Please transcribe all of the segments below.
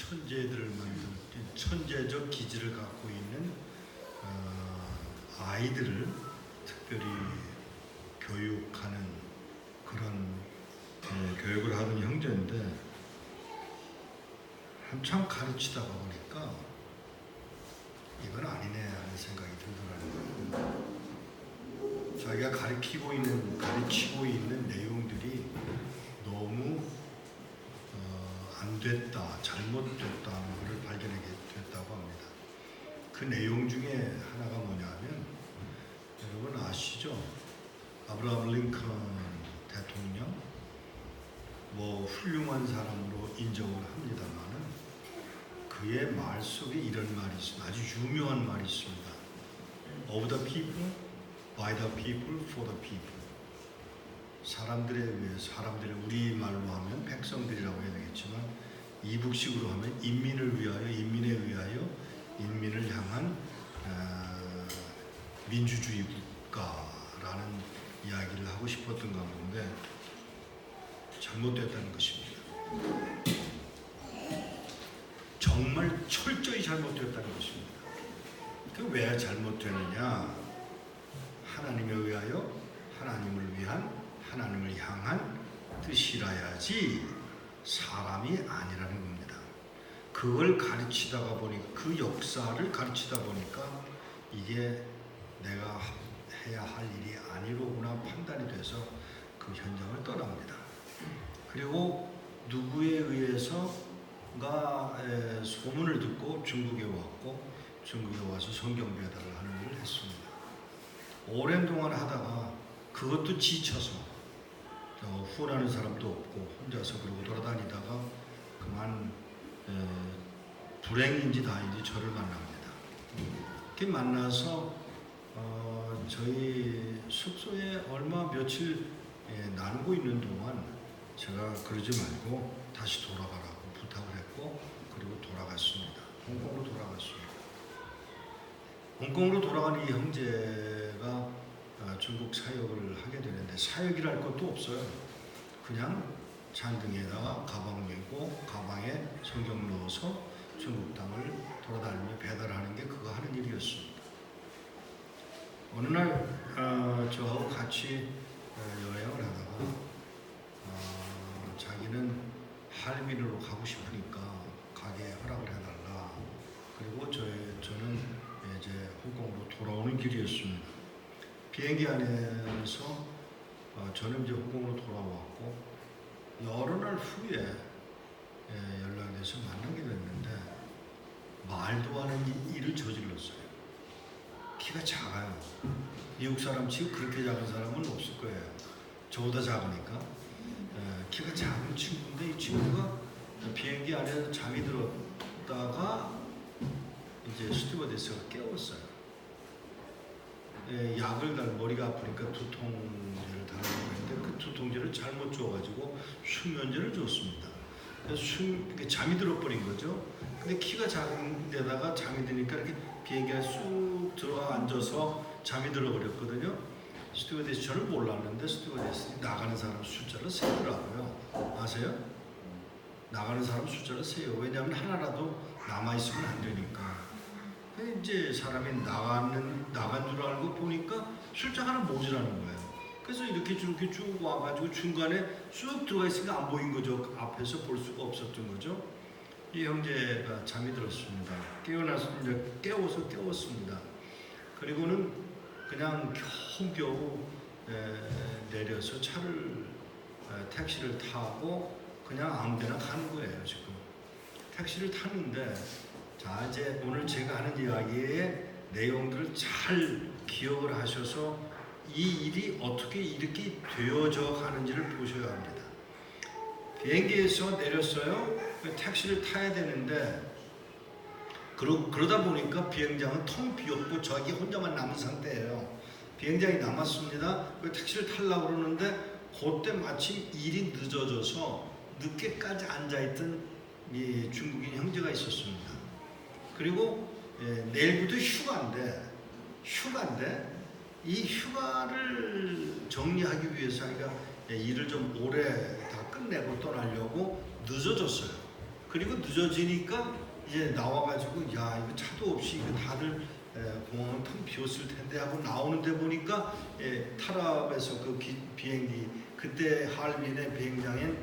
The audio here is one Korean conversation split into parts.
천재들을 만든 천재적 기질을 갖고 있는 아이들을 특별히 교육하는 그런 교육을 하는 형제인데 한참 가르치다가 보니까 이건 아니네 하는 생각이 들더라고요. 자기가 가르치고 있는 내용들이 너무 안 됐다, 잘못됐다 하는 것을 발견하게 됐다고 합니다. 그 내용 중에 하나가 뭐냐면 여러분 아시죠? 아브라함 링컨 대통령 뭐 훌륭한 사람으로 인정을 합니다만은 그의 말 속에 이런 말이 있습니다. 아주 유명한 말이 있습니다. Of the people, by the people, for the people. 사람들에 의해서, 사람들을 우리말로 하면 백성들이라고 해야 되겠지만 이북식으로 하면 인민을 위하여, 인민에 의하여, 인민을 향한 민주주의 국가라는 이야기를 하고 싶었던 건데 잘못됐다는 것입니다. 정말 철저히 잘못됐다는 것입니다. 그 왜 잘못되느냐? 하나님에 의하여, 하나님을 위한, 하나님을 향한 뜻이라야지 사람이 아니라는 겁니다. 그걸 가르치다가 보니까, 그 역사를 가르치다 보니까 이게 내가 해야 할 일이 아니로구나 판단이 돼서 그 현장을 떠납니다. 그리고 누구에 의해서가 소문을 듣고 중국에 왔고 중국에 와서 성경 배달을 하는 일을 했습니다. 오랜 동안 하다가 그것도 지쳐서 후원하는 사람도 없고 혼자서 그러고 돌아다니다가 그만 불행인지 다인지 저를 만납니다. 이렇게 만나서 저희 숙소에 며칠 나누고 있는 동안 제가 그러지 말고 다시 돌아가라고 부탁을 했고 그리고 돌아갔습니다. 홍콩으로 돌아갔습니다. 홍콩으로 돌아가는 이 형제가 중국 사역을 하게 되는데 사역이랄 것도 없어요. 그냥 잔등에다가 가방 메고 가방에 성경 넣어서 중국 땅을 돌아다니며 배달하는 게 그거 하는 일이었습니다. 어느 날 저하고 같이 여행을 하다가 자기는 할빈으로 가고 싶으니까 가게 허락을 해달라. 그리고 저는 이제 홍콩으로 돌아오는 길이었습니다. 비행기 안에서 저는 이제 홍콩으로 돌아왔고 여러 날 후에 연락돼서 만나게 됐는데 말도 안 하는 일을 저질렀어요. 키가 작아요. 미국 사람 치고 그렇게 작은 사람은 없을 거예요. 저보다 작으니까. 키가 작은 친구인데 이 친구가 비행기 안에서 잠이 들었다가 이제 스튜어디스가 깨웠어요. 약을 머리가 아프니까 두통제를 달라고 했는데 그 두통제를 잘못 줘가지고 수면제를 줬습니다. 그래서 잠이 들어버린 거죠. 근데 키가 작은 데다가 잠이 드니까 이렇게 비행기 안에 쑥 들어가 앉아서 잠이 들어버렸거든요. 스튜어디스 저는 몰랐는데 스튜어디스 나가는 사람 숫자를 세더라고요. 아세요? 나가는 사람 숫자를 세요. 왜냐하면 하나라도 남아있으면 안 되니까. 이제 사람이 나간 줄 알고 보니까 숫자 하나 모자라는 거예요. 그래서 이렇게 쭉 와가지고 중간에 쑥 들어가 있으니까 안 보인 거죠. 앞에서 볼 수가 없었던 거죠. 이 형제가 잠이 들었습니다. 깨어나서 이제 깨웠습니다. 그리고는 그냥 겨우겨우 내려서 택시를 타고 그냥 아무데나 가는 거예요. 지금 택시를 탔는데 자 이제 오늘 제가 하는 이야기의 내용들을 잘 기억을 하셔서 이 일이 어떻게 이렇게 되어져 가는지를 보셔야 합니다. 비행기에서 내렸어요. 택시를 타야 되는데 그러다 보니까 비행장은 텅 비었고 저기 혼자만 남은 상태예요. 비행장이 남았습니다. 택시를 타려고 그러는데 그때 마침 일이 늦어져서 늦게까지 앉아있던 이 중국인 형제가 있었습니다. 그리고 내일부터 휴가인데 이 휴가를 정리하기 위해서 자기가 일을 좀 오래 다 끝내고 떠나려고 늦어졌어요. 그리고 늦어지니까 이제 나와가지고 야 이거 차도 없이 이거 다들 공항은 텅 비었을 텐데 하고 나오는데 보니까 타랍에서 그 비행기 그때 할빈의 비행장엔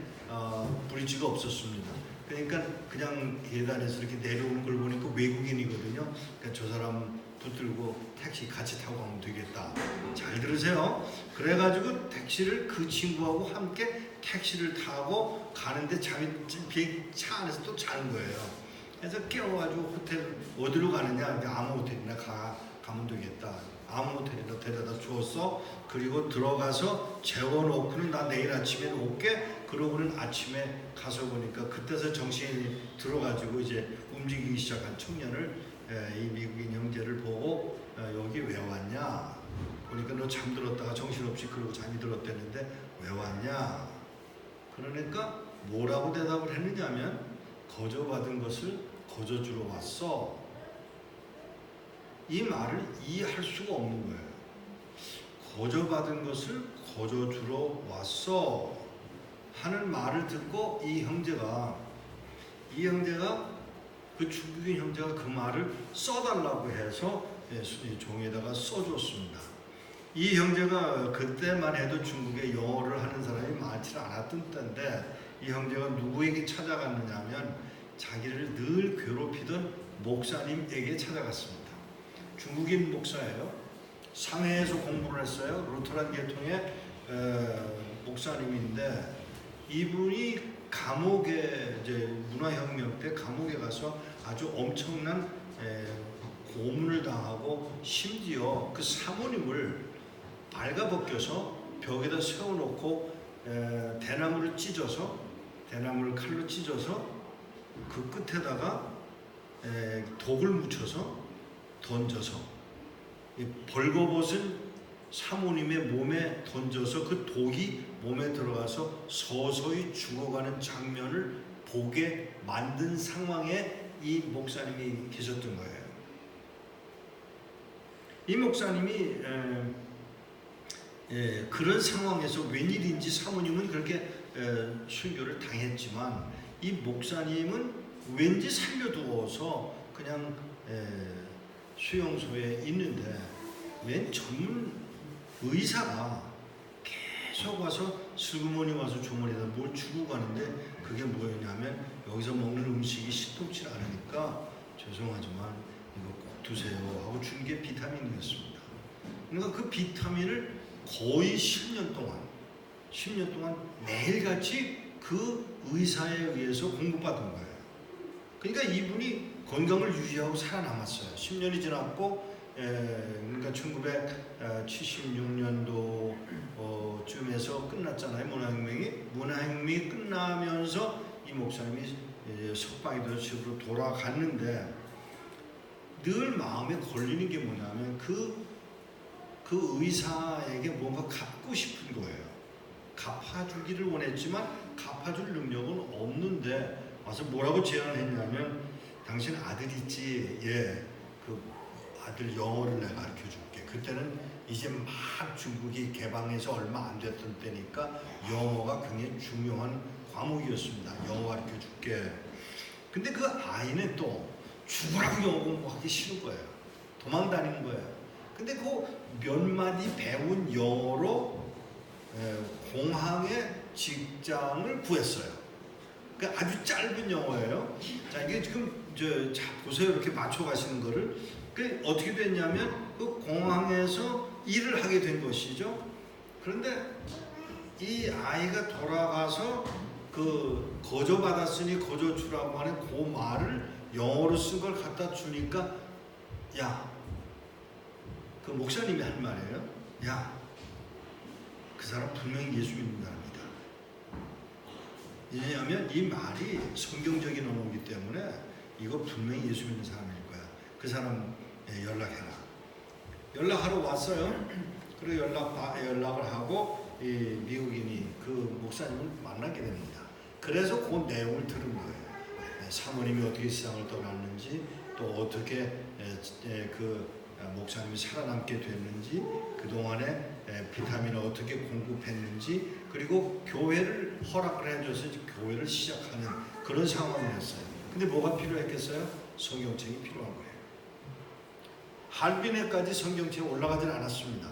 브리지가 없었습니다. 그러니까 그냥 계단에서 이렇게 내려오는 걸 보니까 외국인이거든요. 그러니까 저 사람 붙들고 택시 같이 타고 가면 되겠다. 잘 들으세요. 그래가지고 택시를 그 친구하고 함께 택시를 타고 가는데 비행차 안에서 또 자는 거예요. 그래서 깨워가지고 호텔 어디로 가느냐? 아무 호텔이나 가면 되겠다. 아무 호텔이나 데려다 주었어. 그리고 들어가서 재워놓고는 나 내일 아침에 올게. 그러고는 아침에 가서 보니까 그때서 정신이 들어가지고 이제 움직이기 시작한 청년을 이 미국인 형제를 보고 여기 왜 왔냐? 보니까 너 잠들었다가 정신없이 그러고 잠이 들었다는데 왜 왔냐? 그러니까 뭐라고 대답을 했느냐면 거저받은 것을 거저주러 왔어. 이 말을 이해할 수가 없는 거예요. 거저받은 것을 거저주러 왔어 하는 말을 듣고 이 형제가 그 중국인 형제가 그 말을 써달라고 해서 종이에다가 써줬습니다. 이 형제가 그때만 해도 중국에 영어를 하는 사람이 많지 않았던 때인데 이 형제가 누구에게 찾아갔느냐 하면 자기를 늘 괴롭히던 목사님에게 찾아갔습니다. 중국인 목사예요. 상해에서 공부를 했어요. 루터란 계통의 목사님인데 이분이 감옥에 이제 문화혁명 때 감옥에 가서 아주 엄청난 고문을 당하고 심지어 그 사모님을 발가벗겨서 벽에다 세워놓고 대나무를 칼로 찢어서 그 끝에다가 독을 묻혀서 던져서 벌거벗은 사모님의 몸에 던져서 그 독이 몸에 들어가서 서서히 죽어가는 장면을 보게 만든 상황에 이 목사님이 계셨던 거예요. 이 목사님이 그런 상황에서 웬일인지 사모님은 그렇게 순교를 당했지만 이 목사님은 왠지 살려두어서 그냥 수용소에 있는데 웬 전문 의사가 계속 와서 슬그머니 와서 주머니에다 뭘 주고 가는데 그게 뭐였냐면 여기서 먹는 음식이 신통치 않으니까 죄송하지만 이거 꼭 드세요 하고 준 게 비타민이었습니다. 그러니까 그 비타민을 거의 10년 동안 매일같이 그 의사에 의해서 공급받은 거예요. 그러니까 이분이 건강을 유지하고 살아남았어요. 10년이 지났고 그러니까 1976년도 쯤에서 끝났잖아요. 문화혁명이 끝나면서 이 목사님이 석방이 돼서 집으로 돌아갔는데 늘 마음에 걸리는 게 뭐냐면 그 의사에게 뭔가 갚고 싶은 거예요. 갚아주기를 원했지만 갚아줄 능력은 없는데 와서 뭐라고 제안을 했냐면 당신 아들 있지? 그 아들 영어를 내가 가르쳐줄게. 그때는 이제 막 중국이 개방해서 얼마 안 됐던 때니까 영어가 굉장히 중요한 과목이었습니다. 영어 가르쳐줄게. 근데 그 아이는 또 죽으라고 영어 공부하기 싫은 거예요. 도망 다니는 거예요. 근데 그 몇 마디 배운 영어로 공항에 직장을 구했어요. 그러니까 아주 짧은 영어예요. 자, 이게 지금 자 보세요. 이렇게 맞춰 가시는 거를. 그 어떻게 됐냐면 그 공항에서 일을 하게 된 것이죠. 그런데 이 아이가 돌아가서 그 거저 받았으니 거저 주라고 하는 그 말을 영어로 쓴 걸 갖다 주니까 그 목사님이 한 말이에요. 그 사람 분명히 예수 믿는 사람이다. 왜냐하면 이 말이 성경적인 언어이기 때문에 이거 분명히 예수 믿는 사람일 거야. 그 사람 연락해라. 연락하러 왔어요. 그리고 연락을 하고 이 미국인이 그 목사님을 만나게 됩니다. 그래서 그 내용을 들은 거예요. 사모님이 어떻게 세상을 떠났는지, 또 어떻게 그 목사님이 살아남게 됐는지, 그동안에 비타민을 어떻게 공급했는지, 그리고 교회를 허락을 해줘서 교회를 시작하는 그런 상황이었어요. 근데 뭐가 필요했겠어요? 성경책이 필요한 거예요. 할빈에까지 성경책이 올라가질 않았습니다.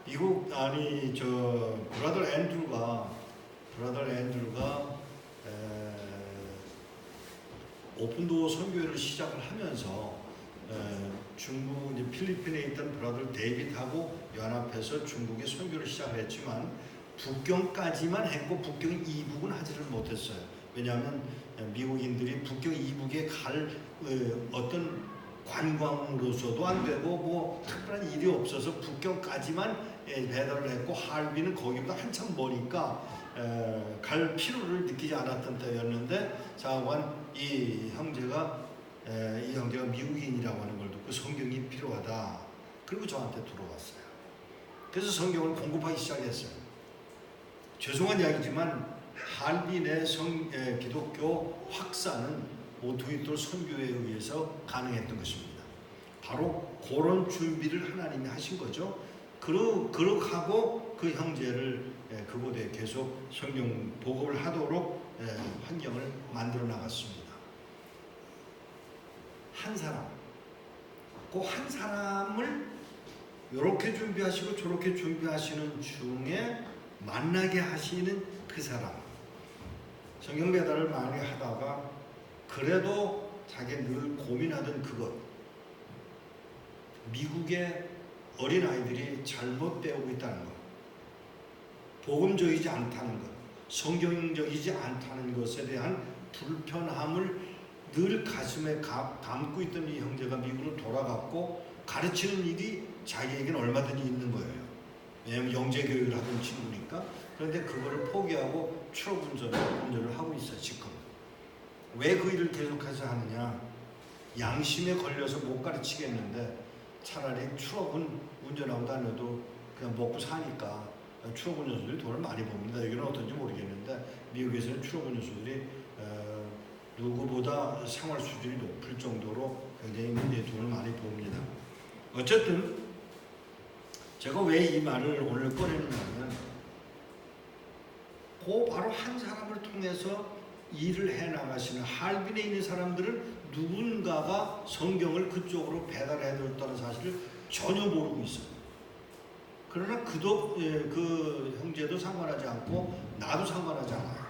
미국 브라더 앤드루가 오픈도어 선교회를 시작을 하면서 중국 필리핀에 있던 브라더 데이빗하고 연합해서 중국에 선교를 시작을 했지만 북경까지만 했고 북경 이북은 하지를 못했어요. 왜냐하면 미국인들이 북경 이북에 갈 어떤 관광으로서도 안 되고 뭐 특별한 일이 없어서 북경까지만 배달을 했고 할빈은 거기보다 한참 머니까 갈 필요를 느끼지 않았던 때였는데 자관 이 형제가 미국인이라고 하는 걸 듣고 성경이 필요하다. 그리고 저한테 들어왔어요. 그래서 성경을 공급하기 시작했어요. 죄송한 이야기지만 할빈의 기독교 확산은 오토이톨 선교에 의해서 가능했던 것입니다. 바로 그런 준비를 하나님이 하신 거죠. 그렇게 하고 그 형제를 그곳에 계속 성경 보급을 하도록 환경을 만들어 나갔습니다. 한 사람, 그 한 사람을 이렇게 준비하시고 저렇게 준비하시는 중에 만나게 하시는 그 사람. 성경 배달을 많이 하다가 그래도 자기 늘 고민하던 그것. 미국의 어린아이들이 잘못 배우고 있다는 것. 복음적이지 않다는 것. 성경적이지 않다는 것에 대한 불편함을 늘 가슴에 담고 있던 이 형제가 미국으로 돌아갔고 가르치는 일이 자기에게는 얼마든지 있는 거예요. 왜냐하면 영재교육을 하던 친구니까. 그런데 그거를 포기하고 트럭 운전을 하고 있어요. 지금. 왜 그 일을 계속해서 하느냐? 양심에 걸려서 못 가르치겠는데 차라리 트럭은 운전하고 다녀도 그냥 먹고 사니까 트럭 운전수들이 돈을 많이 법니다. 여기는 어떤지 모르겠는데 미국에서는 트럭 운전수들이 누구보다 생활 수준이 높을 정도로 굉장히 돈을 많이 법니다. 어쨌든 제가 왜 이 말을 오늘 꺼내느냐면 바로 한 사람을 통해서 일을 해나가시는 할빈에 있는 사람들은 누군가가 성경을 그쪽으로 배달해줬다는 사실을 전혀 모르고 있어요. 그러나 그 형제도 상관하지 않고 나도 상관하지 않아요.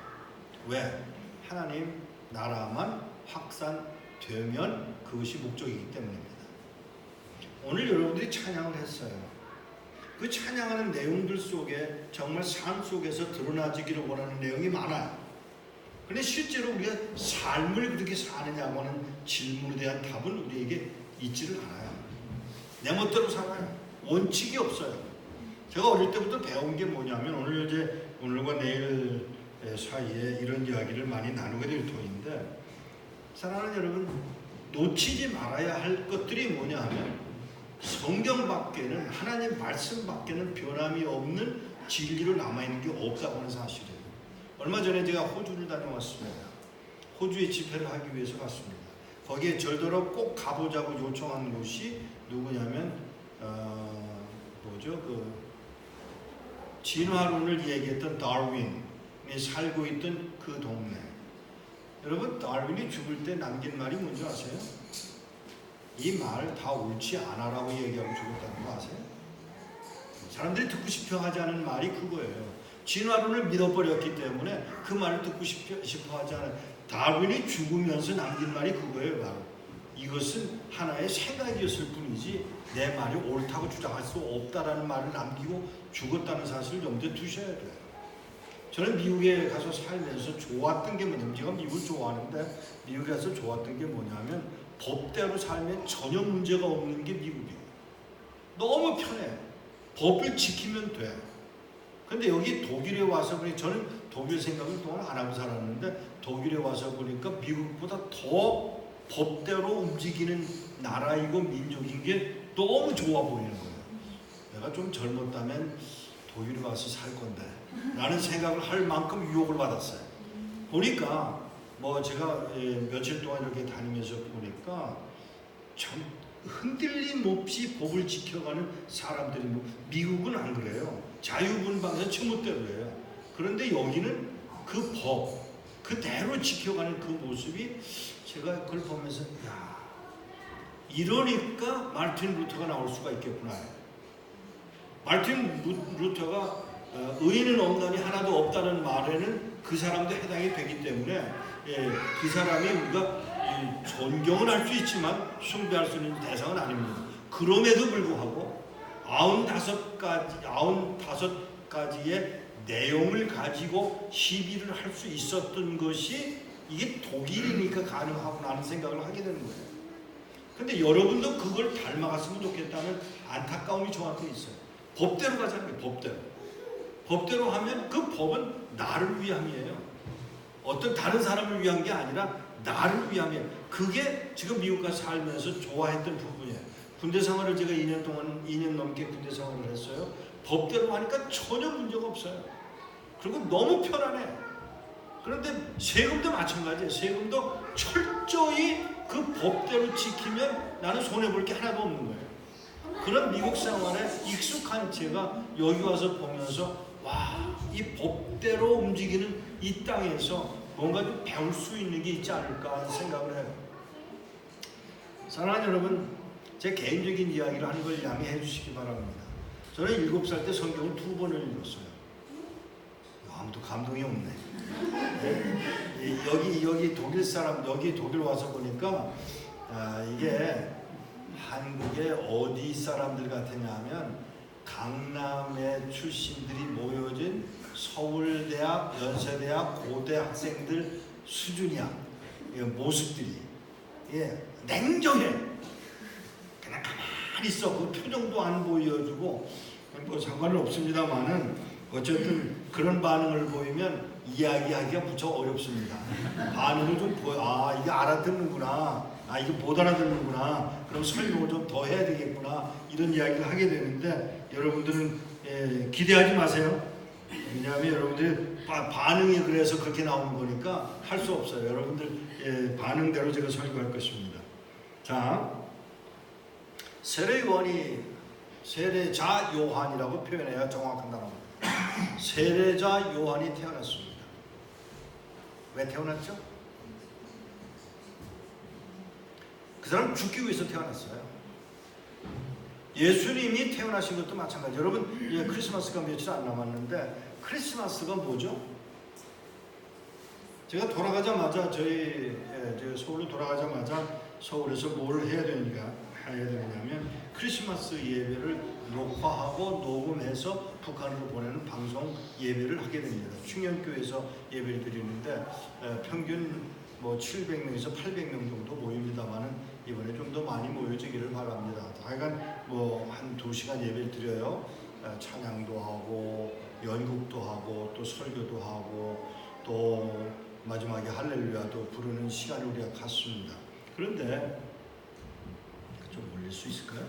왜? 하나님 나라만 확산되면 그것이 목적이기 때문입니다. 오늘 여러분들이 찬양을 했어요. 그 찬양하는 내용들 속에 정말 삶 속에서 드러나지기를 원하는 내용이 많아요. 그런데 실제로 우리가 삶을 그렇게 사느냐고 하는 질문에 대한 답은 우리에게 있지를 않아요. 내 멋대로 살아요. 원칙이 없어요. 제가 어릴 때부터 배운 게 뭐냐면 오늘과 내일 사이에 이런 이야기를 많이 나누게 될 터인데 사랑하는 여러분 놓치지 말아야 할 것들이 뭐냐 하면 성경 밖에는 하나님 말씀 밖에는 변함이 없는 진리로 남아있는 게 없다고 하는 사실이에요. 얼마 전에 제가 호주를 다녀왔습니다. 호주에 집회를 하기 위해서 갔습니다. 거기에 절더러 꼭 가보자고 요청한 곳이 누구냐면 진화론을 얘기했던 다윈이 살고 있던 그 동네. 여러분 다윈이 죽을 때 남긴 말이 뭔지 아세요? 이 말 다 옳지 않아라고 얘기하고 죽었다는 거 아세요? 사람들이 듣고 싶어 하지 않은 말이 그거예요. 진화론을 믿어버렸기 때문에 그 말을 듣고 싶어 하지 않아요. 다윈이 죽으면서 남긴 말이 그거예요. 바로 이것은 하나의 생각이었을 뿐이지 내 말이 옳다고 주장할 수 없다라는 말을 남기고 죽었다는 사실을 염두에 두셔야 돼요. 저는 미국에 가서 살면서 좋았던 게 뭐냐면 제가 미국을 좋아하는데 미국에 가서 좋았던 게 뭐냐면 법대로 살면 전혀 문제가 없는 게 미국이에요. 너무 편해. 법을 지키면 돼. 근데 여기 독일에 와서 보니 저는 독일 생각을 동안 안 하고 살았는데 독일에 와서 보니까 미국보다 더 법대로 움직이는 나라이고 민족인 게 너무 좋아 보이는 거예요. 내가 좀 젊었다면 독일에 와서 살 건데 라는 생각을 할 만큼 유혹을 받았어요. 보니까 제가 며칠 동안 이렇게 다니면서 보니까 참 흔들림 없이 법을 지켜가는 사람들이 미국은 안 그래요. 자유분방해서 처무대로 해요. 그런데 여기는 그 법, 그대로 지켜가는 그 모습이 제가 그걸 보면서 야, 이러니까 마르틴 루터가 나올 수가 있겠구나. 마르틴 루터가 의인은 없나니 하나도 없다는 말에는 그 사람도 해당이 되기 때문에 그 사람이 우리가 존경은 할 수 있지만 숭배할 수 있는 대상은 아닙니다. 그럼에도 불구하고 95가지의 내용을 가지고 시비를 할 수 있었던 것이 이게 독일이니까 가능하구나 하는 생각을 하게 되는 거예요. 근데 여러분도 그걸 닮아갔으면 좋겠다는 안타까움이 저한테 있어요. 법대로 가자는 거예요. 법대로 하면 그 법은 나를 위함이에요. 어떤 다른 사람을 위한 게 아니라 나를 위함이에요. 그게 지금 미국 가서 살면서 좋아했던 부분이에요. 군대 생활을 제가 2년 넘게 군대 생활을 했어요. 법대로 하니까 전혀 문제가 없어요. 그리고 너무 편안해. 그런데 세금도 마찬가지예요. 세금도 철저히 그 법대로 지키면 나는 손해볼 게 하나도 없는 거예요. 그런 미국 생활에 익숙한 제가 여기 와서 보면서 와, 이 법대로 움직이는 이 땅에서 뭔가 좀 배울 수 있는 게 있지 않을까 하는 생각을 해요. 사랑하는 여러분, 제 개인적인 이야기를 하는 걸 양해해 주시기 바랍니다. 저는 7살 때 성경을 2번을 읽었어요. 아무도 감동이 없네. 여기 독일 사람, 여기 독일 와서 보니까 이게 한국의 어디 사람들 같으냐 하면 강남의 출신들이 모여진 서울대학, 연세대학, 고대 학생들 수준이야. 모습들이. 냉정해. 그냥 가만히 있어. 그 표정도 안 보여주고 뭐 상관은 없습니다만은 어쨌든 그런 반응을 보이면 이야기하기가 무척 어렵습니다. 반응을 좀 보여. 이게 알아듣는구나. 이게 못 알아듣는구나. 그럼 설명을 좀 더 해야 되겠구나. 이런 이야기를 하게 되는데 여러분들은 기대하지 마세요. 왜냐하면 여러분들 반응이 그래서 그렇게 나오는 거니까 할 수 없어요. 여러분들 반응대로 제가 설교할 것입니다. 자, 세례자 요한이라고 표현해야 정확한 단어입니다. 세례자 요한이 태어났습니다. 왜 태어났죠? 그 사람 죽기 위해서 태어났어요. 예수님이 태어나신 것도 마찬가지. 여러분, 크리스마스가 며칠 안 남았는데 크리스마스가 뭐죠? 제가 돌아가자마자 저희 서울로 돌아가자마자 서울에서 뭘 해야 되느냐면 크리스마스 예배를 녹화하고 녹음해서 북한으로 보내는 방송 예배를 하게 됩니다. 충현교회에서 예배를 드리는데 평균 700명에서 800명 정도 모입니다만은 이번에 좀 더 많이 모여지기를 바랍니다. 하여간 한 2시간 예배를 드려요. 찬양도 하고 연극도 하고 또 설교도 하고 또 마지막에 할렐루야도 부르는 시간을 우리가 갖습니다. 그런데 좀 올릴 수 있을까요?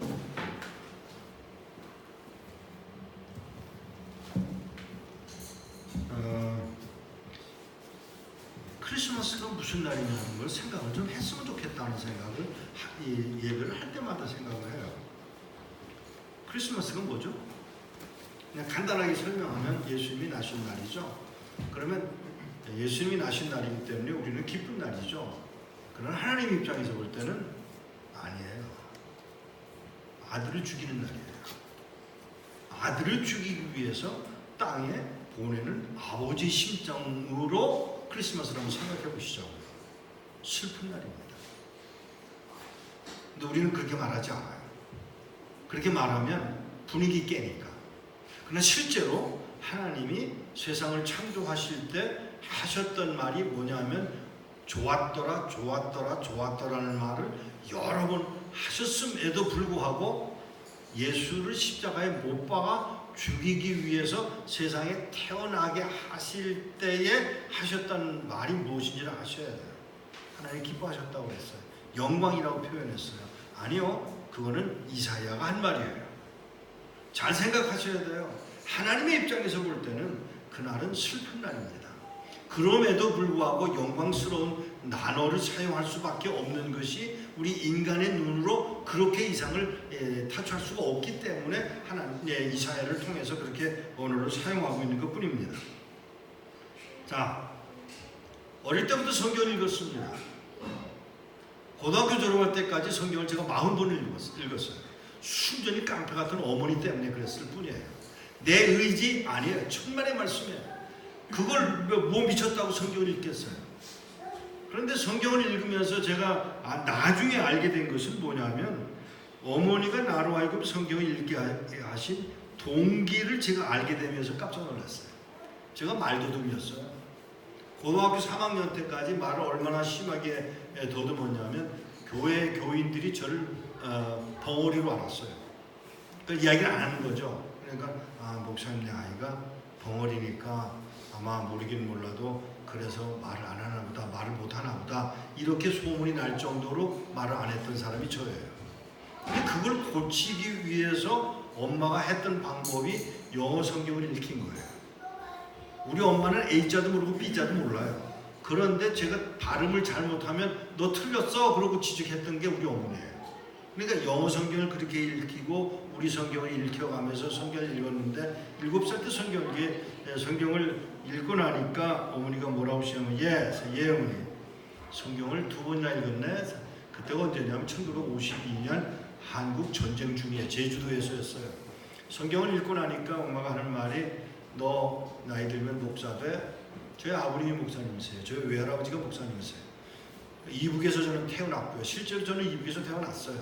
크리스마스가 무슨 날이냐는 걸 생각을 좀 했으면 좋겠다는 생각을 예배를 할 때마다 생각을 해요. 크리스마스가 뭐죠? 그냥 간단하게 설명하면 예수님이 나신 날이죠. 그러면 예수님이 나신 날이기 때문에 우리는 기쁜 날이죠. 그러나 하나님 입장에서 볼 때는 아니에요. 아들을 죽이는 날이에요. 아들을 죽이기 위해서 땅에 보내는 아버지 심정으로 크리스마스를 한번 생각해 보시죠. 슬픈 날입니다. 근데 우리는 그렇게 말하지 않아요. 그렇게 말하면 분위기 깨니까. 그러나 실제로 하나님이 세상을 창조하실 때 하셨던 말이 뭐냐면 좋았더라, 좋았더라, 좋았더라는 말을 여러 번 하셨음에도 불구하고 예수를 십자가에 못 박아 죽이기 위해서 세상에 태어나게 하실 때에 하셨다는 말이 무엇인지를 아셔야 돼요. 하나님 기뻐하셨다고 했어요. 영광이라고 표현했어요. 아니요, 그거는 이사야가 한 말이에요. 잘 생각하셔야 돼요. 하나님의 입장에서 볼 때는 그날은 슬픈 날입니다. 그럼에도 불구하고 영광스러운 단어를 사용할 수밖에 없는 것이 우리 인간의 눈으로 그렇게 이상을 타취할 수가 없기 때문에 하나님 이사야를 통해서 그렇게 언어를 사용하고 있는 것 뿐입니다. 자, 어릴 때부터 성경을 읽었습니다. 고등학교 졸업할 때까지 성경을 제가 40번을 읽었어요. 순전히 깡패 같은 어머니 때문에 그랬을 뿐이에요. 내 의지 아니에요. 천만의 말씀이에요. 그걸 뭐 미쳤다고 성경을 읽겠어요. 그런데 성경을 읽으면서 제가 나중에 알게 된 것은 뭐냐면 어머니가 나로 하여금 성경을 읽게 하신 동기를 제가 알게 되면서 깜짝 놀랐어요. 제가 말도둑이었어요. 고등학교 3학년 때까지 말을 얼마나 심하게 더듬었냐면 교회 교인들이 저를 벙어리로 알았어요. 그러니까 이야기를 안 하는 거죠. 그러니까 목사님 내 아이가 벙어리니까 아마 모르긴 몰라도 그래서 말을 안 하나 보다, 말을 못 하나 보다, 이렇게 소문이 날 정도로 말을 안 했던 사람이 저예요. 근데 그걸 고치기 위해서 엄마가 했던 방법이 영어 성경을 읽힌 거예요. 우리 엄마는 A자도 모르고 B자도 몰라요. 그런데 제가 발음을 잘못하면 너 틀렸어 그러고 지적했던 게 우리 어머니예요. 그러니까 영어 성경을 그렇게 읽히고 우리 성경을 읽혀가면서 성경을 읽었는데 7살 때 성경을 읽고 나니까 어머니가 뭐라고 하시냐면 예 어머니 성경을 2번이나 읽었네. 그때가 언제냐면 1952년 한국 전쟁 중에 제주도에서였어요. 성경을 읽고 나니까 엄마가 하는 말이 너 나이 들면 목사 돼? 저희 아버님이 목사님이세요. 저희 외할아버지가 목사님이세요. 이북에서 저는 태어났고요. 실제로 저는 이북에서 태어났어요.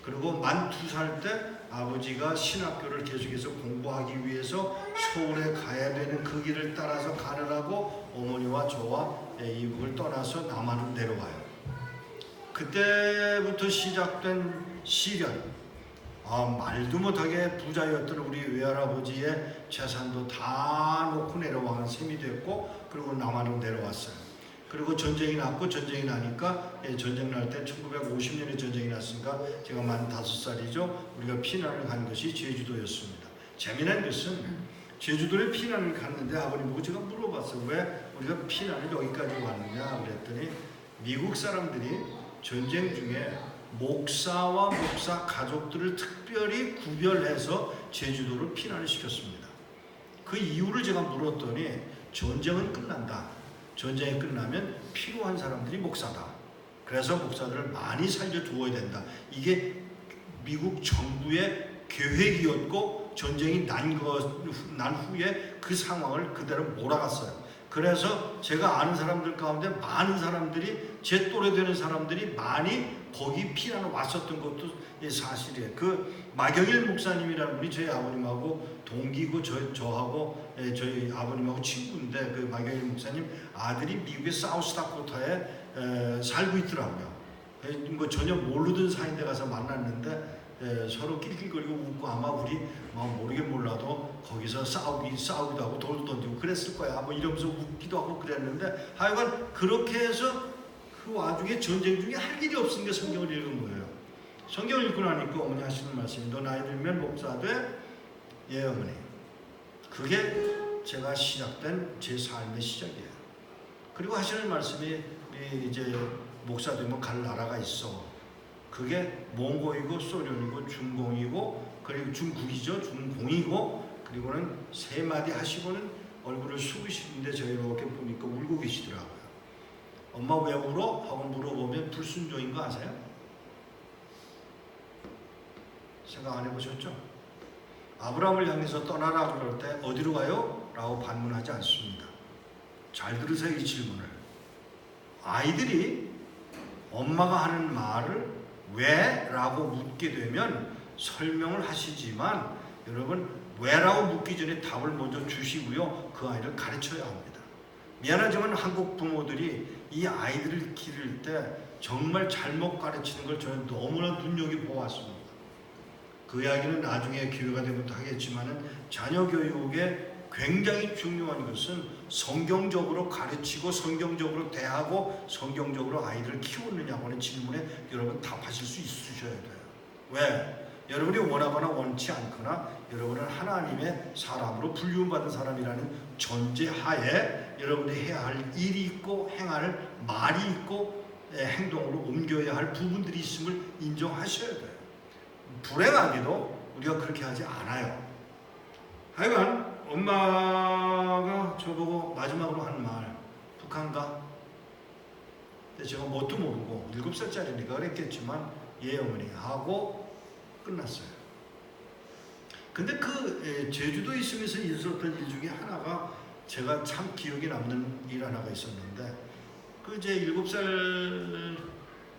그리고 만 2살 때 아버지가 신학교를 계속해서 공부하기 위해서 서울에 가야 되는 그 길을 따라서 가느라고 어머니와 저와 이북을 떠나서 남한으로 내려와요. 그때부터 시작된 시련, 말도 못하게 부자였던 우리 외할아버지의 재산도 다 놓고 내려와는 셈이 됐고, 그리고 남한으로 내려왔어요. 그리고 전쟁이 났고, 전쟁이 나니까 전쟁 날 때 1950년에 전쟁이 났으니까 제가 만 5살이죠. 우리가 피난을 간 것이 제주도였습니다. 재미난 것은 제주도에 피난을 갔는데 아버님 보고 제가 물어봤어요. 왜 우리가 피난을 여기까지 왔느냐 그랬더니 미국 사람들이 전쟁 중에 목사와 목사 가족들을 특별히 구별해서 제주도로 피난을 시켰습니다. 그 이유를 제가 물었더니 전쟁은 끝난다. 전쟁이 끝나면 필요한 사람들이 목사다. 그래서 목사들을 많이 살려두어야 된다. 이게 미국 정부의 계획이었고 전쟁이 난 후에 그 상황을 그대로 몰아갔어요. 그래서 제가 아는 사람들 가운데 많은 사람들이 제 또래 되는 사람들이 많이 거기 피난을 왔었던 것도 사실이에요. 그 마경일 목사님이라는 분이 저희 아버님하고 동기고 저하고 저희 아버님하고 친구인데 그 마경일 목사님 아들이 미국의 사우스다코타에 살고 있더라고요. 뭐 전혀 모르던 사이인데 가서 만났는데 서로 낄낄거리고 웃고 아마 우리 모르긴 몰라도 거기서 싸우기도 하고 돌도 던지고 그랬을 거야. 뭐 이러면서 웃기도 하고 그랬는데 하여간 그렇게 해서 그 와중에 전쟁 중에 할 일이 없으니까 성경을 읽은 거예요. 성경을 읽고 나니까 어머니 하시는 말씀이 너 나이 들면 목사 돼? 예 어머니. 그게 제가 시작된 제 삶의 시작이에요. 그리고 하시는 말씀이 이제 목사 되면 갈 나라가 있어. 그게 몽고이고 소련이고 중공이고 그리고 중국이죠. 중공이고 그리고는 세 마디 하시고는 얼굴을 숙이시는데 저희 이렇게 보니까 울고 계시더라고요. 엄마 왜 울어? 하고 물어보면 불순종인 거 아세요? 생각 안 해보셨죠? 아브라함을 향해서 떠나라 그럴 때 어디로 가요? 라고 반문하지 않습니다. 잘 들으세요 이 질문을. 아이들이 엄마가 하는 말을 왜? 라고 묻게 되면 설명을 하시지만 여러분 왜라고 묻기 전에 답을 먼저 주시고요. 그 아이를 가르쳐야 합니다. 미안하지만 한국 부모들이 이 아이들을 기를 때 정말 잘못 가르치는 걸 저는 너무나 눈여겨보았습니다. 그 이야기는 나중에 기회가 되면 또 하겠지만 자녀 교육에 굉장히 중요한 것은 성경적으로 가르치고 성경적으로 대하고 성경적으로 아이들을 키우느냐고 하는 질문에 여러분 답하실 수 있으셔야 돼요. 왜? 여러분이 원하거나 원치 않거나 여러분은 하나님의 사람으로 불륜받은 사람이라는 전제하에 여러분이 해야 할 일이 있고 행할 말이 있고 행동으로 옮겨야 할 부분들이 있음을 인정하셔야 돼요. 불행하게도 우리가 그렇게 하지 않아요. 하여간 엄마가 저보고 마지막으로 한 말, 북한 가? 근데 제가 뭣도 모르고 7살짜리니까 그랬겠지만 예 어머니 하고 끝났어요. 근데 그 제주도에 있으면서 있었던 일 중에 하나가 제가 참 기억에 남는 일 하나가 있었는데, 그 이제 7살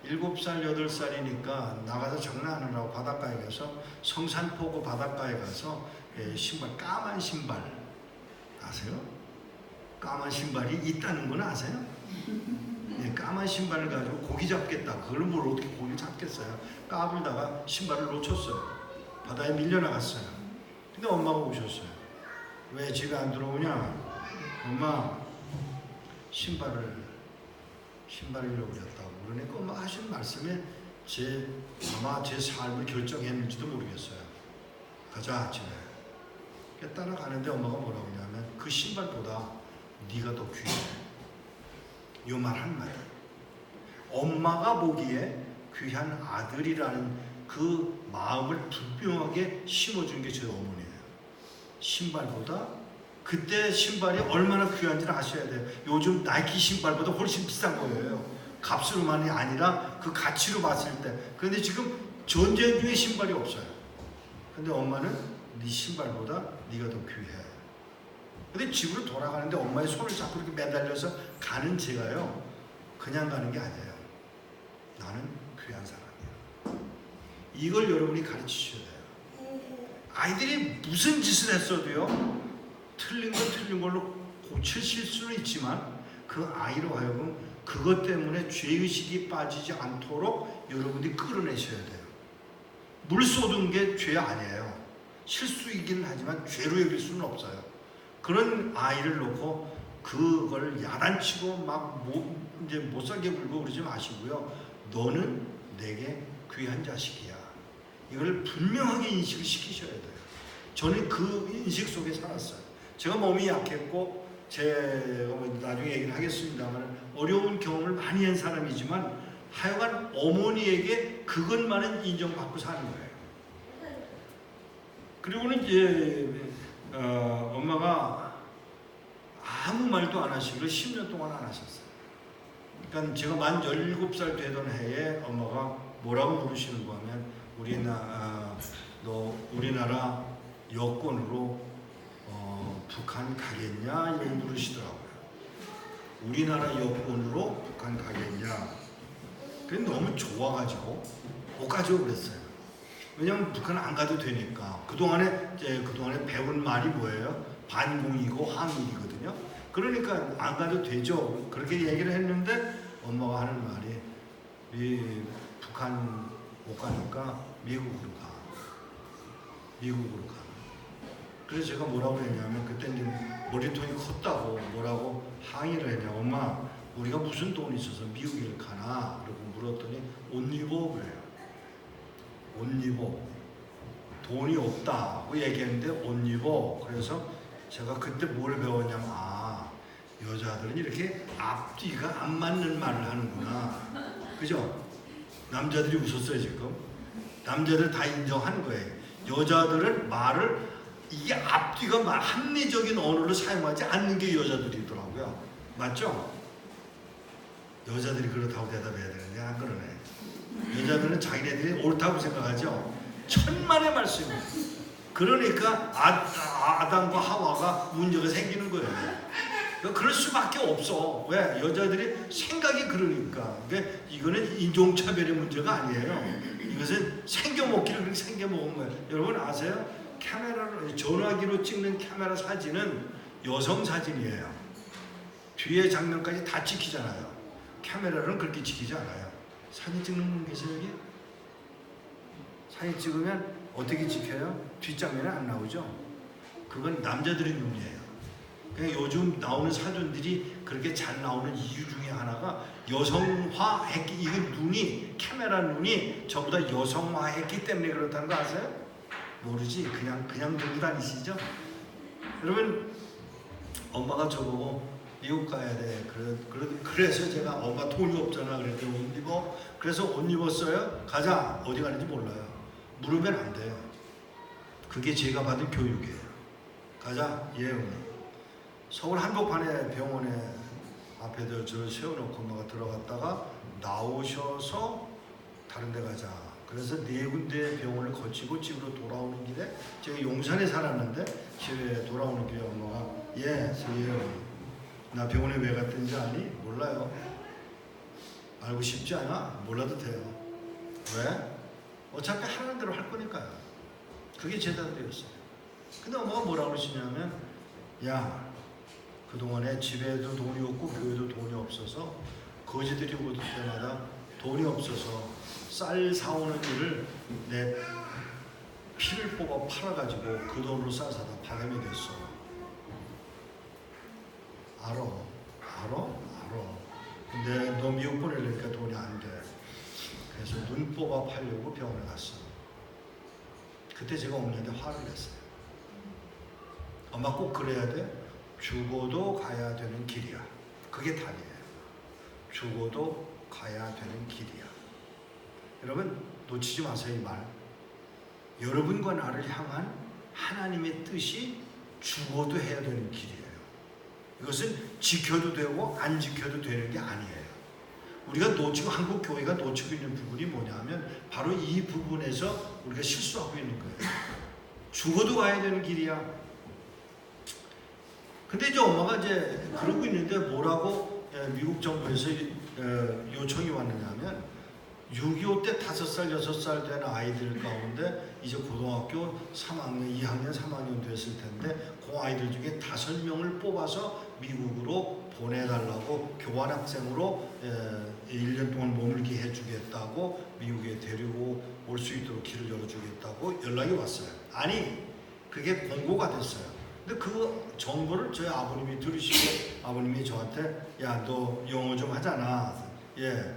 8살이니까 나가서 장난하느라고 바닷가에 가서 성산포구 바닷가에 가서 신발, 까만 신발 아세요? 까만 신발이 있다는 건 아세요? 까만 신발을 가지고 고기 잡겠다. 그걸 뭘 어떻게 고기를 잡겠어요? 까불다가 신발을 놓쳤어요. 바다에 밀려나갔어요. 근데 엄마가 오셨어요. 왜 집에 안 들어오냐? 엄마, 신발을 잃어버렸다고. 그러니까 엄마가 하신 말씀에 아마 제 삶을 결정했는지도 모르겠어요. 가자 집에. 따라가는데 엄마가 뭐라고 하냐면 그 신발보다 네가 더 귀해. 이 말 한마디. 엄마가 보기에 귀한 아들이라는 그 마음을 분명하게 심어준 게 제 어머니예요. 신발보다, 그때 신발이 얼마나 귀한지를 아셔야 돼요. 요즘 나이키 신발보다 훨씬 비싼 거예요. 값으로만이 아니라 그 가치로 봤을 때. 그런데 지금 전쟁 중에 신발이 없어요. 근데 엄마는 네 신발보다 네가 더 귀해. 근데 집으로 돌아가는데 엄마의 손을 잡고 이렇게 매달려서 가는 제가요, 그냥 가는 게 아니에요. 나는 귀한 사람이야. 이걸 여러분이 가르치셔야 돼요. 아이들이 무슨 짓을 했어도요, 틀린 건 틀린 걸로 고칠 수는 있지만 그 아이로 하여금 그것 때문에 죄의식이 빠지지 않도록 여러분이 끌어내셔야 돼요. 물 쏟은 게 죄 아니에요. 실수이긴 하지만 죄로 여길 수는 없어요. 그런 아이를 놓고 그걸 야단치고 막 이제 못 살게 굴고 그러지 마시고요. 너는 내게 귀한 자식이야. 이걸 분명하게 인식을 시키셔야 돼요. 저는 그 인식 속에 살았어요. 제가 몸이 약했고 제가 나중에 얘기를 하겠습니다만 어려운 경험을 많이 한 사람이지만 하여간 어머니에게 그것만은 인정받고 사는 거예요. 그리고는 이제 엄마가 아무 말도 안 하시기를 10년 동안 안 하셨어요. 그러니까 제가 만 17살 되던 해에 엄마가 뭐라고 물으시는가 하면 너 우리나라 여권으로 북한 가겠냐? 이렇게 물으시더라고요. 우리나라 여권으로 북한 가겠냐? 그게 너무 좋아가지고 못 가죠 그랬어요. 왜냐면 북한 안 가도 되니까. 그동안에 배운 말이 뭐예요? 반공이고 항일이거든요. 그러니까 안 가도 되죠. 그렇게 얘기를 했는데 엄마가 하는 말이 북한 못 가니까 미국으로 가. 그래서 제가 뭐라고 했냐면 그때 이제 머리통이 컸다고 뭐라고 항의를 했냐. 엄마, 우리가 무슨 돈이 있어서 미국을 가나? 그러고 물었더니 옷 입어 그래요. 옷 입어. 돈이 없다고 얘기했는데 옷 입어. 그래서 제가 그때 뭘 배웠냐면 여자들은 이렇게 앞뒤가 안 맞는 말을 하는구나. 그죠? 남자들이 웃었어요 지금. 남자들 다 인정하는 거예요. 여자들은 말을 이게 앞뒤가 합리적인 언어를 사용하지 않는 게 여자들이더라고요. 맞죠? 여자들이 그렇다고 대답해야 되는데 안 그러네. 여자들은 자기네들이 옳다고 생각하죠. 천만의 말씀이에요. 그러니까 아담과 하와가 문제가 생기는 거예요. 그럴 수밖에 없어. 왜? 여자들이 생각이 그러니까. 그러니까 이거는 인종차별의 문제가 아니에요. 이것은 생겨먹기를 그렇게 생겨먹은 거예요. 여러분 아세요? 전화기로 찍는 카메라 사진은 여성 사진이에요. 뒤에 장면까지 다 찍히잖아요. 카메라는 그렇게 찍히지 않아요. 사진 찍는 분 계세요 여기? 사진 찍으면 어떻게 찍혀요? 뒷장면에 안 나오죠? 그건 남자들의 눈이에요. 그냥 요즘 나오는 사진들이 그렇게 잘 나오는 이유 중에 하나가 여성화했기, 이게 눈이, 카메라 눈이 전부 다 여성화했기 때문에 그렇다는 거 아세요? 모르지. 그냥 들고 다니시죠? 여러분, 엄마가 저보고 미국 가야 돼. 그래서 제가 엄마 돈이 없잖아. 그랬더니 옷 입어. 그래서 옷 입었어요. 가자. 어디 가는지 몰라요. 물으면 안 돼요. 그게 제가 받은 교육이에요. 가자. 예, 어머니. 서울 한복판에 병원에 앞에다 저를 세워놓고 엄마가 들어갔다가 나오셔서 다른 데 가자. 그래서 4군데 병원을 거치고 집으로 돌아오는 길에, 제가 용산에 살았는데 집에 돌아오는 길에 엄마가 예, 서예요. 나 병원에 왜 갔던지 아니? 몰라요. 알고 싶지 않아? 몰라도 돼요. 왜? 어차피 하는 대로 할 거니까요. 그게 제 답이었어요. 근데 엄마가 뭐라고 그러시냐면, 야, 그동안에 집에도 돈이 없고 교회도 돈이 없어서 거지들이 올 때마다 돈이 없어서 쌀 사오는 일을 내 피를 뽑아 팔아가지고 그 돈으로 쌀 사다 파감이 됐어. 알아. 근데 너 미국 보내려니까 돈이 안 돼. 그래서 눈 뽑아 팔려고 병원에 갔어. 그때 제가 어머니한테 화를 냈어요. 엄마 꼭 그래야 돼? 죽어도 가야 되는 길이야. 그게 답이에요. 죽어도 가야 되는 길이야. 여러분 놓치지 마세요. 이 말. 여러분과 나를 향한 하나님의 뜻이 죽어도 해야 되는 길이에요. 이것은 지켜도 되고 안 지켜도 되는 게 아니에요. 우리가 놓치고, 한국 교회가 놓치고 있는 부분이 뭐냐면 바로 이 부분에서 우리가 실수하고 있는 거예요. 죽어도 가야 되는 길이야. 근데 이제 엄마가 이제 그러고 있는데 뭐라고 미국 정부에서 요청이 왔느냐면 6.25 때 5살, 6살 된 아이들 가운데 이제 고등학교 3학년, 2학년, 3학년 됐을 텐데 그 아이들 중에 5명을 뽑아서 미국으로 보내달라고, 교환학생으로 1년 동안 머물게 해주겠다고, 미국에 데리고 올 수 있도록 길을 열어주겠다고 연락이 왔어요. 아니, 그게 공고가 됐어요. 근데 그 정보를 저희 아버님이 들으시고 아버님이 저한테 야, 너 영어 좀 하잖아. 예,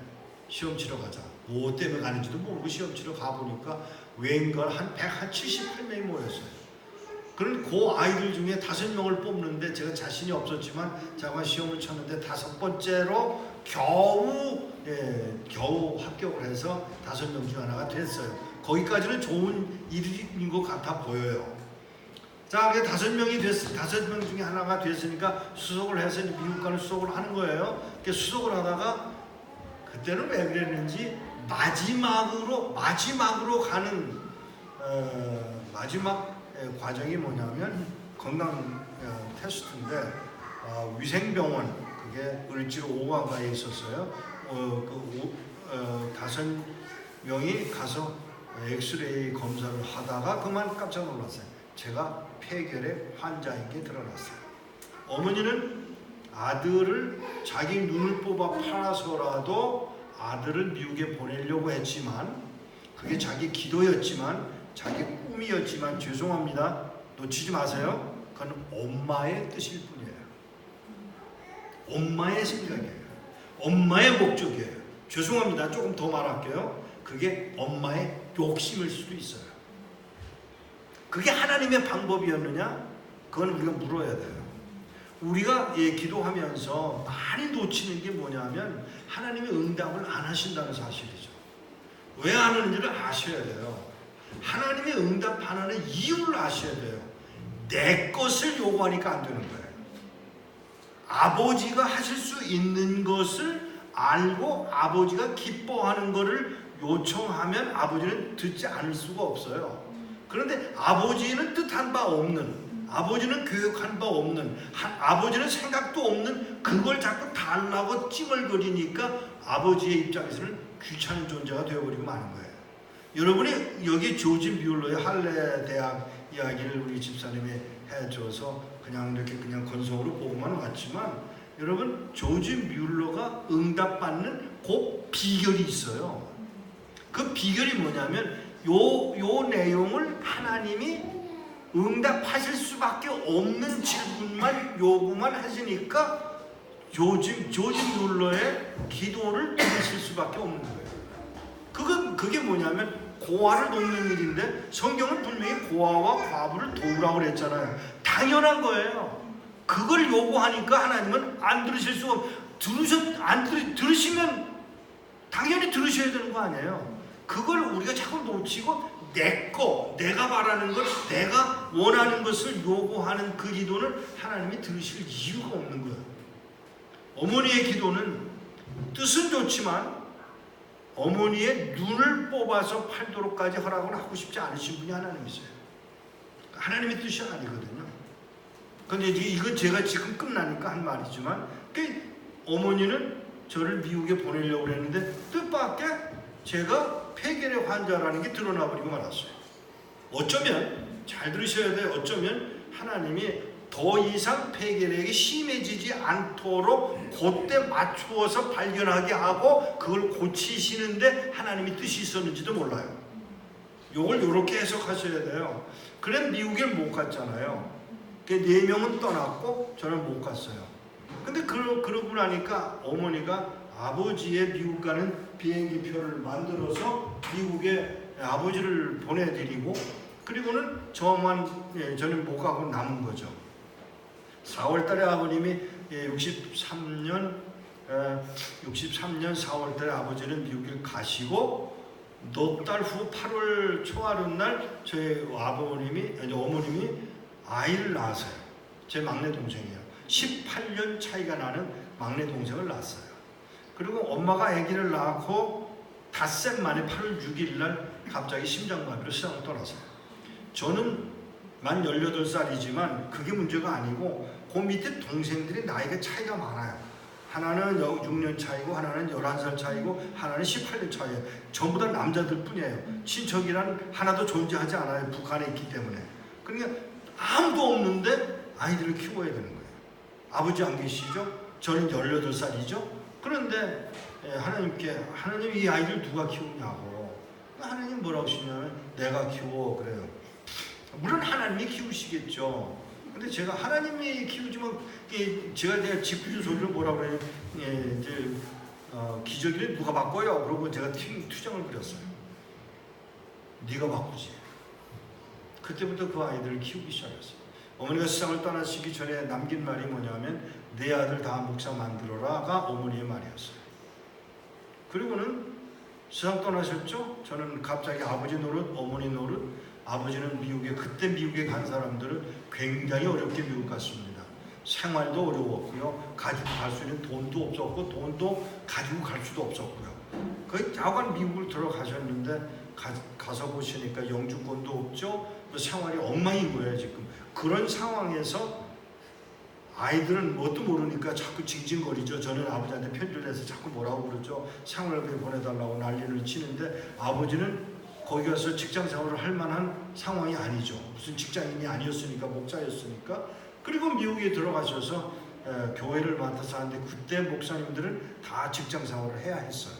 시험 치러 가자. 뭐 때문에 가는지도 모르고 시험 치러 가보니까 웬걸 한 178명이 모였어요. 그런 그 아이들 중에 5명을 뽑는데 제가 자신이 없었지만 제가 시험을 쳤는데 5번째로 겨우 합격을 해서 5명 중 하나가 됐어요. 거기까지는 좋은 일인 것 같아 보여요. 자, 5명 중에 하나가 됐으니까 수속을 해서 미국 가는 수속을 하는 거예요. 수속을 하다가 그때는 왜 그랬는지 마지막으로 가는 마지막 과정이 뭐냐면 건강 테스트인데 위생병원, 그게 을지로 5가에 있었어요. 5명이 가서 엑스레이 검사를 하다가 그만 깜짝 놀랐어요. 제가 폐결의 환자인 게 드러났어요. 어머니는 아들을 자기 눈을 뽑아 팔아서라도 아들을 미국에 보내려고 했지만, 그게 자기 기도였지만, 자기 꿈이었지만, 죄송합니다. 놓치지 마세요. 그건 엄마의 뜻일 뿐이에요. 엄마의 생각이에요. 엄마의 목적이에요. 죄송합니다. 조금 더 말할게요. 그게 엄마의 욕심일 수도 있어요. 그게 하나님의 방법이었느냐? 그건 우리가 물어야 돼요. 우리가 기도하면서 많이 놓치는 게 뭐냐면 하나님의 응답을 안 하신다는 사실이죠. 왜 안 하는지를 아셔야 돼요. 하나님의 응답 안 하는 이유를 아셔야 돼요. 내 것을 요구하니까 안 되는 거예요. 아버지가 하실 수 있는 것을 알고 아버지가 기뻐하는 것을 요청하면 아버지는 듣지 않을 수가 없어요. 그런데 아버지는 뜻한 바 없는, 아버지는 교육한 바 없는, 아버지는 생각도 없는 그걸 자꾸 달라고 찡얼거리니까 아버지의 입장에서는 귀찮은 존재가 되어버리고 마는 거예요. 여러분이 여기 조지 뮬러의 할례 대학 이야기를 우리 집사님이 해줘서 그냥 이렇게 그냥 건성으로 보고만 왔지만, 여러분 조지 뮬러가 응답받는 그 비결이 있어요. 그 비결이 뭐냐면 요 내용을 하나님이 응답하실 수밖에 없는 질문만 요구만 하시니까 조지 뮬러의 기도를 들으실 수밖에 없는 거예요. 그게 뭐냐면 고아를 돕는 일인데 성경은 분명히 고아와 과부를 도우라고 그랬잖아요. 당연한 거예요. 그걸 요구하니까 하나님은 안 들으실 수가 들으시면 당연히 들으셔야 되는 거 아니에요. 그걸 우리가 자꾸 놓치고 내가 바라는 것, 내가 원하는 것을 요구하는 그 기도는 하나님이 들으실 이유가 없는 거예요. 어머니의 기도는 뜻은 좋지만 어머니의 눈을 뽑아서 팔도록까지 허락을 하고 싶지 않으신 분이 하나님이세요. 하나님의 뜻이 아니거든요. 근데 이건 제가 지금 끝나니까 한 말이지만 어머니는 저를 미국에 보내려고 했는데 뜻밖의 제가 폐결의 환자라는 게 드러나 버리고 말았어요. 어쩌면 잘 들으셔야 돼요. 어쩌면 하나님이 더 이상 폐결핵이 심해지지 않도록 그때 맞추어서 발견하게 하고 그걸 고치시는데 하나님이 뜻이 있었는지도 몰라요. 요걸 요렇게 해석하셔야 돼요. 그래 미국에 못 갔잖아요. 4명은 떠났고 저는 못 갔어요. 근데 그러고 나니까 어머니가 아버지의 미국 가는 비행기 표를 만들어서 미국에 아버지를 보내드리고 그리고는 저는 못 가고 남은 거죠. 4월 달에 아버님이 63년 4월 달에 아버지는 미국에 가시고 넉 달 후 8월 초하룻날 저희 어머님이 아이를 낳았어요. 제 막내 동생이에요. 18년 차이가 나는 막내 동생을 낳았어요. 그리고 엄마가 아기를 낳고 닷새 만에 8월 6일 날 갑자기 심장마비로 세상을 떠났어요. 저는 만 18살이지만 그게 문제가 아니고 그 밑에 동생들이 나이가 차이가 많아요. 하나는 6년 차이고 하나는 11살 차이고 하나는 18년 차이에요. 전부 다 남자들 뿐이에요. 친척이란 하나도 존재하지 않아요. 북한에 있기 때문에. 그러니까 아무도 없는데 아이들을 키워야 되는 거예요. 아버지 안 계시죠? 저는 18살이죠? 그런데 하나님 이 아이들 누가 키우냐고. 하나님 뭐라고 하시냐면 내가 키워 그래요. 물론 하나님이 키우시겠죠. 근데 제가 하나님이 키우지만 제가 짓궂은 소리를 뭐라고 그래요? 기저귀를 누가 바꿔요? 그러고 제가 투정을 부렸어요. 네가 바꾸지. 그때부터 그 아이들을 키우기 시작했어요. 어머니가 세상을 떠나시기 전에 남긴 말이 뭐냐면 내 아들 다 목사 만들어라가 어머니의 말이었어요. 그리고는 세상 떠나셨죠? 저는 갑자기 아버지 노릇, 어머니 노릇. 아버지는 그때 미국에 간 사람들은 굉장히 어렵게 미국 갔습니다. 생활도 어려웠고요. 가지고 갈 수 있는 돈도 없었고 돈도 가지고 갈 수도 없었고요. 거의 자관 미국을 들어가셨는데 가서 보시니까 영주권도 없죠. 생활이 엉망인 거예요 지금. 그런 상황에서 아이들은 뭣도 모르니까 자꾸 징징거리죠. 저는 아버지한테 편지를 해서 자꾸 뭐라고 그러죠. 생활비 보내달라고 난리를 치는데 아버지는 거기 가서 직장 생활을 할 만한 상황이 아니죠. 무슨 직장인이 아니었으니까 목사였으니까. 그리고 미국에 들어가셔서 교회를 맡아서 하는데 그때 목사님들은 다 직장 생활을 해야 했어요.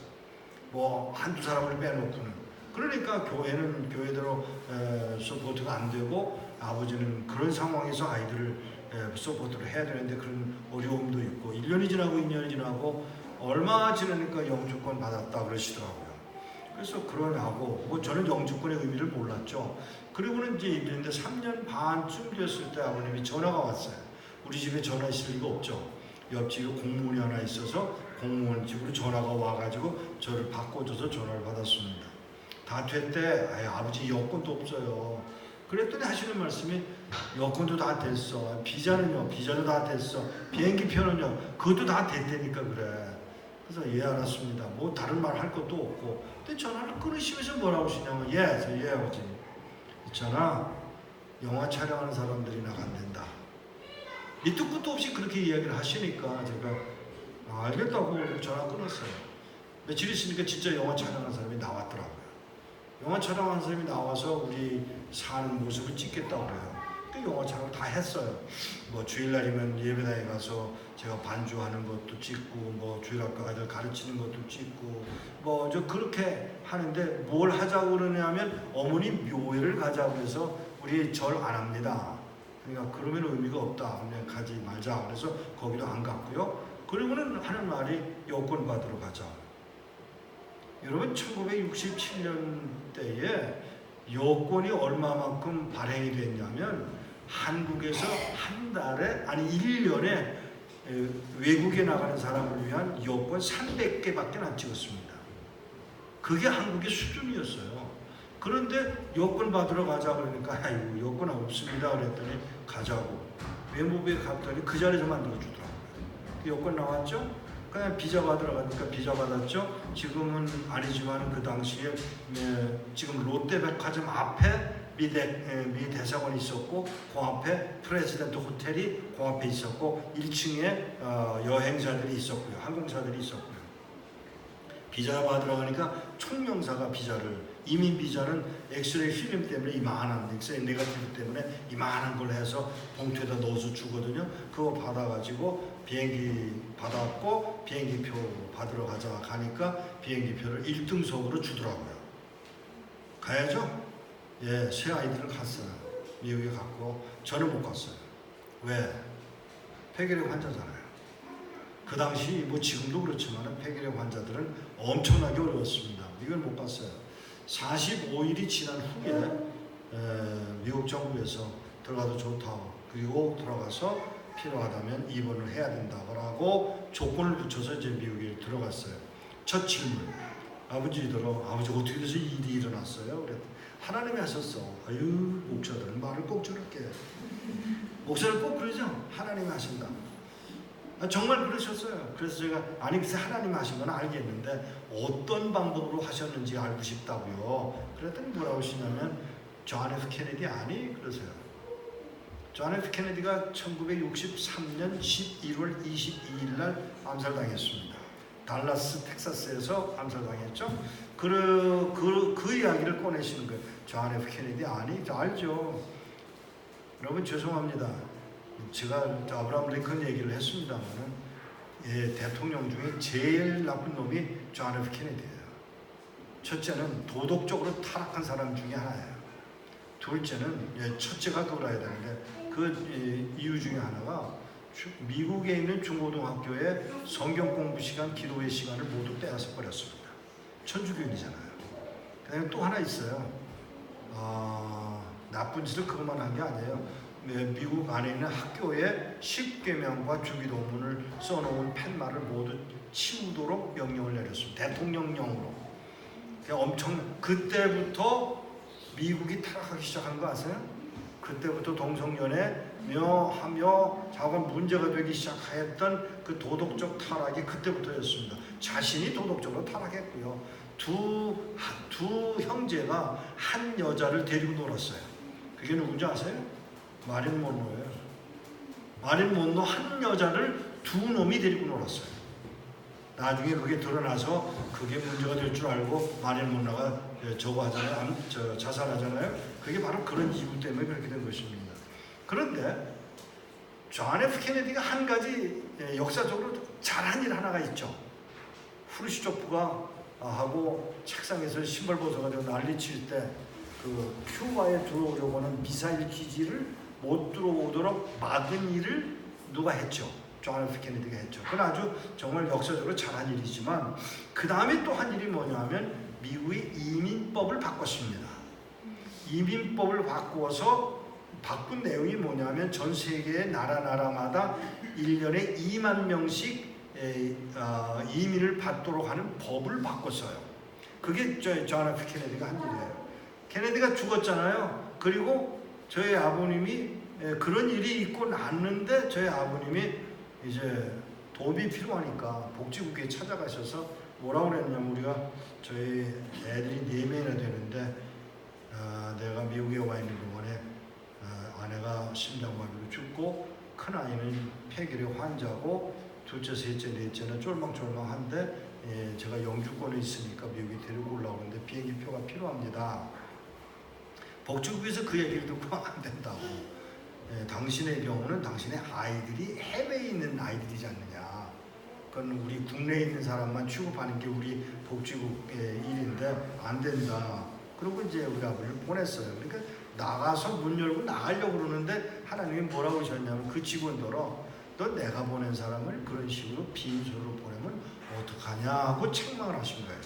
뭐 한두 사람을 빼놓고는. 그러니까 교회는 교회대로 서포트가 안 되고 아버지는 그런 상황에서 아이들을 서포트를 해야 되는데 그런 어려움도 있고 1년이 지나고 2년이 지나고 얼마 지나니까 영주권 받았다 그러시더라고요. 그래서 그러냐고 저는 영주권의 의미를 몰랐죠. 그리고는 이제 이랬는데 3년 반쯤 됐을 때 아버님이 전화가 왔어요. 우리 집에 전화 있을 리가 없죠. 옆집에 공무원이 하나 있어서 공무원 집으로 전화가 와가지고 저를 바꿔줘서 전화를 받았습니다. 다 됐대. 아버지 여권도 없어요. 그랬더니 하시는 말씀이 여권도 다 됐어. 비자는요? 비자도 다 됐어. 비행기 표는요? 그것도 다 됐다니까 그래. 그래서 예 알았습니다. 뭐 다른 말 할 것도 없고. 근데 전화를 끊으시면서 뭐라고 하시냐면 예 아버지 있잖아 영화 촬영하는 사람들이 나간댄다. 밑도 끝도 없이 그렇게 이야기를 하시니까 제가 알겠다고 전화 끊었어요. 며칠 있으니까 진짜 영화 촬영하는 사람이 나왔더라고요. 영화 촬영하는 사람이 나와서 우리 사는 모습을 찍겠다고 그래요. 그 영화 촬영 다 했어요. 뭐 주일날이면 예배당에 가서 제가 반주하는 것도 찍고 뭐 주일학교 아이들 가르치는 것도 찍고 뭐 저 그렇게 하는데 뭘 하자고 그러냐면 어머니 묘회를 가자고 해서 우리 절 안 합니다. 그러니까 그러면 의미가 없다. 그냥 가지 말자. 그래서 거기도 안 갔고요. 그리고는 하는 말이 여권 받으러 가자. 여러분 1967년대에 여권이 얼마만큼 발행이 됐냐면 한국에서 한 달에 아니 1년에 외국에 나가는 사람을 위한 여권 300개밖에 안 찍었습니다. 그게 한국의 수준이었어요. 그런데 여권 받으러 가자 그러니까 아이고 여권 없습니다 그랬더니 가자고 외무부에 갔더니 그 자리에서 만들어주더라고요. 여권 나왔죠? 그냥 비자 받으러 가니까 비자 받았죠? 지금은 아니지만 그 당시에 지금 롯데백화점 앞에 미 대사관이 있었고 그 앞에 프레지던트 호텔이 그 앞에 있었고 1층에 여행사들이 있었고요. 항공사들이 있었고요. 비자 받으러 가니까 총명사가 비자를 이민 비자는 엑스레이 필름 때문에 이만한 엑스레이 네거티브 때문에 이만한 걸 해서 봉투에다 넣어서 주거든요. 그거 받아가지고 비행기 받았고 비행기표 받으러 가니까 비행기표를 1등석으로 주더라고요. 가야죠? 예, 새 아이들은 갔어요. 미국에 갔고 저는 못 갔어요. 왜? 폐결핵 환자잖아요. 그 당시 뭐 지금도 그렇지만 폐결핵 환자들은 엄청나게 어려웠습니다. 이걸 못 갔어요. 45일이 지난 후에 미국 정부에서 들어가도 좋다고 그리고 들어가서 필요하다면 입원을 해야 된다고 조건을 붙여서 이제 미국에 들어갔어요. 첫 질문 아버지더러 아버지 어떻게 돼서 일이 일어났어요? 그랬더니 하나님이 하셨어. 아유 목사들은 말을 꼭 저렇게 목사를 꼭 그러죠. 하나님이 하신다. 정말 그러셨어요. 그래서 제가 아니 글쎄 하나님이 하신 건 알겠는데 어떤 방법으로 하셨는지 알고 싶다고요. 그랬더니 뭐라고 하시냐면 존 F 케네디 아니 그러세요. 존 F 케네디가 1963년 11월 22일 날 암살당했습니다. 달라스 텍사스에서 암살당했죠. 그 이야기를 꺼내시는 거예요. 존 F 케네디 아니 알죠. 여러분 죄송합니다. 제가 아브라함 링컨 얘기를 했습니다만은 대통령 중에 제일 나쁜 놈이 존 F 케네디예요. 첫째는 도덕적으로 타락한 사람 중에 하나예요. 둘째는 첫째가 그걸 해야 되는데 그 이유 중에 하나가 미국에 있는 중고등학교의 성경 공부 시간, 기도회 시간을 모두 빼앗아 버렸습니다. 천주교인이잖아요. 그다음에 또 하나 있어요. 나쁜 짓을 그것만 한 게 아니에요. 미국 안에 있는 학교에 10계명과 주기도문을 써놓은 팻말을 모두 치우도록 명령을 내렸습니다. 대통령령으로. 그때부터 미국이 타락하기 시작한 거 아세요? 그때부터 동성연애며 하며 자관 문제가 되기 시작했던 그 도덕적 타락이 그때부터였습니다. 자신이 도덕적으로 타락했고요. 두 형제가 한 여자를 데리고 놀았어요. 그게 누군지 아세요? 마릴린 먼로예요. 마릴린 먼로 한 여자를 두 놈이 데리고 놀았어요. 나중에 그게 드러나서 그게 문제가 될 줄 알고 마릴린 먼로가 저거 하잖아요. 자살하잖아요. 그게 바로 그런 이유 때문에 그렇게 된 것입니다. 그런데 존 F 케네디가 한 가지 역사적으로 잘한 일 하나가 있죠. 후르시초프가 하고 책상에서 신발 벗어가지고 난리칠 때 그 큐바에 들어오려고 하는 미사일 기지를 못 들어오도록 막은 일을 누가 했죠? 존 F 케네디가 했죠. 그건 아주 정말 역사적으로 잘한 일이지만 그 다음에 또 한 일이 뭐냐면 미국의 이민법을 바꿨습니다. 이민법을 바꾼 내용이 뭐냐면 전 세계의 나라마다 1년에 2만 명씩 이민을 받도록 하는 법을 바꿨어요. 그게 존 F 케네디가 한 일이에요. 케네디가 죽었잖아요. 그리고 저희 아버님이 그런 일이 있고 났는데 저희 아버님이 이제 도움이 필요하니까 복지국에 찾아가셔서 뭐라고 그랬냐면 우리가 저희 애들이 4명이나 되는데 내가 미국에 와 있는 동안에 아내가 심장마비로 죽고 큰아이는 폐결핵 환자고 둘째, 셋째, 넷째는 쫄망쫄망한데 제가 영주권에 있으니까 미국에 데리고 올라오는데 비행기표가 필요합니다. 복지국에서 그 얘기를 듣고 안 된다고. 당신의 경우는 당신의 아이들이 해외에 있는 아이들이지 않느냐. 그건 우리 국내에 있는 사람만 취급하는 게 우리 복지국의 일인데 안 된다. 그리고 이제 우리 아버지를 보냈어요. 그러니까 나가서 문 열고 나가려고 그러는데 하나님이 뭐라고 하셨냐면 그 직원들어 너 내가 보낸 사람을 그런 식으로 비인솔로 보내면 어떡하냐고 책망을 하신 거예요.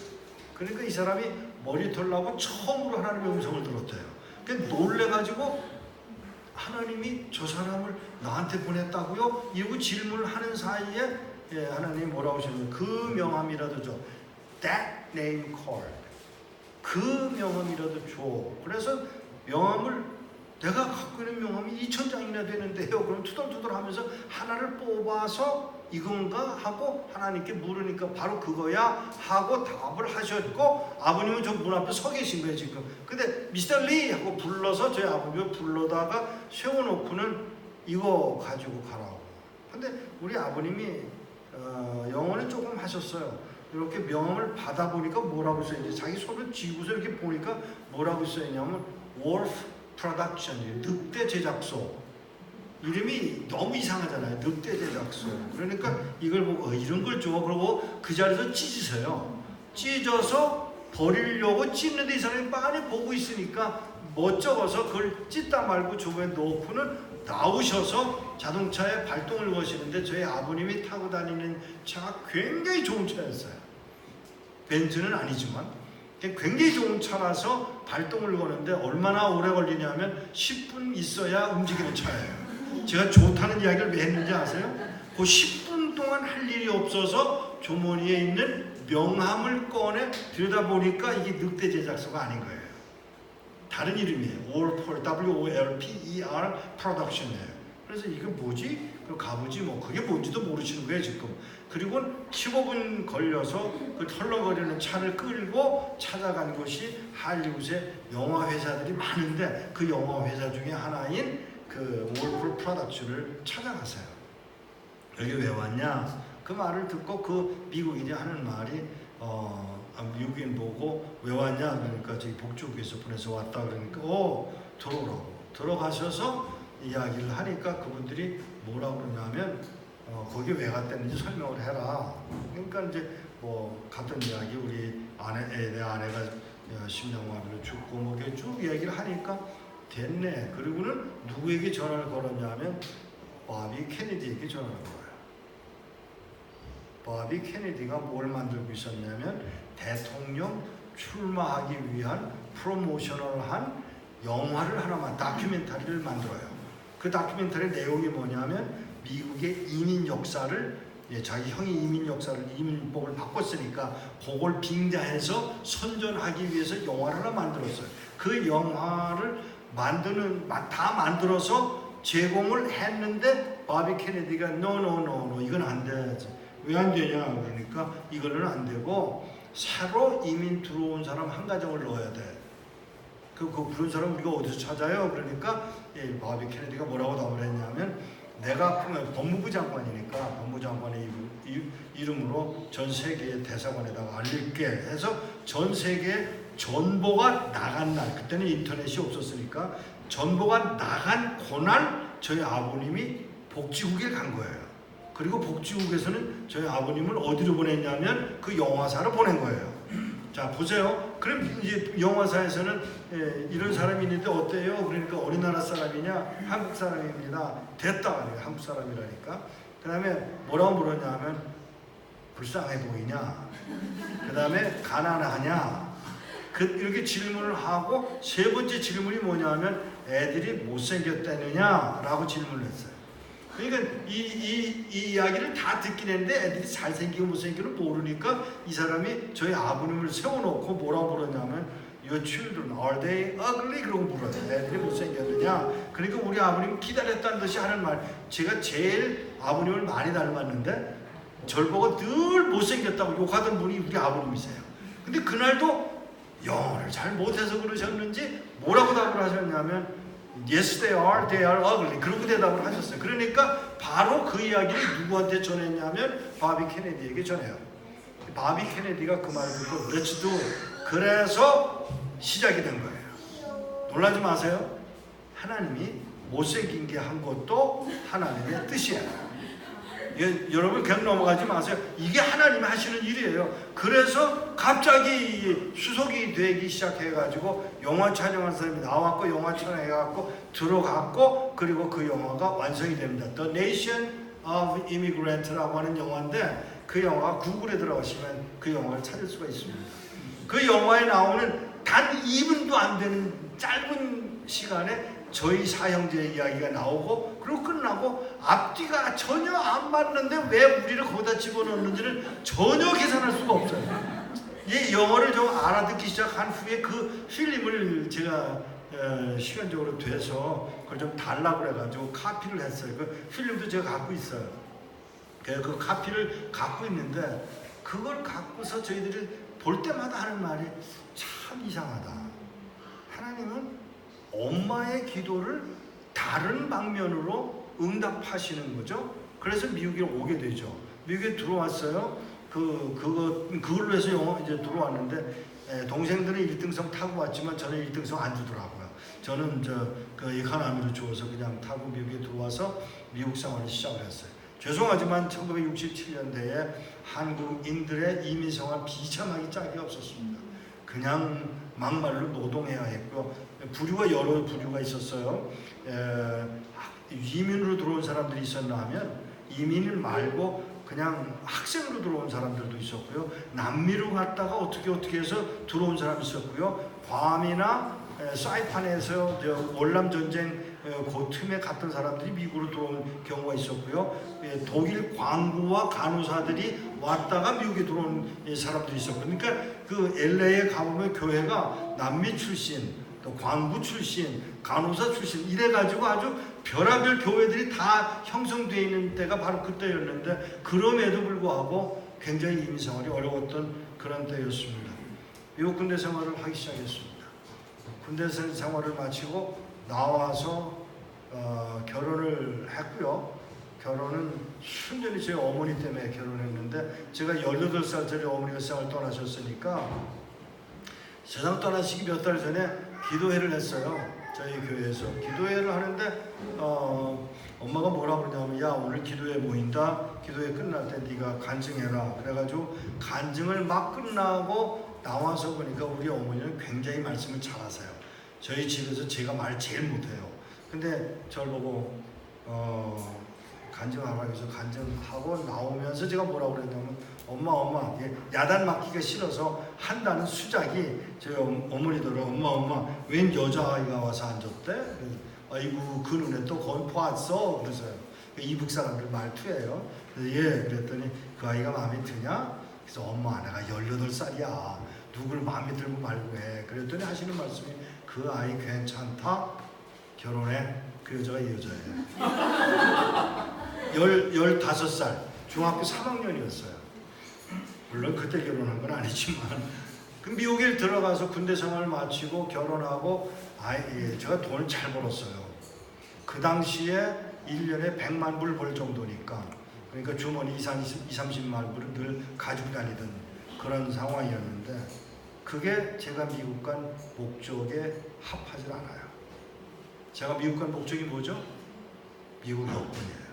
그러니까 이 사람이 머리 털라고 처음으로 하나님의 음성을 들었대요. 그러니까 놀래가지고 하나님이 저 사람을 나한테 보냈다고요? 이러고 질문을 하는 사이에 하나님이 뭐라고 하셨냐면 그 명함이라도 줘. That name card. 그 명함이라도 줘. 그래서 명함을 내가 갖고 있는 명함이 2,000장이나 되는데요. 그럼 투덜투덜 하면서 하나를 뽑아서 이건가 하고 하나님께 물으니까 바로 그거야 하고 답을 하셨고 아버님은 저 문 앞에 서 계신 거예요 지금. 근데 미스터 리 하고 불러서 저희 아버님을 불러다가 세워놓고는 이거 가지고 가라고. 근데 우리 아버님이 영어는 조금 하셨어요. 이렇게 명함을 받아보니까 뭐라고 써있는지 자기 손을 쥐고서 이렇게 보니까 뭐라고 써있냐면 Wolf Production, 늑대 제작소. 이름이 너무 이상하잖아요. 늑대 제작소. 그러니까 이걸 보고 이런 걸 줘. 그러고 그 자리에서 찢으세요. 찢어서 버리려고 찢는데 이 사람이 빤히 보고 있으니까 멋쩍어서 그걸 찢다 말고 주변에 놓고는 나오셔서 자동차에 발동을 거시는데 저희 아버님이 타고 다니는 차가 굉장히 좋은 차였어요. 벤츠는 아니지만 굉장히 좋은 차라서 발동을 거는데 얼마나 오래 걸리냐면 10분 있어야 움직이는 차예요. 제가 좋다는 이야기를 왜 했는지 아세요? 그 10분 동안 할 일이 없어서 주머니에 있는 명함을 꺼내 들여다보니까 이게 늑대 제작소가 아닌 거예요. 다른 이름이에요. WOLPER, W-O-L-P-E-R 프로덕션이에요. 그래서 이게 뭐지? 그럼 가보지 뭐 그게 뭔지도 모르시는 거예요 지금. 그리고 15분 걸려서 그 털렁거리는 차를 끌고 찾아간 곳이 할리우드의 영화 회사들이 많은데 그 영화 회사 중에 하나인 그 월풀 프로덕션을 찾아갔어요. 여기 왜 왔냐? 그 말을 듣고 그 미국인이 하는 말이 미국인 보고 왜 왔냐? 그러니까 저기 복지국에서 보내서 왔다 그러니까 들어오라고. 들어가셔서 이야기를 하니까 그분들이 뭐라고 그러냐면 거기 왜 갔다는지 설명을 해라. 그러니까 이제 뭐 같은 이야기 우리 내 아내가 심장마비로 죽고 뭐 이렇게 쭉 얘기를 하니까 됐네. 그리고는 누구에게 전화를 걸었냐면 바비 케네디에게 전화를 걸어요. 바비 케네디가 뭘 만들고 있었냐면 대통령 출마하기 위한 프로모션을 한 영화를 하나만 다큐멘터리를 만들어요. 그 다큐멘터리 내용이 뭐냐면 미국의 이민 역사를 자기 형이 이민 역사를 이민법을 바꿨으니까 그걸 빙자해서 선전하기 위해서 영화를 하나 만들었어요. 그 영화를 다 만들어서 제공을 했는데 바비 케네디가 no 이건 안 돼. 왜 안 되냐 그러니까 이거는 안 되고 새로 이민 들어온 사람 한 가정을 넣어야 돼. 그 부른 사람 우리가 어디서 찾아요? 그러니까 바비 케네디가 뭐라고 답을 했냐면 내가 법무부 장관이니까 법무부 장관의 이름으로 전 세계의 대사관에다가 알릴게 해서 전 세계에 전보가 나간 날, 그때는 인터넷이 없었으니까 전보가 나간 그날 저희 아버님이 복지국에 간 거예요. 그리고 복지국에서는 저희 아버님을 어디로 보냈냐면 그 영화사로 보낸 거예요. 자 보세요. 그럼 이제 영화사에서는 이런 사람이 있는데 어때요? 그러니까 어느 나라 사람이냐? 한국 사람입니다. 됐다. 한국 사람이라니까. 그 다음에 뭐라고 물었냐면 불쌍해 보이냐? 그 다음에 가난하냐? 이렇게 질문을 하고 세 번째 질문이 뭐냐면 애들이 못생겼다느냐? 라고 질문을 했어요. 그러니까 이 이야기를 다 듣긴 했는데 애들이 잘생기고 못생기고 모르니까 이 사람이 저희 아버님을 세워놓고 뭐라고 물었냐면 Your children, are they ugly? 그러고 물어요. 애들이 못생겼느냐? 그러니까 우리 아버님은 기다렸다는 듯이 하는 말. 제가 제일 아버님을 많이 닮았는데 절 보고 늘 못생겼다고 욕하던 분이 우리 아버님이세요. 근데 그날도 영어를 잘 못해서 그러셨는지 뭐라고 답을 하셨냐면 Yes, they are ugly. 그러고 대답을 하셨어요. 그러니까 바로 그 이야기를 누구한테 전했냐면 바비 케네디에게 전해요. 바비 케네디가 그 말을 듣고 Let's do. 그래서 시작이 된 거예요. 놀라지 마세요. 하나님이 못생긴 게 한 것도 하나님의 뜻이에요. 여러분 그냥 넘어가지 마세요. 이게 하나님이 하시는 일이에요. 그래서 갑자기 수속이 되기 시작해가지고 영화 촬영한 사람이 나왔고 영화 촬영해갖고 들어갔고 그리고 그 영화가 완성이 됩니다. The Nation of Immigrant라고 하는 영화인데 그 영화 구글에 들어가시면 그 영화를 찾을 수가 있습니다. 그 영화에 나오는 단 2분도 안 되는 짧은 시간에 저희 사형제의 이야기가 나오고 그리고 끝나고 앞뒤가 전혀 안 맞는데 왜 우리를 거기다 집어넣는지를 전혀 계산할 수가 없어요. 이 영어를 좀 알아듣기 시작한 후에 그 필름을 제가 시간적으로 돼서 그걸 좀 달라고 그래가지고 카피를 했어요. 그 필름도 제가 갖고 있어요. 그 카피를 갖고 있는데 그걸 갖고서 저희들이 볼 때마다 하는 말이 참 이상하다. 하나님은 엄마의 기도를 다른 방면으로 응답하시는 거죠. 그래서 미국에 오게 되죠. 미국에 들어왔어요. 그걸로 해서 이제 들어왔는데 동생들은 1등석 타고 왔지만 저는 1등석 안 주더라고요. 저는 그 이카노미로 주어서 그냥 타고 미국에 들어와서 미국 생활을 시작을 했어요. 죄송하지만 1967년대에 한국인들의 이민 생활 비참하기 짝이 없었습니다. 그냥 막말로 노동해야 했고요. 여러 부류가 있었어요. 이민으로 들어온 사람들이 있었나 하면 이민을 말고 그냥 학생으로 들어온 사람들도 있었고요. 남미로 갔다가 어떻게 해서 들어온 사람이 있었고요. 괌이나 사이판에서 월남 전쟁 그 틈에 갔던 사람들이 미국으로 들어온 경우가 있었고요. 독일 광부와 간호사들이 왔다가 미국에 들어온 사람들이 있었고, 그러니까 그 LA에 가보면 교회가 남미 출신, 또 광부 출신, 간호사 출신 이래가지고 아주 별의별 교회들이 다 형성되어 있는 때가 바로 그때였는데, 그럼에도 불구하고 굉장히 이민 생활이 어려웠던 그런 때였습니다. 미국 군대 생활을 하기 시작했습니다. 군대 생활을 마치고 나와서 결혼을 했고요. 결혼은 순전히 제 어머니 때문에 결혼했는데, 제가 18살짜리 어머니가 세상을 떠나셨으니까 세상 떠나시기 몇 달 전에 기도회를 했어요. 저희 교회에서 기도회를 하는데 엄마가 뭐라고 그러냐면, 야 오늘 기도회 모인다. 기도회 끝날 때 네가 간증해라. 그래가지고 간증을 막 끝나고 나와서 보니까 우리 어머니는 굉장히 말씀을 잘하세요. 저희 집에서 제가 말 제일 못해요. 근데 저를 보고 간증하라고 해서 간증하고 나오면서 제가 뭐라고 그랬냐면, 엄마 야단 맞기가 싫어서 한다는 수작이 저희 어머니더러 엄마 웬 여자아이가 와서 앉았대? 아이고 그 눈에 또 거기 보았어? 그래서요. 이북 사람들 말투예요. 그래서 예 그랬더니 그 아이가 마음에 드냐? 그래서 엄마 내가 18살이야. 누굴 마음에 들고 말고 해. 그랬더니 하시는 말씀이, 그 아이 괜찮다. 결혼해. 그 여자가 이 여자예요. 15살 중학교 3학년이었어요. 물론 그때 결혼한 건 아니지만 그 미국에 들어가서 군대 생활을 마치고 결혼하고 제가 돈을 잘 벌었어요. 그 당시에 1년에 100만 불 벌 정도니까, 그러니까 주머니 30만 불을 늘 가지고 다니던 그런 상황이었는데, 그게 제가 미국 간 목적에 합하지 않아요. 제가 미국 간 목적이 뭐죠? 미국 여권이에요.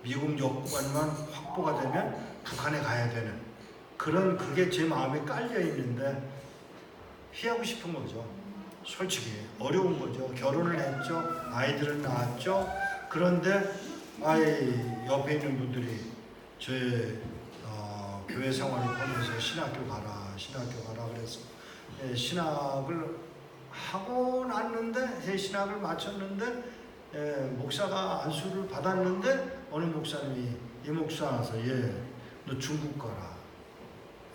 미국 여권만 확보가 되면 북한에 가야 되는 그게 제 마음에 깔려 있는데, 피하고 싶은 거죠. 솔직히 어려운 거죠. 결혼을 했죠. 아이들을 낳았죠. 그런데 옆에 있는 분들이 제 교회 생활을 보면서 신학교 가라 그래서 신학을 하고 났는데, 제 신학을 마쳤는데 목사가 안수를 받았는데 어느 목사님이, 이 목사 와서 너 중국 가라.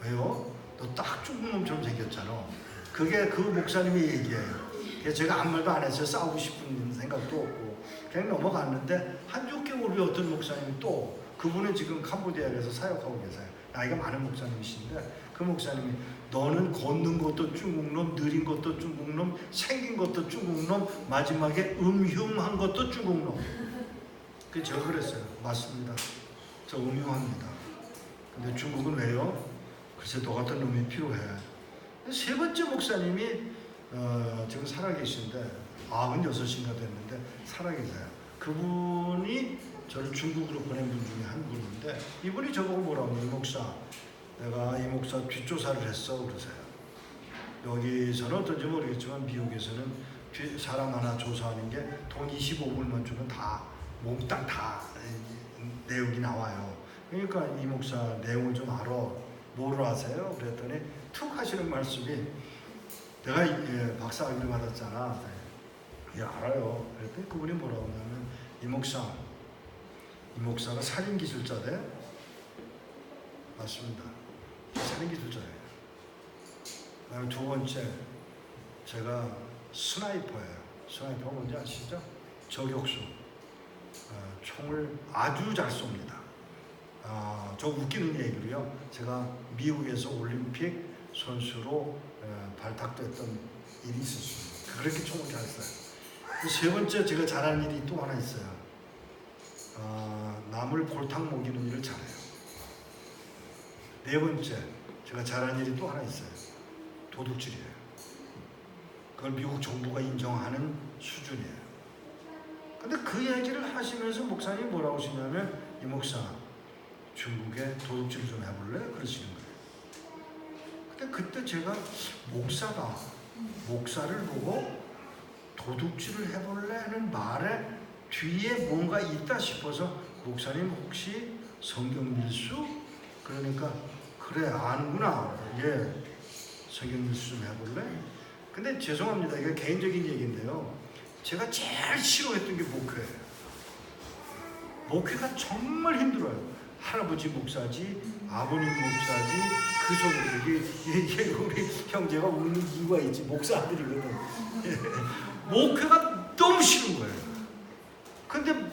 왜요? 너 딱 중국놈처럼 생겼잖아. 그게 그 목사님이 얘기해요. 그래서 제가 아무 말도 안 했어요. 싸우고 싶은 생각도 없고 그냥 넘어갔는데, 한 6개월 후에 어떤 목사님이 또, 그분은 지금 캄보디아에서 사역하고 계세요. 나이가 많은 목사님이신데, 그 목사님이 너는 걷는 것도 중국놈, 느린 것도 중국놈, 생긴 것도 중국놈, 마지막에 음흉한 것도 중국놈. 그래서 제가 그랬어요. 맞습니다. 저 음흉합니다. 근데 중국은 왜요? 글쎄 너 같은 놈이 필요해. 세 번째 목사님이 지금 살아계신데 96인가 됐는데 살아계세요. 그분이 저를 중국으로 보낸 분 중에 한 분인데, 이분이 저보고 뭐라고 하냐면, 이 목사 내가 이 목사 뒷조사를 했어. 그러세요. 여기서는 어떤지 모르겠지만 미국에서는 사람 하나 조사하는 게 돈 25불만 주면 다 몽땅 다 내용이 나와요. 그러니까 이 목사 내용을 좀 알아. 뭐로 아세요? 그랬더니 툭 하시는 말씀이, 내가 박사학위를 받았잖아. 알아요. 그랬더니 그분이 뭐라고 하냐면, 이 목사가 살인기술자대? 맞습니다. 살인기술자예요. 그다음에 두 번째, 제가 스나이퍼예요. 스나이퍼가 뭔지 아시죠? 저격수. 총을 아주 잘 쏩니다. 저 웃기는 얘기로요. 제가 미국에서 올림픽 선수로 발탁됐던 일이 있었습니다. 그렇게 총을 잘 쏴요. 세 번째 제가 잘하는 일이 또 하나 있어요. 남을 골탕 먹이는 일을 잘해요. 네 번째 제가 잘하는 일이 또 하나 있어요. 도둑질이에요. 그걸 미국 정부가 인정하는 수준이에요. 근데 그 얘기를 하시면서 목사님이 뭐라고 하시냐면, 이 목사, 중국에 도둑질 좀 해볼래? 그러시는 거예요. 근데 그때 제가 목사를 보고 도둑질을 해볼래? 하는 말에 뒤에 뭔가 있다 싶어서, 목사님 혹시 성경 밀수? 그러니까 그래 아는구나. 예, 성경 밀수 좀 해볼래? 근데 죄송합니다. 이게 개인적인 얘기인데요. 제가 제일 싫어했던 게 목회예요. 목회가 정말 힘들어요. 할아버지 목사지, 아버님 목사지, 그 소리, 우리 형제가 웃는 이유가 있지. 목사 아들이거든. 목회가 너무 싫은 거예요. 근데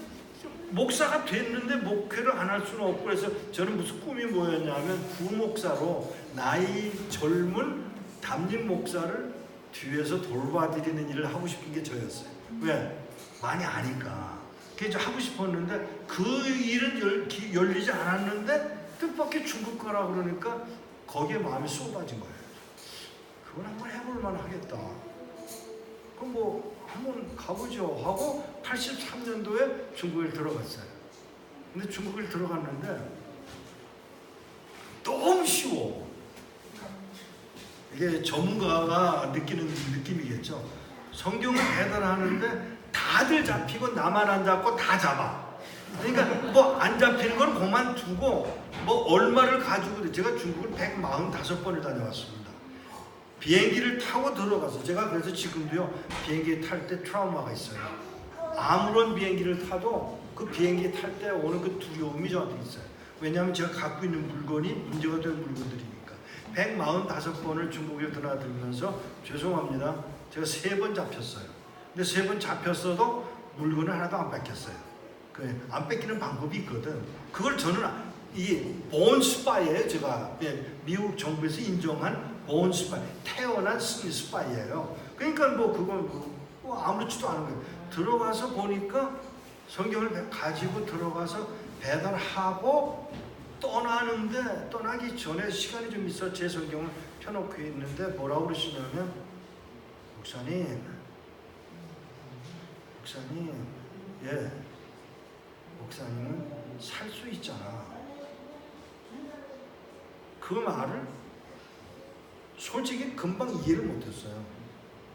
목사가 됐는데 목회를 안 할 수는 없고, 그래서 저는 무슨 꿈이 뭐였냐면, 부목사로 나이 젊은 담임 목사를 뒤에서 돌봐드리는 일을 하고 싶은 게 저였어요. 왜? 많이 아니까. 그게 하고 싶었는데 그 일은 열리지 않았는데 뜻밖의 중국 가라 그러니까 거기에 마음이 쏟아진 거예요. 그건 한번 해볼만 하겠다. 그럼 뭐 한번 가보죠 하고 83년도에 중국에 들어갔어요. 근데 중국에 들어갔는데 너무 쉬워. 이게 전문가가 느끼는 느낌이겠죠. 성경을 배달하는데 다들 잡히고 나만 안 잡고 다 잡아. 그러니까 뭐 안 잡히는 건 그만두고 뭐 얼마를 가지고, 제가 중국을 145번을 다녀왔습니다. 비행기를 타고 들어가서, 제가 그래서 지금도요 비행기 탈 때 트라우마가 있어요. 아무런 비행기를 타도 그 비행기 탈 때 오는 그 두려움이 저한테 있어요. 왜냐하면 제가 갖고 있는 물건이 문제가 될 물건들이니까. 145번을 중국에 드나들면서, 죄송합니다, 제가 3번 잡혔어요. 근데 3번 잡혔어도 물건을 하나도 안 뺏겼어요. 안 뺏기는 방법이 있거든. 그걸 저는 이 본 스파이예요. 제가 미국 정부에서 인정한 본 스파이, 태어난 스파이예요. 그러니까 뭐 그건 뭐 아무렇지도 않은 거예요. 들어가서 보니까 성경을 가지고 들어가서 배달하고 떠나는데, 떠나기 전에 시간이 좀 있어 제 성경을 펴놓고 있는데 뭐라고 그러시냐면, 목사님, 예, 목사님은 살 수 있잖아. 그 말을 솔직히 금방 이해를 못했어요.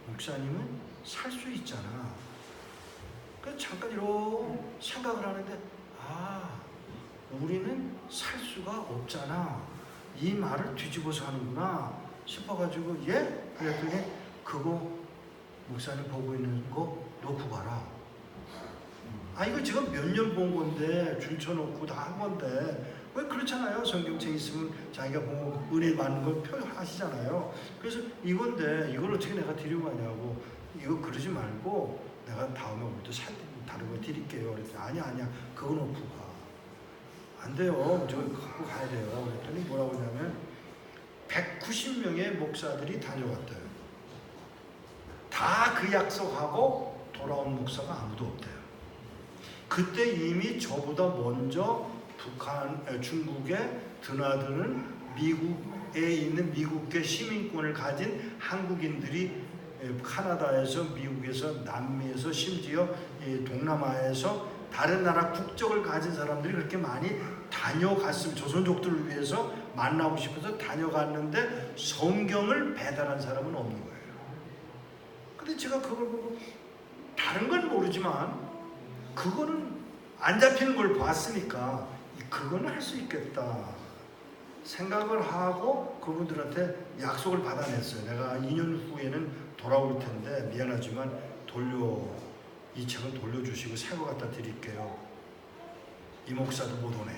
목사님은 살 수 있잖아. 그래서 잠깐 이렇게 생각을 하는데, 우리는 살 수가 없잖아. 이 말을 뒤집어서 하는구나 싶어가지고, 예? 그랬더니, 그거 목사님 보고 있는 거 놓고 가라. 이거 제가 몇 년 본 건데 줄쳐놓고 다 한 건데, 왜 그렇잖아요. 성경책 있으면 자기가 보고 은혜 받는 걸 표현하시잖아요. 그래서 이건데 이걸 어떻게 내가 드리고 가냐고, 이거 그러지 말고 내가 다음에 올 때 다른 거 드릴게요. 그랬더니 아니야 그거 놓고 가. 안 돼요. 저 갖고 가야 돼요. 그랬더니 뭐라고 하냐면 190명의 목사들이 다녀갔대요. 다 그 약속하고 돌아온 목사가 아무도 없대요. 그때 이미 저보다 먼저 중국에 드나드는 미국에 있는 미국계 시민권을 가진 한국인들이 카나다에서, 미국에서, 남미에서, 심지어 동남아에서 다른 나라 국적을 가진 사람들이 그렇게 많이 다녀갔으면, 조선족들을 위해서 만나고 싶어서 다녀갔는데 성경을 배달한 사람은 없는 거예요. 근데 제가 그걸 보고, 다른 건 모르지만 그거는 안 잡히는 걸 봤으니까 그거는 할 수 있겠다 생각을 하고 그분들한테 약속을 받아냈어요. 내가 2년 후에는 돌아올 텐데 미안하지만 이 책은 돌려주시고 새 거 갖다 드릴게요. 이 목사도 못 오네.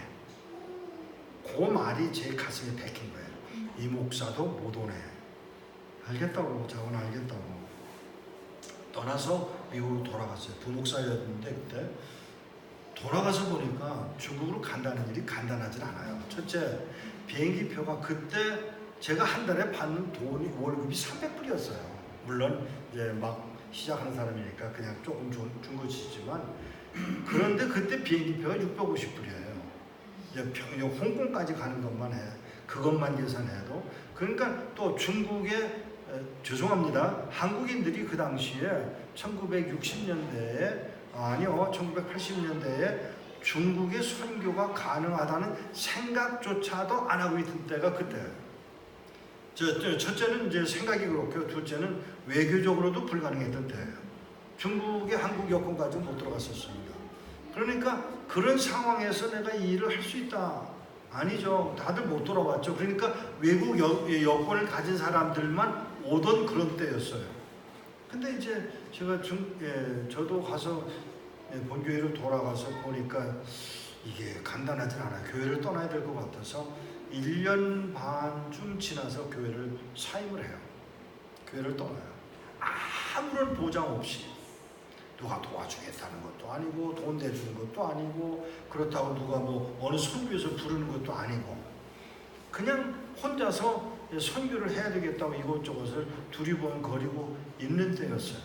그 말이 제 가슴에 박힌 거예요. 이 목사도 못 오네. 알겠다고, 자원 알겠다고. 떠나서 미국으로 돌아갔어요. 부목사였는데 그때 돌아가서 보니까 중국으로 간다는 일이 간단하진 않아요. 첫째, 비행기 표가 그때 제가 한 달에 받는 돈이 월급이 300불이었어요. 물론 이제 막 시작하는 사람이니까 그냥 조금 준 것이지만, 그런데 그때 비행기 표가 650불이에요. 이제 홍콩까지 가는 것만 해, 그것만 계산해도. 그러니까 또 중국의 죄송합니다. 한국인들이 그 당시에 1960년대에 아니요 1980년대에 중국의 선교가 가능하다는 생각조차도 안 하고 있던 때가 그때예요. 첫째는 이제 생각이 그렇고요. 둘째는 외교적으로도 불가능했던 때예요. 중국의 한국 여권까지 못 들어갔었습니다. 그러니까 그런 상황에서 내가 이 일을 할 수 있다. 아니죠. 다들 못 돌아왔죠. 그러니까 외국 여권을 가진 사람들만 오던 그런 때였어요. 근데 이제 제가 저도 가서 본교회로 돌아가서 보니까 이게 간단하진 않아요. 교회를 떠나야 될 것 같아서 1년 반쯤 지나서 교회를 사임을 해요. 교회를 떠나요. 아무런 보장 없이. 누가 도와주겠다는 것도 아니고 돈 대주는 것도 아니고 그렇다고 누가 뭐 어느 선교에서 부르는 것도 아니고 그냥 혼자서 선교를 해야 되겠다고 이것저것을 두리번거리고 있는 때였어요.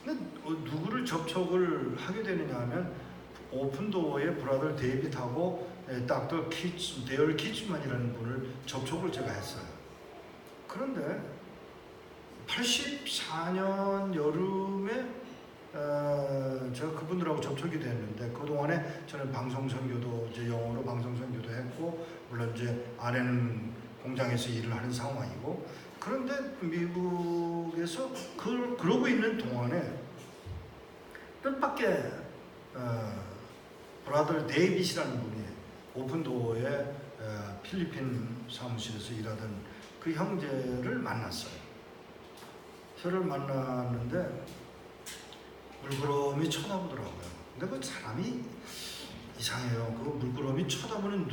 근데 누구를 접촉을 하게 되느냐 하면 오픈도어의 브라더 데이빗하고 닥터 키츠, 데얼 키츠만이라는 분을 접촉을 제가 했어요. 그런데 84년 여름에 제가 그분들하고 접촉이 됐는데 그동안에 저는 방송선교도 이제 영어로 방송선교도 했고 물론 이제 아내는 공장에서 일을 하는 상황이고 그런데 미국에서 그러고 있는 동안에 뜻밖의 브라더 데이빗이라는 분이 오픈도어의 필리핀 사무실에서 일하던 그 형제를 만났어요. 저를 만났는데 물끄러미 쳐다보더라고요. 근데 그 사람이 이상해요. 그 물끄러미 쳐다보는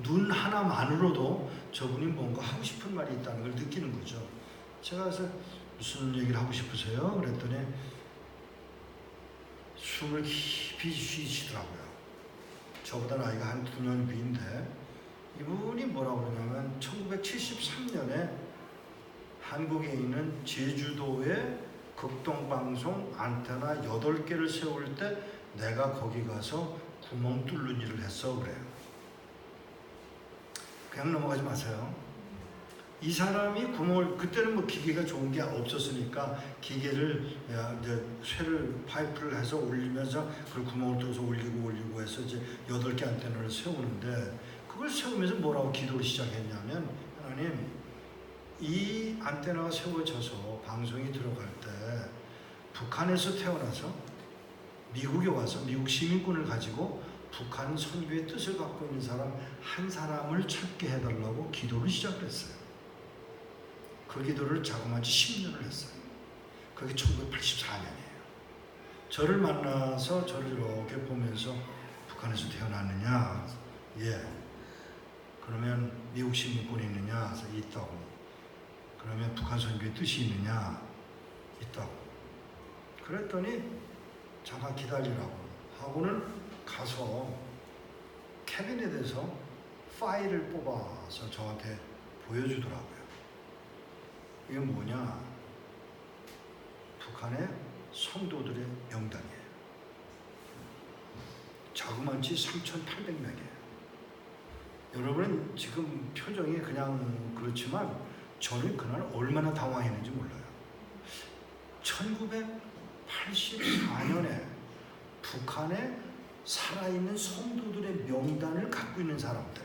눈 하나만으로도 저분이 뭔가 하고 싶은 말이 있다는 걸 느끼는 거죠. 제가 그래서 무슨 얘기를 하고 싶으세요? 그랬더니 숨을 깊이 쉬시더라고요. 저보다 나이가 한 9년 위인데 이분이 뭐라고 그러냐면 1973년에 한국에 있는 제주도에 극동방송 안테나 8개를 세울 때 내가 거기 가서 구멍 뚫는 일을 했어 그래요. 그냥 넘어가지 마세요. 이 사람이 구멍을 그때는 뭐 기계가 좋은 게 없었으니까 기계를 이제 쇠를 파이프를 해서 올리면서 그 구멍을 뚫어서 올리고 해서 이제 8개 안테나를 세우는데 그걸 세우면서 뭐라고 기도를 시작했냐면 하나님 이 안테나가 세워져서 방송이 들어갈 때 북한에서 태어나서 미국에 와서 미국 시민권을 가지고 북한 선교의 뜻을 갖고 있는 사람 한 사람을 찾게 해달라고 기도를 시작했어요. 그 기도를 자그마치 10년을 했어요. 그게 1984년이에요. 저를 만나서 저를 이렇게 보면서 북한에서 태어났느냐? 예. 그러면 미국 시민권이 있느냐? 그래서 있다고. 그러면 북한 선교의 뜻이 있느냐? 있다고. 그랬더니 잠깐 기다리라고 하고는 가서 캐비넷에서 파일을 뽑아서 저한테 보여주더라고요. 이게 뭐냐? 북한의 성도들의 명단이에요. 자그마치 3,800명이에요. 여러분은 지금 표정이 그냥 그렇지만 저는 그날 얼마나 당황했는지 몰라요. 1984년에 북한에 살아있는 성도들의 명단을 갖고 있는 사람들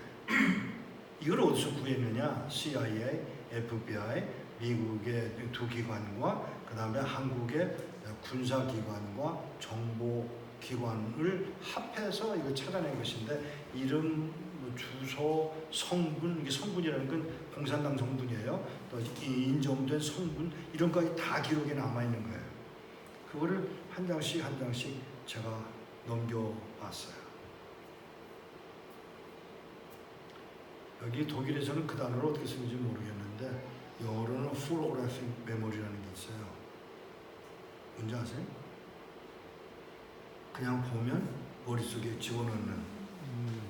이걸 어디서 구했느냐? CIA, FBI, 미국의 2기관과 그 다음에 한국의 군사기관과 정보기관을 합해서 이걸 찾아낸 것인데 이름, 주소, 성분, 이게 성분이라는 건 공산당 성분이에요. 또 인정된 성분 이런 것까지 다 기록에 남아있는 거예요. 그거를 한 장씩 한 장씩 제가 넘겨봤어요. 여기 독일에서는 그 단어를 어떻게 쓰는지 모르겠는데 영어로는 photographic memory라는 게 있어요. 뭔지 아세요? 그냥 보면 머릿속에 집어넣는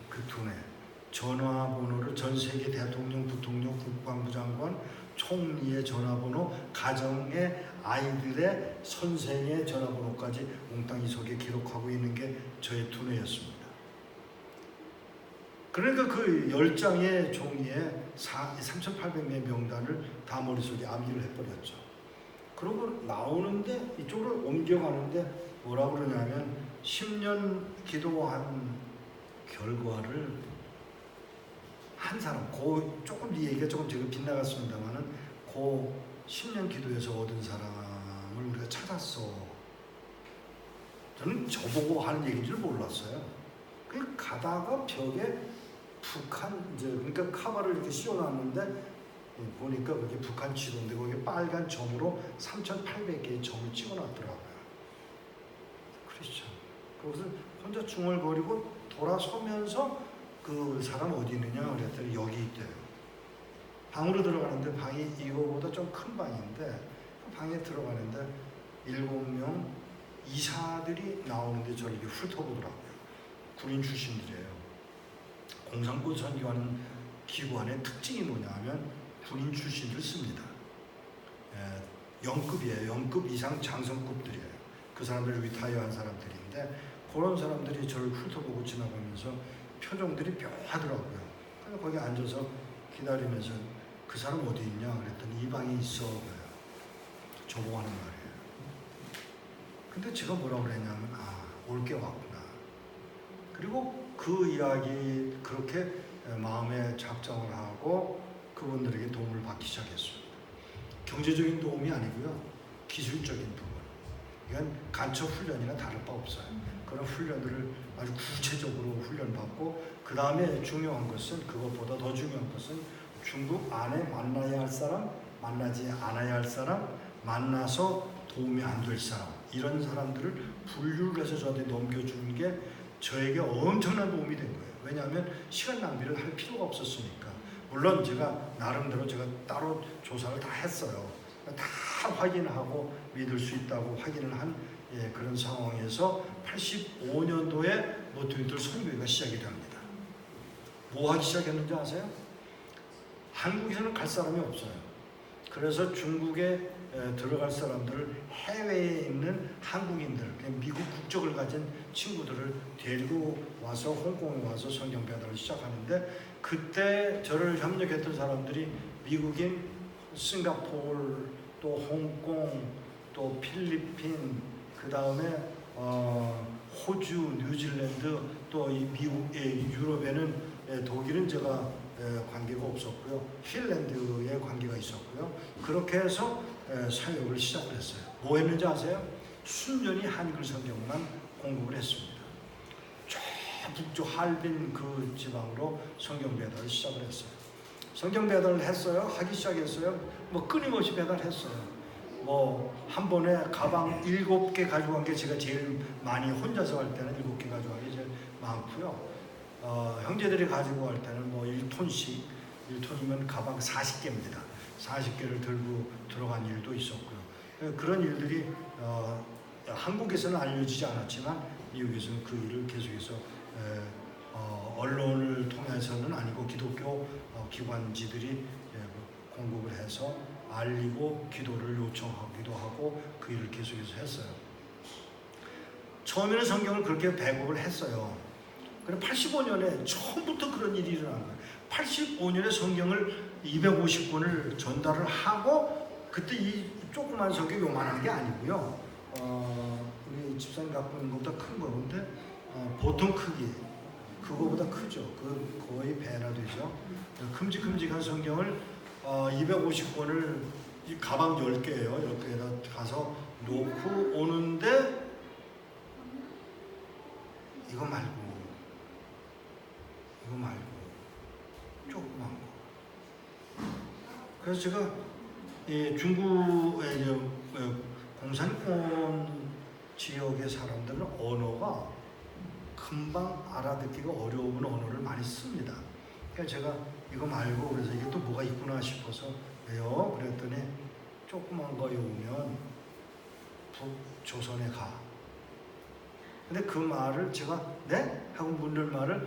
그 두뇌. 전화번호를 전 세계 대통령, 부통령, 국방부 장관, 총리의 전화번호, 가정의 아이들의 선생의 전화번호까지 몽땅이 속에 기록하고 있는 게 저의 두뇌였습니다. 그러니까 그 10장의 종이에 3,800명의 명단을 다 머릿속에 암기를 해버렸죠. 그러고 나오는데 이쪽으로 옮겨가는데 뭐라 그러냐면 10년 기도한 결과를 한 사람, 조금 이 얘기가 조금 지금 빗나갔습니다만은 그 10년 기도에서 얻은 사람을 우리가 찾았어. 저는 저보고 하는 얘기인 줄 몰랐어요. 그 가다가 벽에 북한 이제 그러니까 카바를 이렇게 씌워놨는데 보니까 그게 북한 지도인데 거기에 빨간 점으로 3,800개의 점을 찍어놨더라고요. 크리스천. 그것을 혼자 중얼거리고 돌아서면서 그 사람 어디 있느냐 그랬더니 여기 있대요. 방으로 들어가는데 방이 이거보다 좀 큰 방인데 그 방에 들어가는데 7명 이사들이 나오는데 저를 이렇게 훑어보더라고요. 군인 출신들이에요. 공산군 선교하는 기관의 특징이 뭐냐면 군인 출신들 씁니다. 영급이에요. 영급 이상 장성급들이에요. 그 사람들이 리타이어한 사람들인데 그런 사람들이 저를 훑어보고 지나가면서 표정들이 묘하더라고요. 그래서 거기 앉아서 기다리면서 그 사람 어디 있냐 그랬더니 이 방에 있어. 저보고 하는 말이에요. 근데 제가 뭐라고 그랬냐면 올 게 왔구나. 그리고 그 이야기 그렇게 마음에 작정을 하고 그분들에게 도움을 받기 시작했습니다. 경제적인 도움이 아니고요. 기술적인 부분. 이건 간첩 훈련이나 다를 바 없어요. 그런 훈련들을 아주 구체적으로 훈련받고 그 다음에 중요한 것은 그것보다 더 중요한 것은 중국 안에 만나야 할 사람, 만나지 않아야 할 사람, 만나서 도움이 안 될 사람 이런 사람들을 분류를 해서 저한테 넘겨주는 게 저에게 엄청난 도움이 된 거예요. 왜냐하면 시간 낭비를 할 필요가 없었으니까. 물론 제가 나름대로 제가 따로 조사를 다 했어요. 다 확인하고 믿을 수 있다고 확인을 한 그런 상황에서 85년도에 모토인들 선교회가 시작이 됩니다. 뭐 하기 시작했는지 아세요? 한국에서는 갈 사람이 없어요. 그래서 중국에 들어갈 사람들을 해외에 있는 한국인들, 미국 국적을 가진 친구들을 데리고 와서 홍콩에 와서 성경 배달을 시작하는데 그때 저를 협력했던 사람들이 미국인, 싱가포르, 또 홍콩, 또 필리핀, 그 다음에 호주, 뉴질랜드, 또 이 미국, 유럽에는 독일은 제가 관계가 없었고요. 핀란드에 관계가 있었고요. 그렇게 해서 사역을 시작을 했어요. 뭐 했는지 아세요? 순전히 한글 성경만 공급을 했습니다. 저 북쪽 할빈 그 지방으로 성경 배달을 시작을 했어요. 성경 배달을 했어요. 하기 시작했어요. 뭐 끊임없이 배달했어요. 뭐 한 번에 가방 7개 가져간 게 제가 제일 많이 혼자서 할 때는 7개 가져간 게 제일 많고요. 형제들이 가지고 갈 때는 뭐 1톤씩 1톤이면 가방 40개입니다. 40개를 들고 들어간 일도 있었고요. 그런 일들이 한국에서는 알려지지 않았지만 미국에서는 그 일을 계속해서 언론을 통해서는 아니고 기독교 기관지들이 공급을 해서 알리고 기도를 요청하기도 하고 그 일을 계속해서 했어요. 처음에는 성경을 그렇게 배급을 했어요. 그럼 85년에 처음부터 그런 일이 일어난 거예요. 85년에 성경을 250권을 전달을 하고 그때 이 조그만 성경 요만한 게 아니고요. 우리 집사님 갖고 있는 것보다 큰 거는데 보통 크기 그거보다 크죠. 그 거의 배나 되죠. 큼직큼직한 성경을 250권을 가방 10개예요. 10개에다 가서 놓고 오는데 이거 말고 조그만 거. 그래서 제가 중국의 공산권 지역의 사람들은 언어가 금방 알아듣기가 어려운 언어를 많이 씁니다. 그러니까 제가 이거 말고 그래서 이게 또 뭐가 있구나 싶어서 왜요? 그랬더니 조그만 거에 오면 북조선에 가. 근데 그 말을 제가 네? 하고 묻는 말을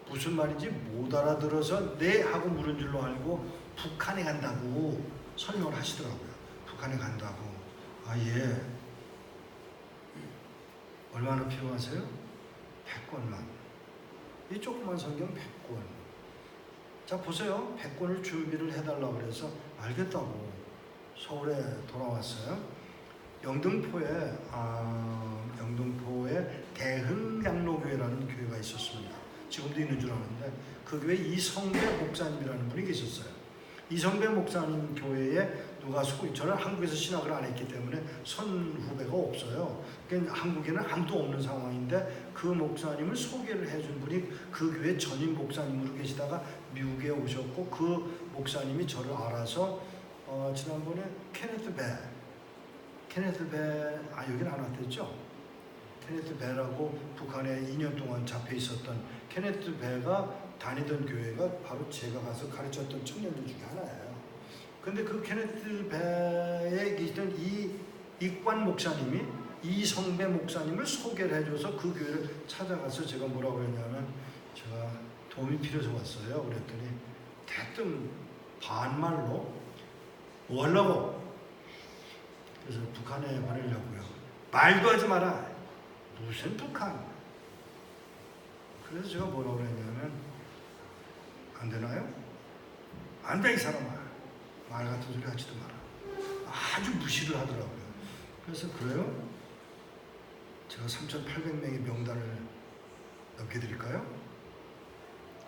무슨 말인지 못 알아들어서 네? 하고 물은 줄로 알고 북한에 간다고 설명을 하시더라고요. 북한에 간다고. 아, 예. 얼마나 필요하세요? 100권만. 이 조그만 성경 100권. 자, 보세요. 100권을 준비를 해달라고 그래서 알겠다고 서울에 돌아왔어요. 영등포에 대흥장로교회라는 교회가 있었습니다. 지금도 있는 줄 아는데 그 교회 이성배 목사님이라는 분이 계셨어요. 이성배 목사님 교회에 누가 저는 한국에서 신학을 안 했기 때문에 선후배가 없어요. 그러니까 한국에는 아무도 없는 상황인데 그 목사님을 소개를 해준 분이 그 교회 전임 목사님으로 계시다가 미국에 오셨고 그 목사님이 저를 알아서 지난번에 케네트 배 여기는 안 왔댔죠? 케네트 배라고 북한에 2년 동안 잡혀 있었던 케네트 배가 다니던 교회가 바로 제가 가서 가르쳤던 청년들 중에 하나예요. 근데 그 케네트 배에 계시던 이관 목사님이 이성배 목사님을 소개를 해줘서 그 교회를 찾아가서 제가 뭐라고 그랬냐면 제가 도움이 필요해서 왔어요. 그랬더니 대뜸 반말로 뭐 하려고? 그래서 북한에 보내려고요. 말도 하지 마라. 무슨 북한? 그래서 제가 뭐라고 그랬냐면 안 되나요? 안 돼 이 사람아. 말 같은 소리 하지도 마라. 아주 무시를 하더라고요. 그래서 그래요? 제가 3,800명의 명단을 넘겨드릴까요?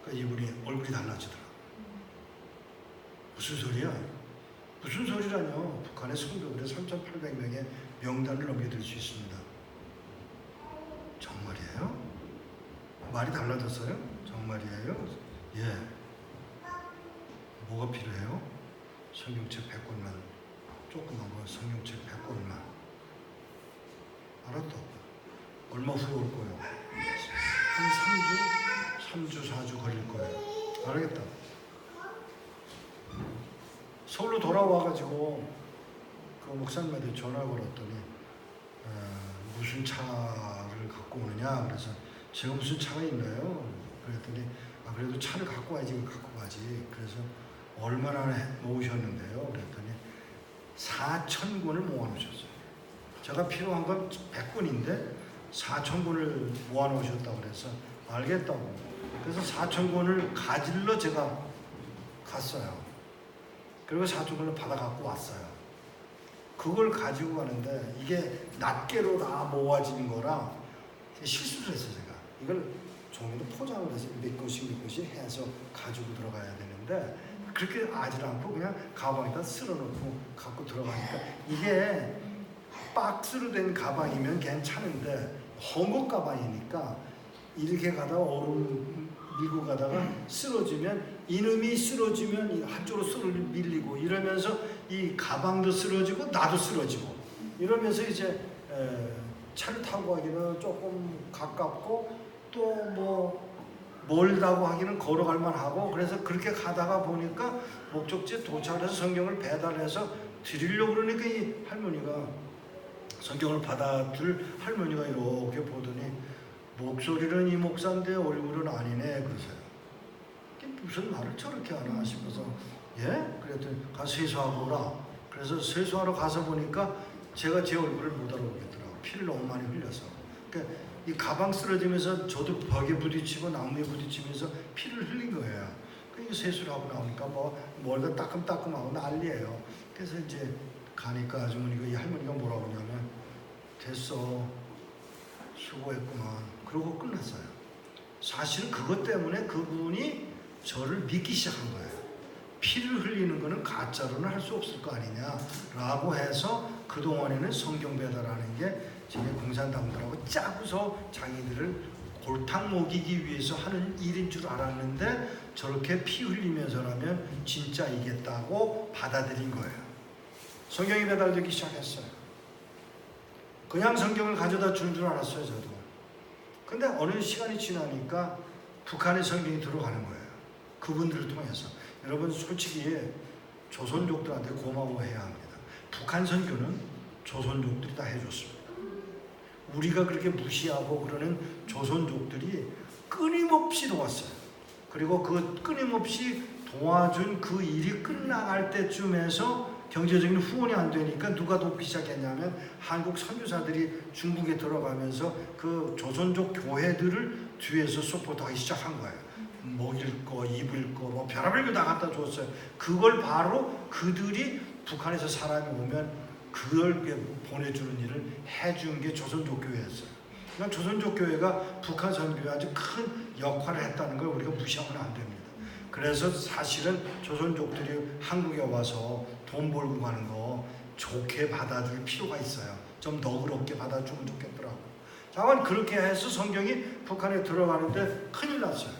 그러니까 이분이 얼굴이 달라지더라고요. 무슨 소리야? 무슨 소리라뇨? 북한의 성도들의 3,800명의 명단을 넘겨드릴 수 있습니다. 정말이에요? 말이 달라졌어요? 정말이에요? 예. 뭐가 필요해요? 성경책 100권만, 조그만 거 성경책 100권만. 알았다. 얼마 후에 올 거예요? 한 3주, 4주 걸릴 거예요. 알겠다. 서울로 돌아와가지고 그 목사님한테 전화를 걸었더니 무슨 차를 갖고 오느냐. 그래서 제가 무슨 차가 있나요? 그랬더니 그래도 차를 갖고 와야지. 갖고 가지. 그래서 얼마나 모으셨는데요? 그랬더니 4,000권을 모아놓으셨어요. 제가 필요한 건 100권인데 4,000권을 모아놓으셨다고 그래서 알겠다고. 그래서 4,000권을 가질러 제가 갔어요. 그리고 4,000권을 받아 갖고 왔어요. 그걸 가지고 가는데 이게 낱개로 다 모아진 거라 실수를 했어요. 제가 이걸 종이로 포장을 해서 몇 곳씩 해서 가지고 들어가야 되는데 그렇게 아질 않고 그냥 가방에다 쓸어놓고 갖고 들어가니까 이게 박스로 된 가방이면 괜찮은데 헝겊 가방이니까 이렇게 가다가 얼음 밀고 가다가 쓰러지면 이놈이 쓰러지면 한쪽으로 밀리고 이러면서 이 가방도 쓰러지고 나도 쓰러지고 이러면서 이제 차를 타고 가기는 조금 가깝고 또 뭐 멀다고 하기는 걸어갈 만하고 그래서 그렇게 가다가 보니까 목적지에 도착해서 성경을 배달해서 드리려고 그러니까 이 할머니가 성경을 받아줄 할머니가 이렇게 보더니 목소리는 이 목사인데 얼굴은 아니네 그러세요. 무슨 말을 저렇게 하나 싶어서 예? 그랬더니 가서 세수하고 오라. 그래서 세수하러 가서 보니까 제가 제 얼굴을 못 알아보겠더라고요. 피를 너무 많이 흘려서. 그러니까 이 가방 쓰러지면서 저도 벽에 부딪히고 나무에 부딪히면서 피를 흘린 거예요. 그러니까 세수를 하고 나오니까 머리가 따끔따끔하고 난리예요. 그래서 이제 가니까 아주머니가 이 할머니가 뭐라고 하냐면 됐어. 수고했구만. 그러고 끝났어요. 사실은 그것 때문에 그분이 저를 믿기 시작한 거예요. 피를 흘리는 거는 가짜로는 할 수 없을 거 아니냐라고 해서 그동안에는 성경 배달하는 게 제 공산당들하고 짜고서 자기들을 골탕 먹이기 위해서 하는 일인 줄 알았는데 저렇게 피 흘리면서라면 진짜이겠다고 받아들인 거예요. 성경이 배달되기 시작했어요. 그냥 성경을 가져다 주는 줄 알았어요, 저도. 근데 어느 시간이 지나니까 북한의 성경이 들어가는 거예요. 그분들을 통해서. 여러분 솔직히 조선족들한테 고마워해야 합니다. 북한 선교는 조선족들이 다 해줬습니다. 우리가 그렇게 무시하고 그러는 조선족들이 끊임없이 도왔어요. 그리고 그 끊임없이 도와준 그 일이 끝나갈 때쯤에서 경제적인 후원이 안 되니까 누가 돕기 시작했냐면 한국 선교사들이 중국에 들어가면서 그 조선족 교회들을 뒤에서 서포트하기 시작한 거예요. 먹일 거, 입을 거, 뭐 별의별 거 다 갖다 줬어요. 그걸 바로 그들이 북한에서 사람이 오면 그걸 보내주는 일을 해준 게 조선족 교회였어요. 그러니까 조선족 교회가 북한 선교에 아주 큰 역할을 했다는 걸 우리가 무시하면 안 됩니다. 그래서 사실은 조선족들이 한국에 와서 돈 벌고 가는 거 좋게 받아줄 필요가 있어요. 좀 너그럽게 받아주면 좋겠더라고요. 다만 그렇게 해서 성경이 북한에 들어가는데 큰일 났어요.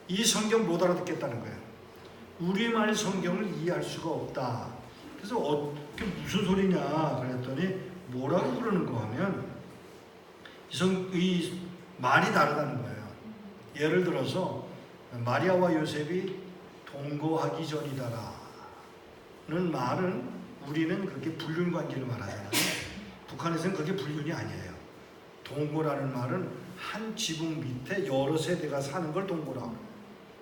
이 성경 못 알아듣겠다는 거예요. 우리말 성경을 이해할 수가 없다. 그래서 그게 무슨 소리냐 그랬더니 뭐라고 그러는 거 하면 이 말이 다르다는 거예요. 예를 들어서 마리아와 요셉이 동거하기 전이다라는 말은 우리는 그렇게 불륜관계를 말하잖아요. 북한에서는 그게 불륜이 아니에요. 동거라는 말은 한 지붕 밑에 여러 세대가 사는 걸 동거라고.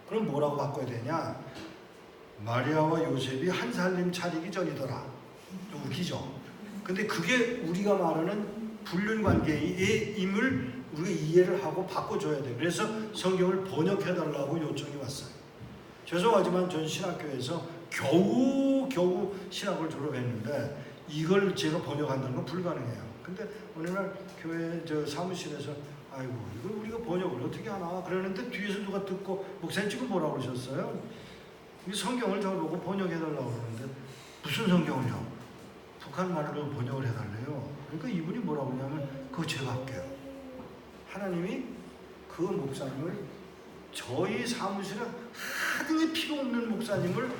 그럼 뭐라고 바꿔야 되냐? 마리아와 요셉이 한 살림 차리기 전이더라. 웃기죠? 근데 그게 우리가 말하는 불륜관계의 임을 우리가 이해를 하고 바꿔줘야 돼요. 그래서 성경을 번역해달라고 요청이 왔어요. 죄송하지만 전 신학교에서 겨우 신학을 졸업했는데 이걸 제가 번역한다는 건 불가능해요. 근데 어느 날 교회 사무실에서 아이고 이걸 우리가 번역을 어떻게 하나 그러는데 뒤에서 누가 듣고 목사님 지금 뭐라고 그러셨어요? 이 성경을 저보고 번역해달라고 그러는데 무슨 성경을요? 북한 말로 번역을 해달래요. 그러니까 이분이 뭐라고 그러냐면 그거 제가 할게요. 하나님이 그 목사님을 저희 사무실에 하등이 필요 없는 목사님을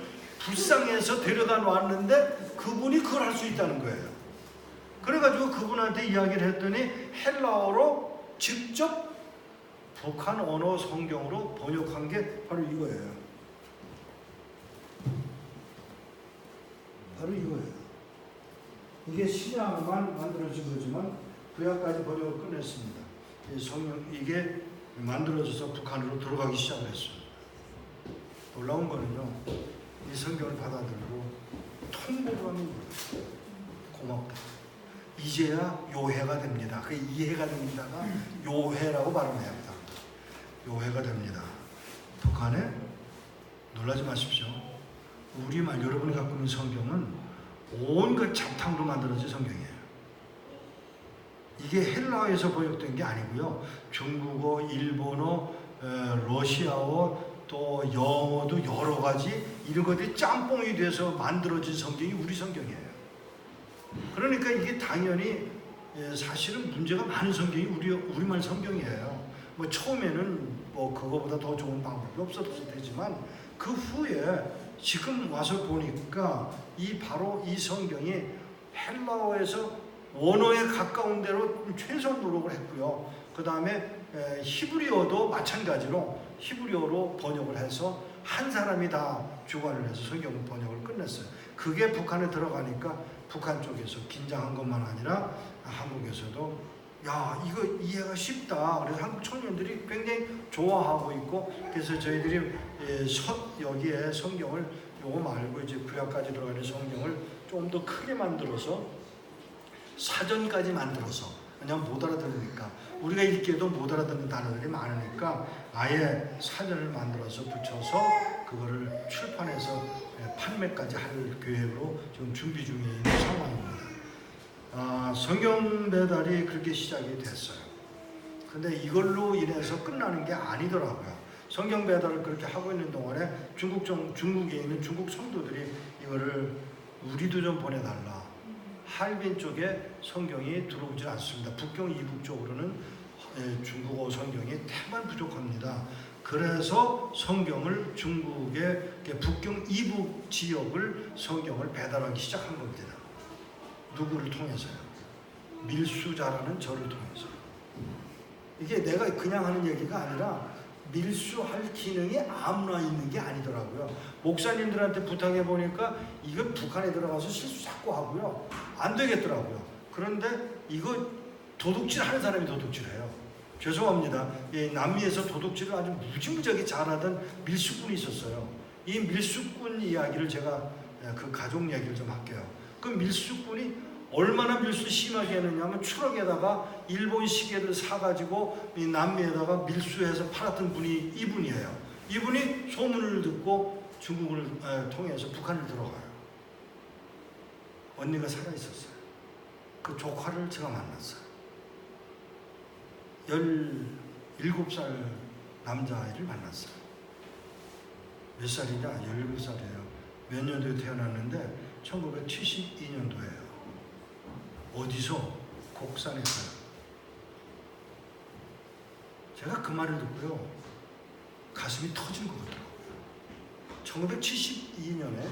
불쌍해서 데려다 놨는데 그분이 그걸 할 수 있다는 거예요. 그래가지고 그분한테 이야기를 했더니 헬라어로 직접 북한 언어 성경으로 번역한 게 바로 이거예요. 바로 이거예요. 이게 신약만 만들어진 거지만 구약까지 번역을 끝냈습니다. 이게 만들어져서 북한으로 들어가기 시작했어요. 놀라운 거는요, 이 성경을 받아들고 통보를 하는 거예요. 고맙다. 이제야 요해가 됩니다. 그 이해가 됩니다가 요해라고 발음해야 합니다. 요해가 됩니다. 북한에 놀라지 마십시오. 우리말 여러분이 갖고 있는 성경은 온갖 잡탕으로 만들어진 성경이에요. 이게 헬라어에서 번역된 게 아니고요. 중국어, 일본어, 러시아어, 또 영어도 여러 가지 이런 것들이 짬뽕이 돼서 만들어진 성경이 우리 성경이에요. 그러니까 이게 당연히 사실은 문제가 많은 성경이 우리말 성경이에요. 뭐 처음에는 뭐 그거보다 더 좋은 방법이 없었을 테지만 그 후에 지금 와서 보니까 바로 이 성경이 헬라어에서 원어에 가까운 대로 최소한 노력을 했고요. 그 다음에 히브리어도 마찬가지로 히브리어로 번역을 해서 한 사람이 다 주관을 해서 성경 번역을 끝냈어요. 그게 북한에 들어가니까 북한 쪽에서 긴장한 것만 아니라 한국에서도 야 이거 이해가 쉽다. 그래서 한국 청년들이 굉장히 좋아하고 있고 그래서 저희들이 여기에 성경을 요거 말고 이제 구약까지 들어가는 성경을 좀 더 크게 만들어서 사전까지 만들어서 그냥 못 알아들으니까 우리가 읽기에도 못 알아듣는 단어들이 많으니까 아예 사전을 만들어서 붙여서 그거를 출판해서 판매까지 할 계획으로 지금 준비 중에 있는 상황입니다. 성경 배달이 그렇게 시작이 됐어요. 근데 이걸로 인해서 끝나는 게 아니더라고요. 성경 배달을 그렇게 하고 있는 동안에 중국에 있는 중국 성도들이 이거를 우리도 좀 보내달라. 할빈 쪽에 성경이 들어오지 않습니다. 북경 이북 쪽으로는 중국어 성경이 태만 부족합니다. 그래서 성경을 중국의 북경 이북 지역을 성경을 배달하기 시작한 겁니다. 누구를 통해서요? 밀수자라는 저를 통해서. 이게 내가 그냥 하는 얘기가 아니라 밀수할 기능이 아무나 있는 게 아니더라고요. 목사님들한테 부탁해 보니까 이거 북한에 들어가서 실수 자꾸 하고요. 안 되겠더라고요. 그런데 이거 도둑질 하는 사람이 도둑질해요. 죄송합니다. 남미에서 도둑질을 아주 무지무지하게 잘하던 밀수꾼이 있었어요. 이 밀수꾼 이야기를 제가 그 가족 이야기를 좀 할게요. 그 밀수꾼이 얼마나 밀수 심하게 했느냐면 트럭에다가 일본 시계를 사가지고 이 남미에다가 밀수해서 팔았던 분이 이분이에요. 이분이 소문을 듣고 중국을 통해서 북한을 들어가요. 언니가 살아있었어요. 그 조카를 제가 만났어요. 17살 남자아이를 만났어요. 몇 살이냐? 17살이에요. 몇 년도에 태어났는데 1972년도예요. 어디서? 곡산에서요. 제가 그 말을 듣고요, 가슴이 터진 것 같더라고요. 1972년에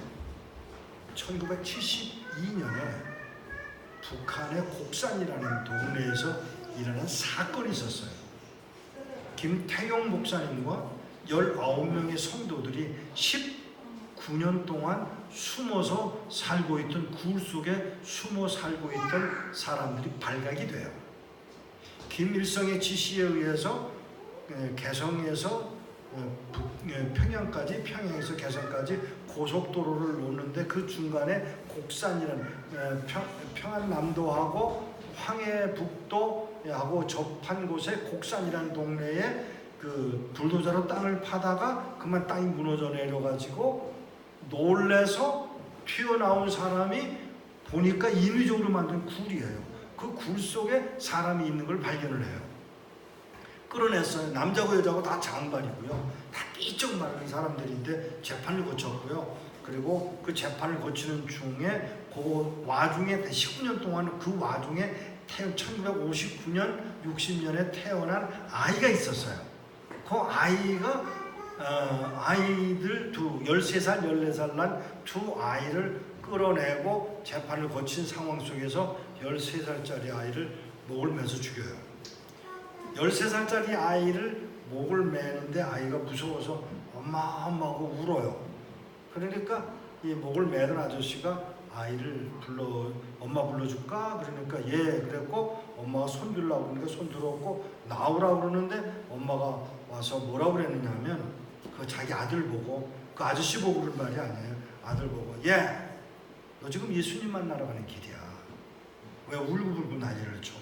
북한의 곡산이라는 동네에서 일어난 사건이 있었어요. 김태용 목사님과 19명의 성도들이 19년 동안 숨어서 살고 있던, 굴 속에 숨어 살고 있던 사람들이 발각이 돼요. 김일성의 지시에 의해서 개성에서 평양까지, 평양에서 개성까지 고속도로를 놓는데 그 중간에 곡산이라는 평안남도하고 황해북도하고 접한 곳에 곡산이라는 동네에 그 불도저로 땅을 파다가 그만 땅이 무너져 내려가지고 놀래서 튀어나온 사람이 보니까 인위적으로 만든 굴이에요. 그 굴 속에 사람이 있는 걸 발견을 해요. 끌어냈어요. 남자고 여자고 다 장발이고요. 다 삐쩍 마른 사람들인데 재판을 거쳤고요. 그리고 그 재판을 거치는 중에 그 와중에 19년 동안 그 와중에 1959년, 60년에 태어난 아이가 있었어요. 그 아이가 아이들 13살, 14살 난 두 아이를 끌어내고 재판을 거친 상황 속에서 13살짜리 아이를 목을 매서 죽여요. 13살짜리 아이를 목을 매는데 아이가 무서워서 엄마 엄마하고 울어요. 그러니까 이 목을 매던 아저씨가 아이를 엄마 불러줄까? 그러니까 예 그랬고, 엄마가 손 들라고 그러니까 손 들었고 나오라고 그러는데 엄마가 와서 뭐라고 그랬느냐 하면 그 자기 아들 보고, 그 아저씨 보고 그런 말이 아니에요. 아들 보고 예, 너 지금 예수님 만나러 가는 길이야. 왜 울고불고 난리를 쳐.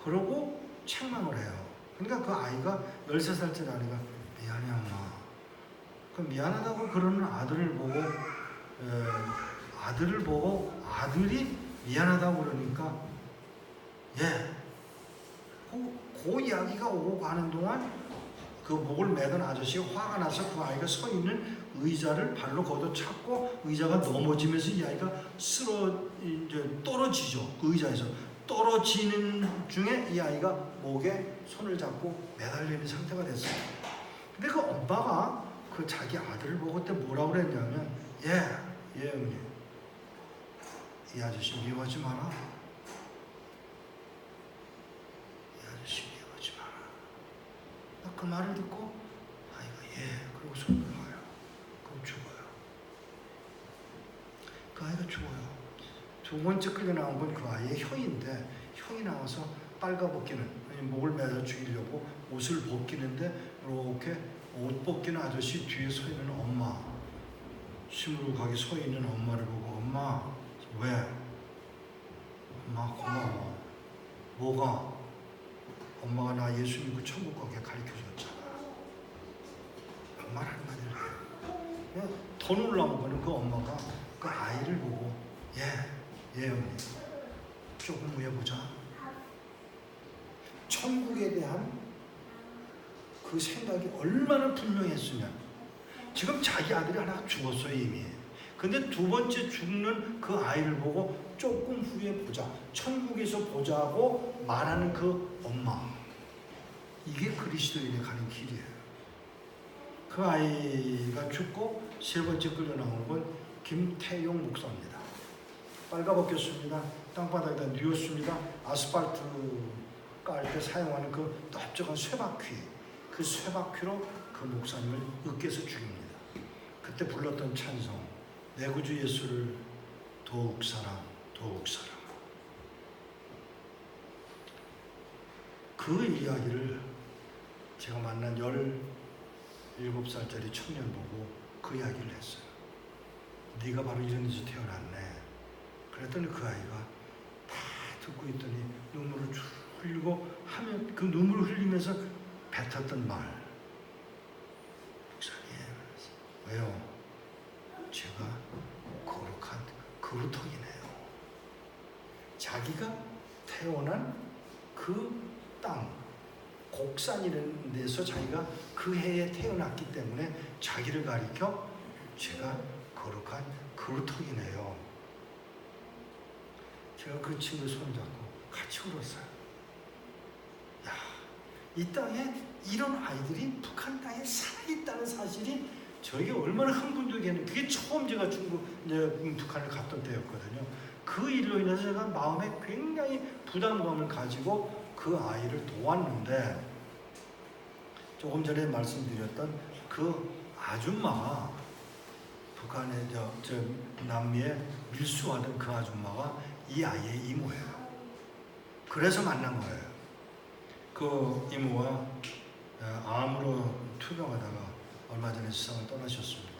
그러고 책망을 해요. 그러니까 그 아이가 13살짜리 아이가 미안해 엄마. 그 미안하다고 그러는 아들을 보고 아들이 미안하다고 그러니까 예. 그 이야기가 오고 가는 동안 그 목을 매던 아저씨가 화가 나서 그 아이가 서 있는 의자를 발로 걷어찼고 의자가 넘어지면서 이 아이가 떨어지죠. 그 의자에서 떨어지는 중에 이 아이가 목에 손을 잡고 매달리는 상태가 됐어요. 근데 그 엄마가 그 자기 아들을 보고 그때 뭐라고 그랬냐면 예 형님, 이 아저씨 미워하지 마라. 이 아저씨 미워하지 마라. 그 말을 듣고 아이가 예 그러고 손을 놔요. 그럼 죽어요. 그 아이가 죽어요. 두 번째 끌려 나온 건 그 아이의 형인데, 형이 나와서 빨가벗기는, 목을 매서 죽이려고 옷을 벗기는데 이렇게 옷 벗기는 아저씨 뒤에 서 있는 엄마, 시무룩하게 서 있는 엄마를 보고 엄마 왜? 엄마 고마워. 뭐가? 엄마가 나 예수 믿고 천국 가게 가르쳐줬잖아. 말 한마디를 해요. 더 놀라운 거는 그 엄마가 그 아이를 보고 예 형님 조금 후에 보자. 천국에 대한 그 생각이 얼마나 분명했으면, 지금 자기 아들이 하나 죽었어요 이미. 근데 두 번째 죽는 그 아이를 보고 조금 후에 보자, 천국에서 보자고 말하는 그 엄마, 이게 그리스도인이 가는 길이에요. 그 아이가 죽고 세 번째 끌려 나오는 건 김태용 목사입니다. 빨가벗겼습니다. 땅바닥에다 뉘었습니다. 아스팔트 깔 때 사용하는 그 넓적한 쇠바퀴, 그 쇠바퀴로 그 목사님을 으깨서 죽입니다. 그때 불렀던 찬송, 내 구주 예수를 더욱 사랑 더욱 사랑. 그 이야기를 제가 만난 17살짜리 청년 보고 그 이야기를 했어요. 네가 바로 이런 데서 태어났네. 그랬더니 그 아이가 다 듣고 있더니 눈물을 쭉 흘리고 하면 그 눈물을 흘리면서 뱉었던 말. 목사님, 왜요? 제가 거룩한 그루터기네요. 자기가 태어난 그 땅, 곡산이라는 데서 자기가 그 해에 태어났기 때문에 자기를 가리켜 제가 거룩한 그루터기네요. 제가 그 친구 손잡고 같이 울었어요. 야, 이 땅에 이런 아이들이 북한 땅에 살아있다는 사실이 저에게 얼마나 흥분되겠는. 그게 처음 제가 북한을 갔던 때였거든요. 그 일로 인해서 제가 마음에 굉장히 부담감을 가지고 그 아이를 도왔는데, 조금 전에 말씀드렸던 그 아줌마가 북한의 남미에 밀수하던 그 아줌마가 이 아이의 이모예요. 그래서 만난 거예요. 그 이모가 암으로 투병하다가 얼마 전에 세상을 떠나셨습니다.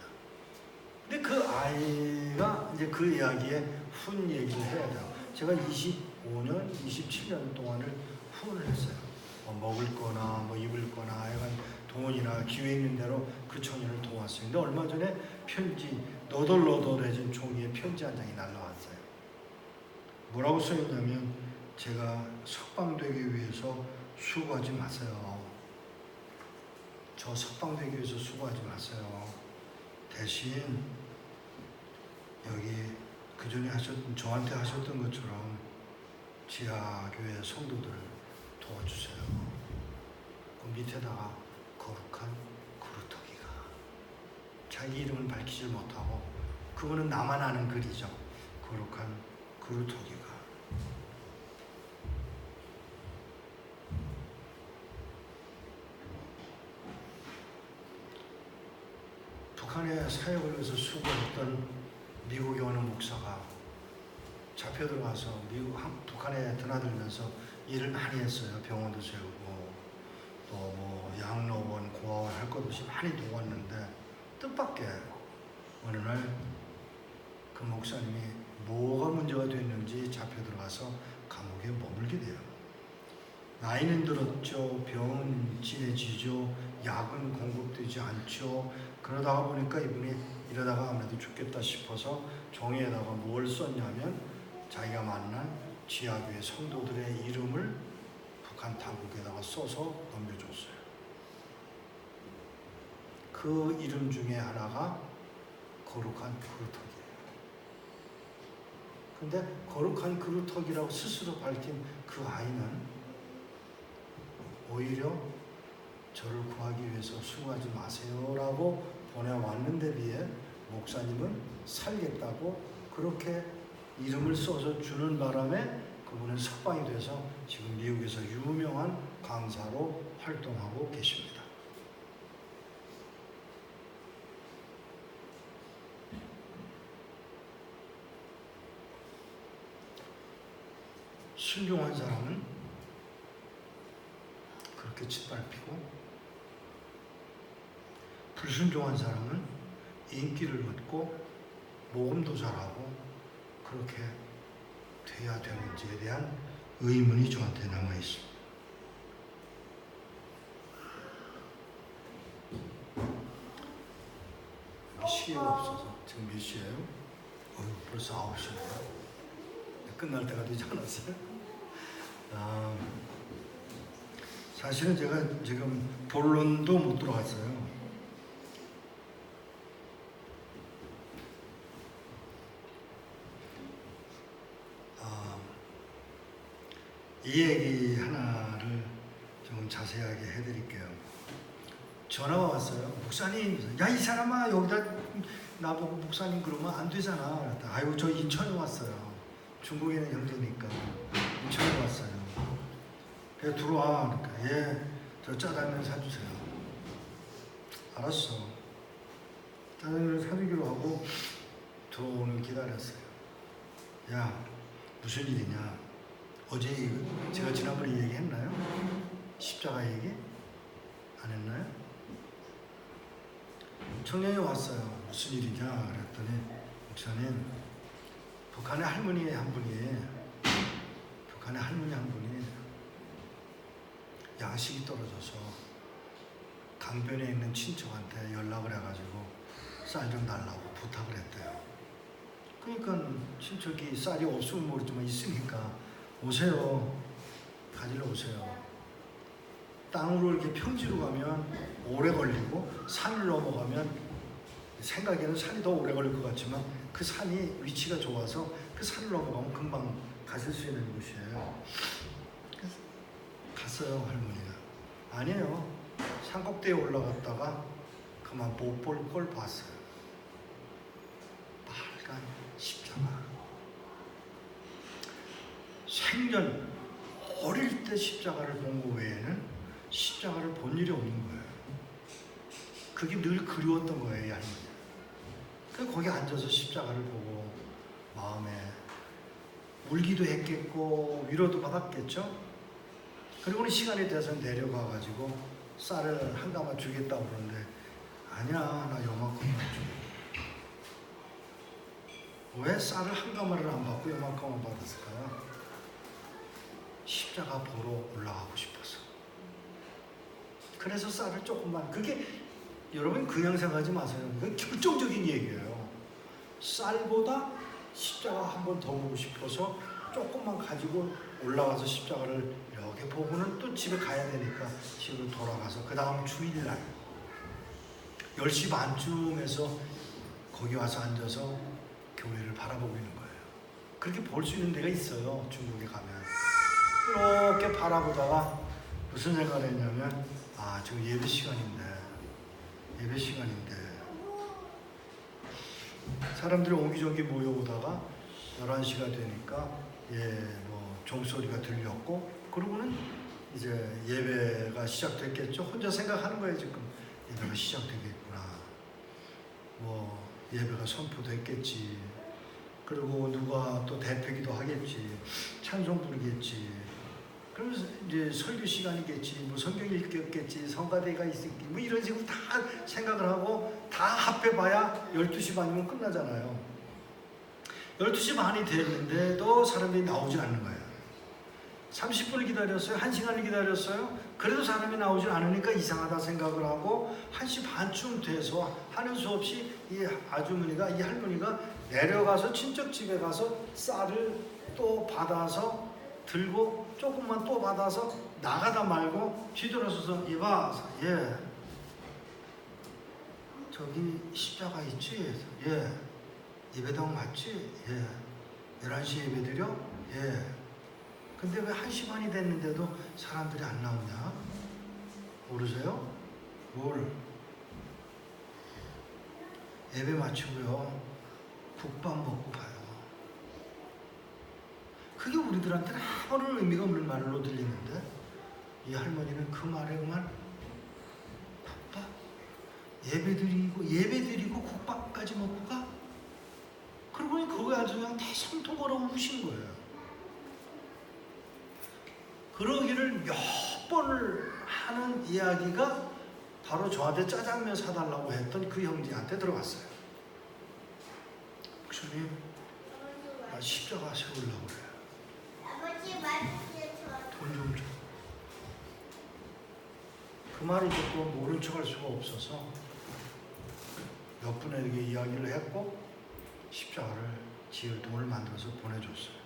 근데 그 아이가 이제 그 이야기에 훈 얘기를 해야 돼요. 제가 25년, 27년 동안을 후원을 했어요. 먹을 거나 입을 거나 약간 돈이나 기회 있는 대로 그 청년을 도왔어요. 근데 얼마 전에 편지, 너덜너덜해진 종이에 편지 한 장이 날라왔어요. 뭐라고 써있냐면, 제가 석방되기 위해서 수고하지 마세요. 저 석방되기 위해서 수고하지 마세요. 대신 여기 그전에 저한테 하셨던 것처럼 지하교회 성도들을 도와주세요. 그 밑에다가 거룩한 그루터기가, 자기 이름을 밝히지 못하고, 그거는 나만 아는 글이죠. 거룩한 그루터기가. 북한에 사역을 위해서 수고했던 미국에 오는 목사가 잡혀 들어가서 북한에 드나들면서 일을 많이 했어요. 병원도 세우고 또 양로원, 고아원 할 것 없이 많이 도왔는데, 뜻밖의 어느 날 그 목사님이 뭐가 문제가 됐는지 잡혀 들어가서 감옥에 머물게 돼요. 나이는 들었죠. 병은 진해지죠. 약은 공급되지 않죠. 그러다가 보니까 이분이 이러다가 아무래도 죽겠다 싶어서 종이에다가 뭘 썼냐면, 자기가 만난 지하교회 성도들의 이름을 북한 당국에다가 써서 넘겨줬어요. 그 이름 중에 하나가 거룩한 그루터기예요. 근데 거룩한 그루터기라고 스스로 밝힌 그 아이는 오히려 저를 구하기 위해서 수고하지 마세요라고 보내왔는데 비해, 목사님은 살겠다고 그렇게 이름을 써서 주는 바람에 그분은 석방이 돼서 지금 미국에서 유명한 강사로 활동하고 계십니다. 순종한 사람은 그렇게 짓밟히고, 불순종한 사람은 인기를 얻고 모금도 잘하고 그렇게 돼야 되는지에 대한 의문이 저한테 남아 있습니다. 시계가 없어서 지금 몇 시예요? 벌써 9시네요. 끝날 때가 되지 않았어요? 사실은 제가 지금 본론도 못 들어갔어요. 이 얘기 하나를 좀 자세하게 해드릴게요. 전화가 왔어요. 목사님, 야, 이 사람아, 여기다 나보고 목사님 그러면 안 되잖아. 아이고, 저 인천에 왔어요. 중국에 있는 형제니까 인천에 왔어요. 그래서 들어와. 그러니까, 예, 저 짜장면 사주세요. 알았어. 짜장면을 사주기로 하고 들어오는 기다렸어요. 야, 무슨 일이냐? 어제 제가 지난번에 얘기했나요? 십자가 얘기 안 했나요? 청년이 왔어요. 무슨 일이냐 그랬더니 목사님, 북한의 할머니 한 분이 양식이 떨어져서 강변에 있는 친척한테 연락을 해가지고 쌀 좀 달라고 부탁을 했대요. 그러니까 친척이 쌀이 없으면 모르지만 있으니까 오세요. 가지러 오세요. 땅으로 이렇게 평지로 가면 오래 걸리고 산을 넘어가면 생각에는 산이 더 오래 걸릴 것 같지만 그 산이 위치가 좋아서 그 산을 넘어가면 금방 가실 수 있는 곳이에요. 그래서 갔어요. 할머니가. 아니에요. 산꼭대기에 올라갔다가 그만 못 볼 걸 봤어요. 빨간 십자가. 생전 어릴 때 십자가를 본 거 외에는 십자가를 본 일이 없는 거예요. 그게 늘 그리웠던 거예요, 이 할머니. 그래서 거기 앉아서 십자가를 보고 마음에 울기도 했겠고 위로도 받았겠죠. 그리고는 시간이 돼서 내려가가지고 쌀을 한 가마 주겠다고 그러는데 아니야, 나 요만큼만 줘. 왜 쌀을 한 가마를 안 받고 요만큼만 받았을까요? 십자가 보러 올라가고 싶어서. 그래서 쌀을 조금만, 그게 여러분 그냥 생각하지 마세요. 그게 결정적인 얘기예요. 쌀보다 십자가 한 번 더 보고 싶어서 조금만 가지고 올라가서 십자가를 이렇게 보고는 또 집에 가야 되니까 집으로 돌아가서 그 다음 주일날 10시 반쯤에서 거기 와서 앉아서 교회를 바라보고 있는 거예요. 그렇게 볼 수 있는 데가 있어요. 중국에 가면. 이렇게 바라보다가 무슨 생각을 했냐면 아, 지금 예배 시간인데 사람들이 옹기종기 모여오다가 11시가 되니까 뭐 종소리가 들렸고 그러고는 이제 예배가 시작됐겠죠. 혼자 생각하는 거예요. 지금 예배가 시작되겠구나. 뭐 예배가 선포됐겠지. 그리고 누가 또 대표기도 하겠지. 찬송 부르겠지. 그러면서 이제 설교 시간이겠지, 뭐 성경 읽겠지, 성가대가 있겠지, 뭐 이런 식으로 다 생각을 하고 다 합해봐야 12시 반이면 끝나잖아요. 12시 반이 됐는데도 사람들이 나오질 않는 거예요. 30분을 기다렸어요. 1시간을 기다렸어요. 그래도 사람이 나오질 않으니까 이상하다 생각을 하고 1시 반쯤 돼서 하는 수 없이 이 아주머니가, 이 할머니가 내려가서 친척 집에 가서 쌀을 또 받아서 들고 조금만 또 받아서 나가다 말고 뒤돌아서서 이봐, 저기 십자가 있지? 예배당 맞지? 11시 예배 드려? 근데 왜 1시 반이 됐는데도 사람들이 안 나오냐? 모르세요? 뭘? 예배 마치고요 국밥 먹고 가요. 그게 우리들한테는 아무런 의미가 없는 말로 들리는데 이 할머니는 그 말에 그만 국밥? 예배드리고 국밥까지 먹고 가? 그러고 거기 아주 그냥 대성통 걸어 우신 거예요. 그러기를 몇 번을 하는 이야기가 바로 저한테 짜장면 사달라고 했던 그 형제한테 들어갔어요. 목사님, 나 십자가 세우려고 그래요. 돈 좀 줘. 그 말을 듣고 모른 척할 수가 없어서 몇 분에게 이야기를 했고 십자가를 지을 돈을 만들어서 보내줬어요.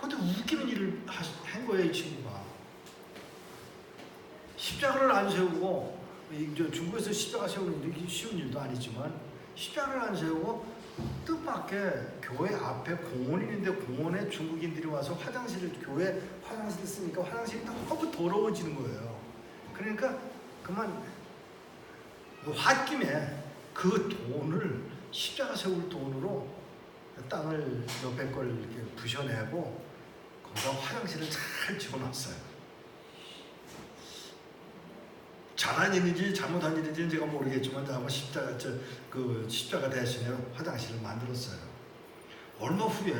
근데 웃기는 일을 한 거예요, 이 친구가. 십자가를 안 세우고, 중국에서 십자가 세우는 게 쉬운 일도 아니지만 십자가를 안 세우고 뜻밖의 교회 앞에 공원이 있는데 공원에 중국인들이 와서 교회 화장실을 쓰니까 화장실이 너무 더러워지는 거예요. 그러니까 그만 홧김에 그 돈을 십자가 세울 돈으로 땅을 몇백 걸 이렇게 부셔내고 거기다 화장실을 잘 지어놨어요. 잘한 일인지 잘못한 일인지는 제가 모르겠지만 아마 십자가 대신에 화장실을 만들었어요. 얼마 후에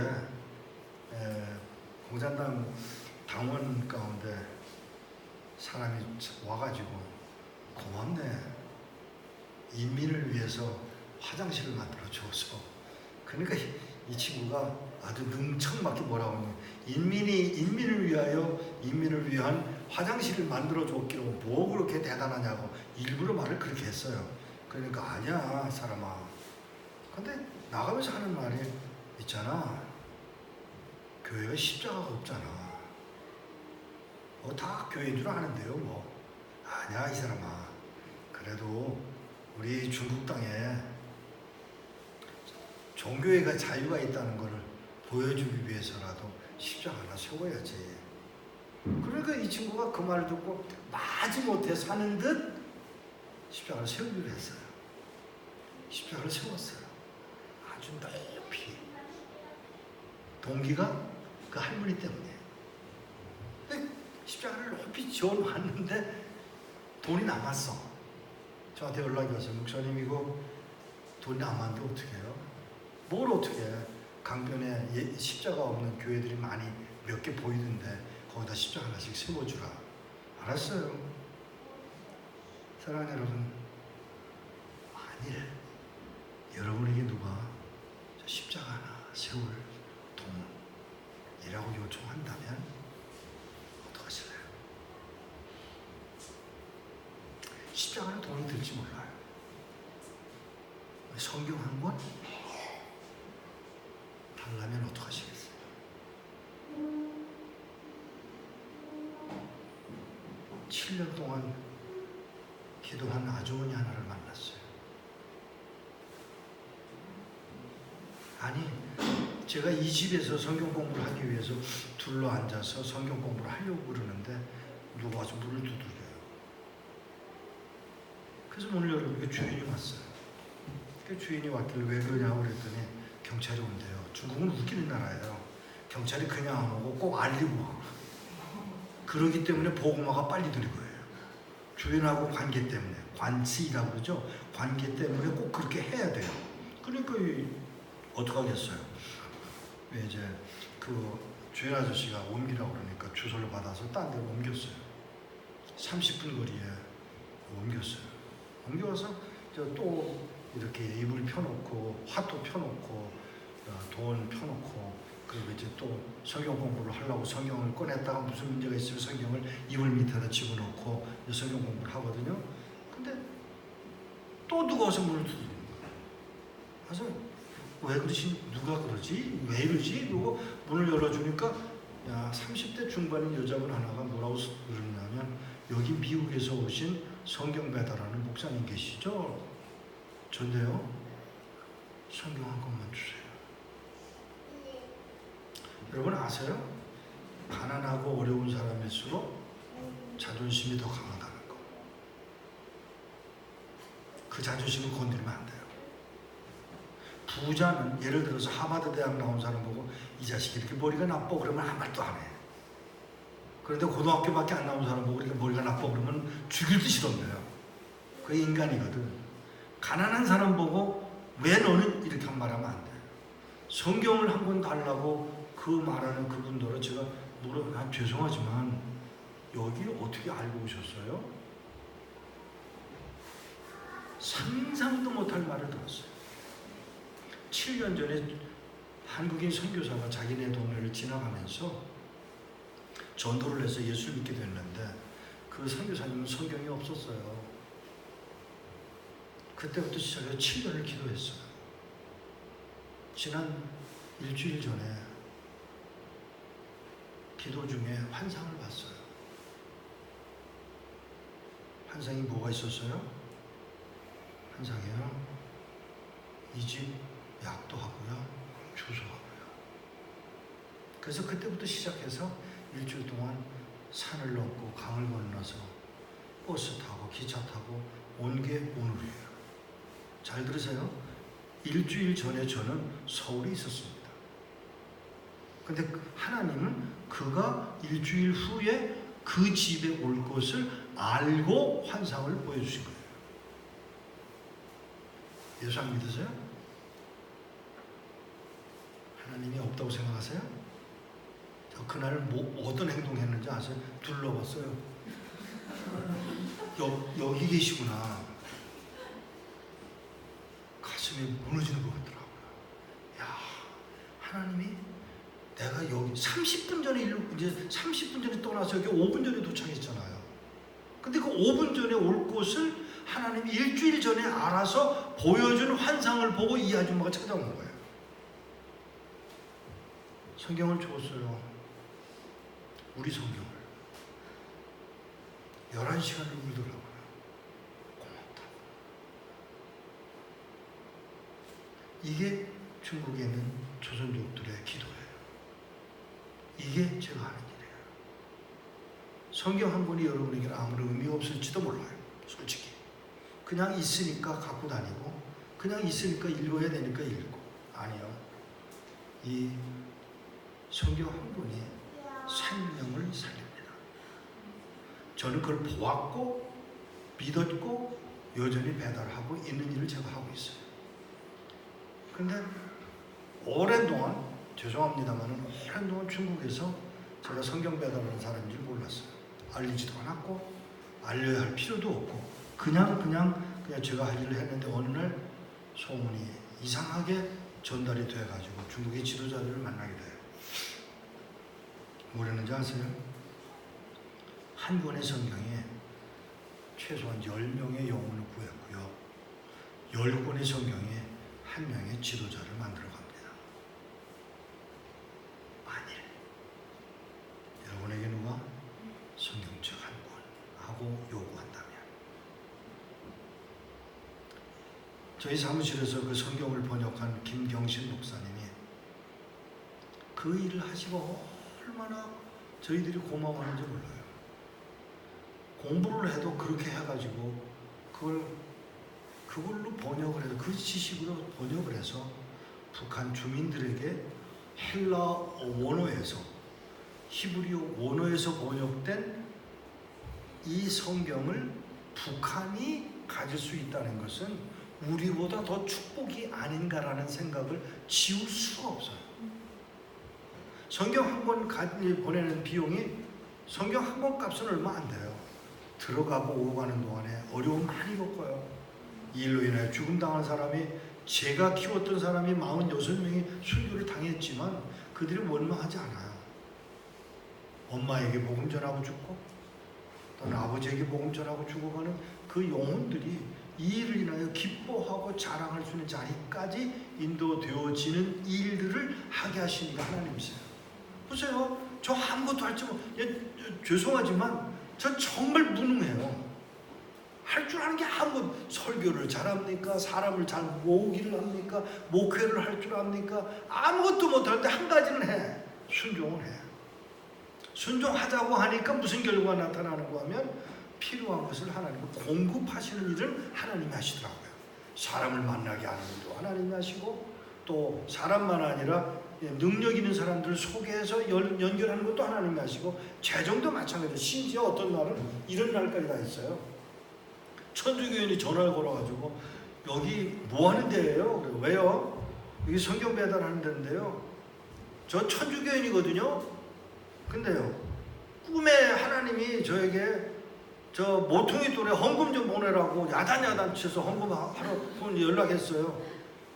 공산당 당원 가운데 사람이 와가지고 고맙네. 인민을 위해서 화장실을 만들어 줘서. 그러니까 이 친구가 아주 능청맞게 뭐라고 하냐. 인민을 위하여 인민을 위한 화장실을 만들어 줬기로 뭐 그렇게 대단하냐고 일부러 말을 그렇게 했어요. 그러니까 아니야 사람아. 근데 나가면서 하는 말이 있잖아. 교회가 십자가가 없잖아. 다 교회인 줄 아는데요 뭐. 아니야 이 사람아. 그래도 우리 중국 땅에 종교회가 자유가 있다는 것을 보여주기 위해서라도 십자가 하나 세워야지. 그러니까 이 친구가 그 말을 듣고 마지못해 사는 듯 십자가를 세우기로 했어요. 십자가를 세웠어요. 아주 높이. 동기가 그 할머니 때문에. 근데 십자가를 높이 지어놨는데 돈이 남았어. 저한테 연락이 왔어요. 목사님 이거 돈이 남았는데 어떻게 해요? 뭘 어떻게 해? 강변에 십자가 없는 교회들이 많이 몇 개 보이던데 거기다 십자가 하나씩 세워주라. 알았어요. 사랑하는 여러분, 만일 여러분에게 누가 십자가 하나 세울 돈이라고 요청한다면 어떡하실래요? 십자가는 돈이 들지 몰라요. 성경 한 권 달라면 어떡하시겠어요? 7년 동안 기도한 아주머니 하나를 만났어요. 아니, 제가 이 집에서 성경 공부를 하기 위해서 둘러 앉아서 성경 공부를 하려고 그러는데 누가 와서 문을 두드려요. 그래서 문을 열어보니까 주인이 왔어요. 그 주인이 왔길래 왜 그러냐고 그랬더니 경찰이 온대요. 중국은 웃기는 나라예요. 경찰이 그냥 안 오고 꼭 알리고 와. 그러기 때문에 보고마가 빨리 들이고요. 주인하고 관계 때문에, 관치라고 그러죠. 관계 때문에 꼭 그렇게 해야 돼요. 그러니까 어떡하겠어요. 이제 그 주인 아저씨가 옮기라고 그러니까 주소를 받아서 딴 데로 옮겼어요. 30분 거리에 옮겼어요. 옮겨와서 또 이렇게 이불 펴놓고 화도 펴놓고 돈 펴놓고 그리고 이제 또 성경 공부를 하려고 성경을 꺼냈다가 무슨 문제가 있으면 성경을 이불 밑에다 집어넣고 성경 공부를 하거든요. 근데 또 누가 와서 문을 두드리는 거예요. 그래서 왜 그러지? 누가 그러지? 왜 이러지? 그리고 문을 열어주니까 야 30대 중반인 여자분 하나가 뭐라고 그러냐면 여기 미국에서 오신 성경 배달하는 목사님 계시죠? 전데요. 성경 한 권만 주세요. 여러분 아세요? 가난하고 어려운 사람일수록 자존심이 더 강하다는 거. 그 자존심을 건드리면 안 돼요. 부자는 예를 들어서 하버드 대학 나온 사람 보고 이 자식이 이렇게 머리가 나빠 그러면 아무 말도 안 해. 그런데 고등학교밖에 안 나온 사람 보고 이렇게 머리가 나빠 그러면 죽일 듯이 던져요. 그게 인간이거든. 가난한 사람 보고 왜 너는 이렇게 한 말하면 안 돼. 성경을 한 권 달라고 그 말하는 그분들은 제가 죄송하지만 여기 어떻게 알고 오셨어요? 상상도 못할 말을 들었어요. 7년 전에 한국인 선교사가 자기네 동네를 지나가면서 전도를 해서 예수를 믿게 됐는데 그 선교사님은 성경이 없었어요. 그때부터 시작해서 7년을 기도했어요. 지난 일주일 전에 기도 중에 환상을 봤어요. 환상이 뭐가 있었어요? 환상이요. 이 집 약도 하고요. 주소하고요. 그래서 그때부터 시작해서 일주일 동안 산을 넘고 강을 건너서 버스 타고 기차 타고 온 게 오늘이에요. 잘 들으세요. 일주일 전에 저는 서울에 있었습니다. 근데 하나님은 그가 일주일 후에 그 집에 올 것을 알고 환상을 보여주신 거예요. 예수 안 믿으세요? 하나님이 없다고 생각하세요? 저 그날 어떤 행동했는지 아세요? 둘러봤어요. 여기 계시구나. 가슴이 무너지는 것 같더라고요. 야, 하나님이 내가 여기 30분 전에 이제 30분 전에 떠나서 여기 5분 전에 도착했잖아요. 근데 그 5분 전에 올 곳을 하나님이 일주일 전에 알아서 보여준 환상을 보고 이 아줌마가 찾아온 거예요. 성경을 줬어요. 우리 성경을. 11시간을 울더라고요. 고맙다. 이게 중국에 있는 조선족들의 기도예요. 이게 제가 하는 일이에요. 성경 한 권이 여러분에게는 아무런 의미가 없을지도 몰라요. 솔직히. 그냥 있으니까 갖고 다니고 그냥 있으니까 읽어야 되니까 읽고. 아니요. 이 성경 한 권이 생명을 살립니다. 저는 그걸 보았고 믿었고 여전히 배달하고 있는 일을 제가 하고 있어요. 그런데 오랜 동안 죄송합니다만 오랜 동안 중국에서 제가 성경 배달하는 사람인 줄 몰랐어요. 알리지도 않았고 알려야 할 필요도 없고 그냥 제가 할 일을 했는데 어느 날 소문이 이상하게 전달이 돼가지고 중국의 지도자들을 만나게 돼요. 뭐라는지 아세요? 한 권의 성경에 최소한 10명의 영혼을 구했고요. 10권의 성경에 한 명의 지도자를 만들어 갑니다. 만일 여러분에게 누가 성경책 한 권 하고 요구한다면 저희 사무실에서 그 성경을 번역한 김경신 목사님이 그 일을 하시고 얼마나 저희들이 고마워하는지 몰라요. 공부를 해도 그렇게 해가지고 그걸로 번역을 해서 그 지식으로 번역을 해서 북한 주민들에게 헬라 원어에서 히브리어 원어에서 번역된 이 성경을 북한이 가질 수 있다는 것은 우리보다 더 축복이 아닌가라는 생각을 지울 수가 없어요. 성경 한 권 보내는 비용이 성경 한 권 값은 얼마 안 돼요. 들어가고 오고 가는 동안에 어려움 많이 겪어요. 이 일로 인해 죽음당한 사람이 제가 키웠던 사람이 46명이 순교를 당했지만 그들이 원망하지 않아요. 엄마에게 복음 전하고 죽고 또는 아버지에게 복음 전하고 죽어가는 그 영혼들이 이 일을 인하여 기뻐하고 자랑할 수 있는 자리까지 인도되어지는 일들을 하게 하시는 게 하나님이세요. 보세요. 저 아무것도 할 줄 죄송하지만 저 정말 무능해요. 할 줄 아는 게 아무것도 설교를 잘합니까? 사람을 잘 모으기를 합니까? 목회를 할 줄 압니까? 아무것도 못하는데 한 가지는 해. 순종을 해. 순종하자고 하니까 무슨 결과가 나타나는가 하면 필요한 것을 하나님이 공급하시는 일을 하나님이 하시더라고요. 사람을 만나게 하는 일도 하나님이 하시고 또 사람만 아니라 능력 있는 사람들을 소개해서 연결하는 것도 하나님이 하시고 재정도 마찬가지예요. 심지어 어떤 날은 이런 날까지 다 있어요. 천주교인이 전화를 걸어가지고 여기 뭐 하는 데예요? 그래요. 왜요? 여기 성경 배달하는 데인데요. 저 천주교인이거든요. 근데요 꿈에 하나님이 저에게 저 모퉁이 돌에 헌금 좀 보내라고 야단 쳐서 헌금하러 연락했어요.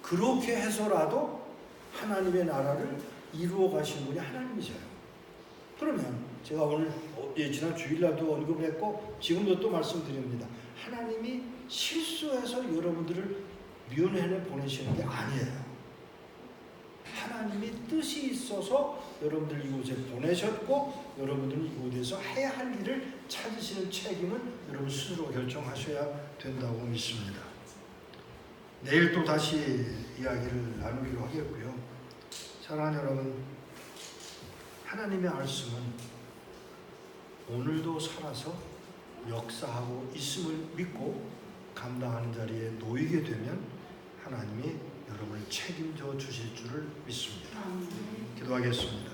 그렇게 해서라도 하나님의 나라를 이루어 가신 분이 하나님이세요. 그러면 제가 오늘 지난 주일날도 언급을 했고 지금도 또 말씀드립니다. 하나님이 실수해서 여러분들을 면회에 보내시는 게 아니에요. 하나님이 뜻이 있어서 여러분들 이곳에 보내셨고 여러분들은 이곳에서 해야 할 일을 찾으시는 책임은 여러분 스스로 결정하셔야 된다고 믿습니다. 내일 또 다시 이야기를 나누기로 하겠고요. 사랑하는 여러분, 하나님의 말씀은 오늘도 살아서 역사하고 있음을 믿고 감당하는 자리에 놓이게 되면 하나님이 여러분을 책임져 주실 줄을 믿습니다. 기도하겠습니다.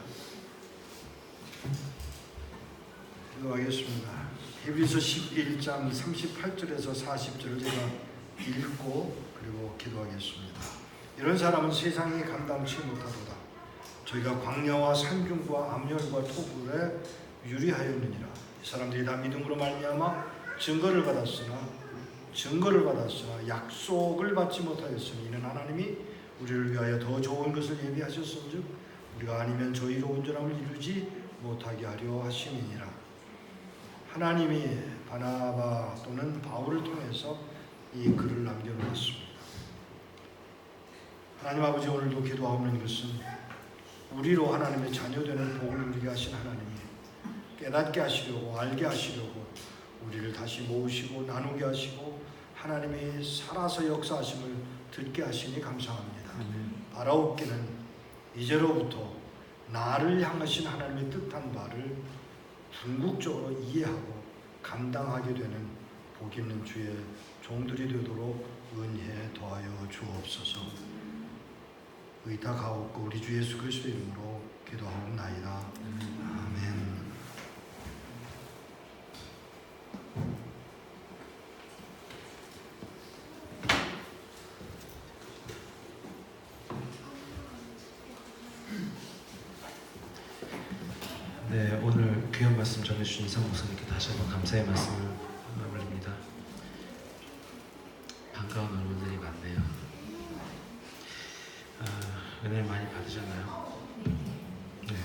히브리서 11장 38절에서 40절을 제가 읽고 그리고 기도하겠습니다. 이런 사람은 세상이 감당치 못하도다. 저희가 광야와 산중과 암열과 토굴에 유리하였느니라. 이 사람들이 다 믿음으로 말미암아 증거를 받았으나 약속을 받지 못하였으니 이는 하나님이 우리를 위하여 더 좋은 것을 예비하셨은즉 우리가 아니면 저희로 온전함을 이루지 못하게 하려 하심이니라. 하나님이 바나바 또는 바울을 통해서 이 글을 남겨놓았습니다. 하나님 아버지, 오늘도 기도하는 것은 우리로 하나님의 자녀되는 복을 누리게 하신 하나님이 깨닫게 하시려고, 알게 하시려고 우리를 다시 모으시고 나누게 하시고 하나님이 살아서 역사하심을 듣게 하시니 감사합니다. 바라옵기는 이제로부터 나를 향하신 하나님의 뜻한 바를 궁극적으로 이해하고 감당하게 되는 복 있는 주의 종들이 되도록 은혜 더하여 주옵소서. 의탁하옵고 우리 주 예수 그리스도 이름으로 기도하옵나이다. 아멘. 네, 오늘 귀한 말씀 전해주신 이상 목사님께 다시 한번 감사의 말씀을 올립니다. 반가운 얼굴들이 많네요. 은혜를 많이 받으셨나요? 네,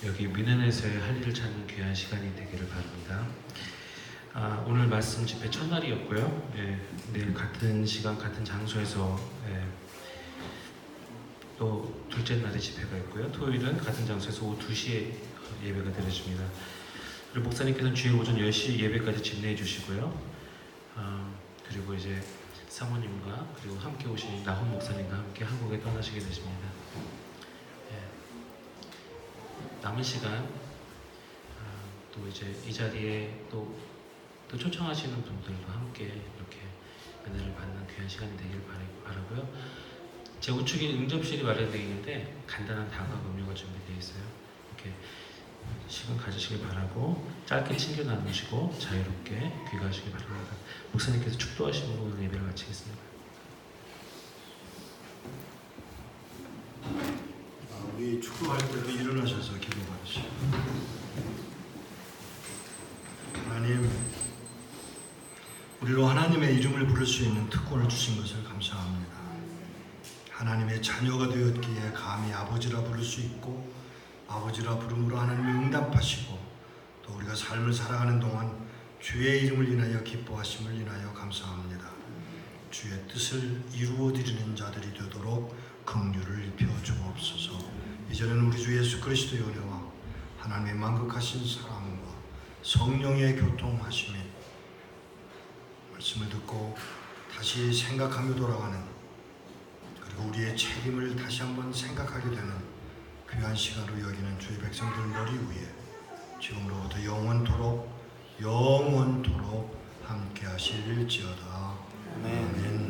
여기 민은에서의 할 일을 찾는 귀한 시간이 되기를 바랍니다. 오늘 말씀 집회 첫날이었고요. 내일 같은 시간 같은 장소에서 또 둘째 날에 집회가 있고요. 토요일은 같은 장소에서 오후 2시에 예배가 드려집니다. 그리고 목사님께서는 주일 오전 10시 예배까지 집례해 주시고요. 그리고 이제 사모님과 그리고 함께 오신 나훈 목사님과 함께 한국에 떠나시게 되십니다. 남은 시간 또 이제 이 자리에 또 초청하시는 분들과 함께 이렇게 은혜를 받는 귀한 시간이 되기를 바라고요. 제 우측에 응접실이 마련되어 있는데 간단한 다과 음료가 준비되어 있어요. 이렇게 시간 가지시길 바라고 짧게 친교 나누시고 자유롭게 귀가하시길 바랍니다. 목사님께서 축도하시고 오늘 예배를 마치겠습니다. 우리 축구할 때도 일어나셔서 기도 받으시고. 하나님, 우리로 하나님의 이름을 부를 수 있는 특권을 주신 것을 감사합니다. 하나님의 자녀가 되었기에 감히 아버지라 부를 수 있고 아버지라 부름으로 하나님이 응답하시고 또 우리가 삶을 살아가는 동안 주의 이름을 인하여 기뻐하심을 인하여 감사합니다. 주의 뜻을 이루어드리는 자들이 되도록 긍휼을 입혀 주옵소서. 이제는 우리 주 예수 그리스도의 은혜와 하나님의 만극하신 사랑과 성령의 교통하심에 말씀을 듣고 다시 생각하며 돌아가는, 그리고 우리의 책임을 다시 한번 생각하게 되는 귀한 시간으로 여기는 주의 백성들 머리 위에 지금으로부터 영원토록 함께 하실지어다. 아멘.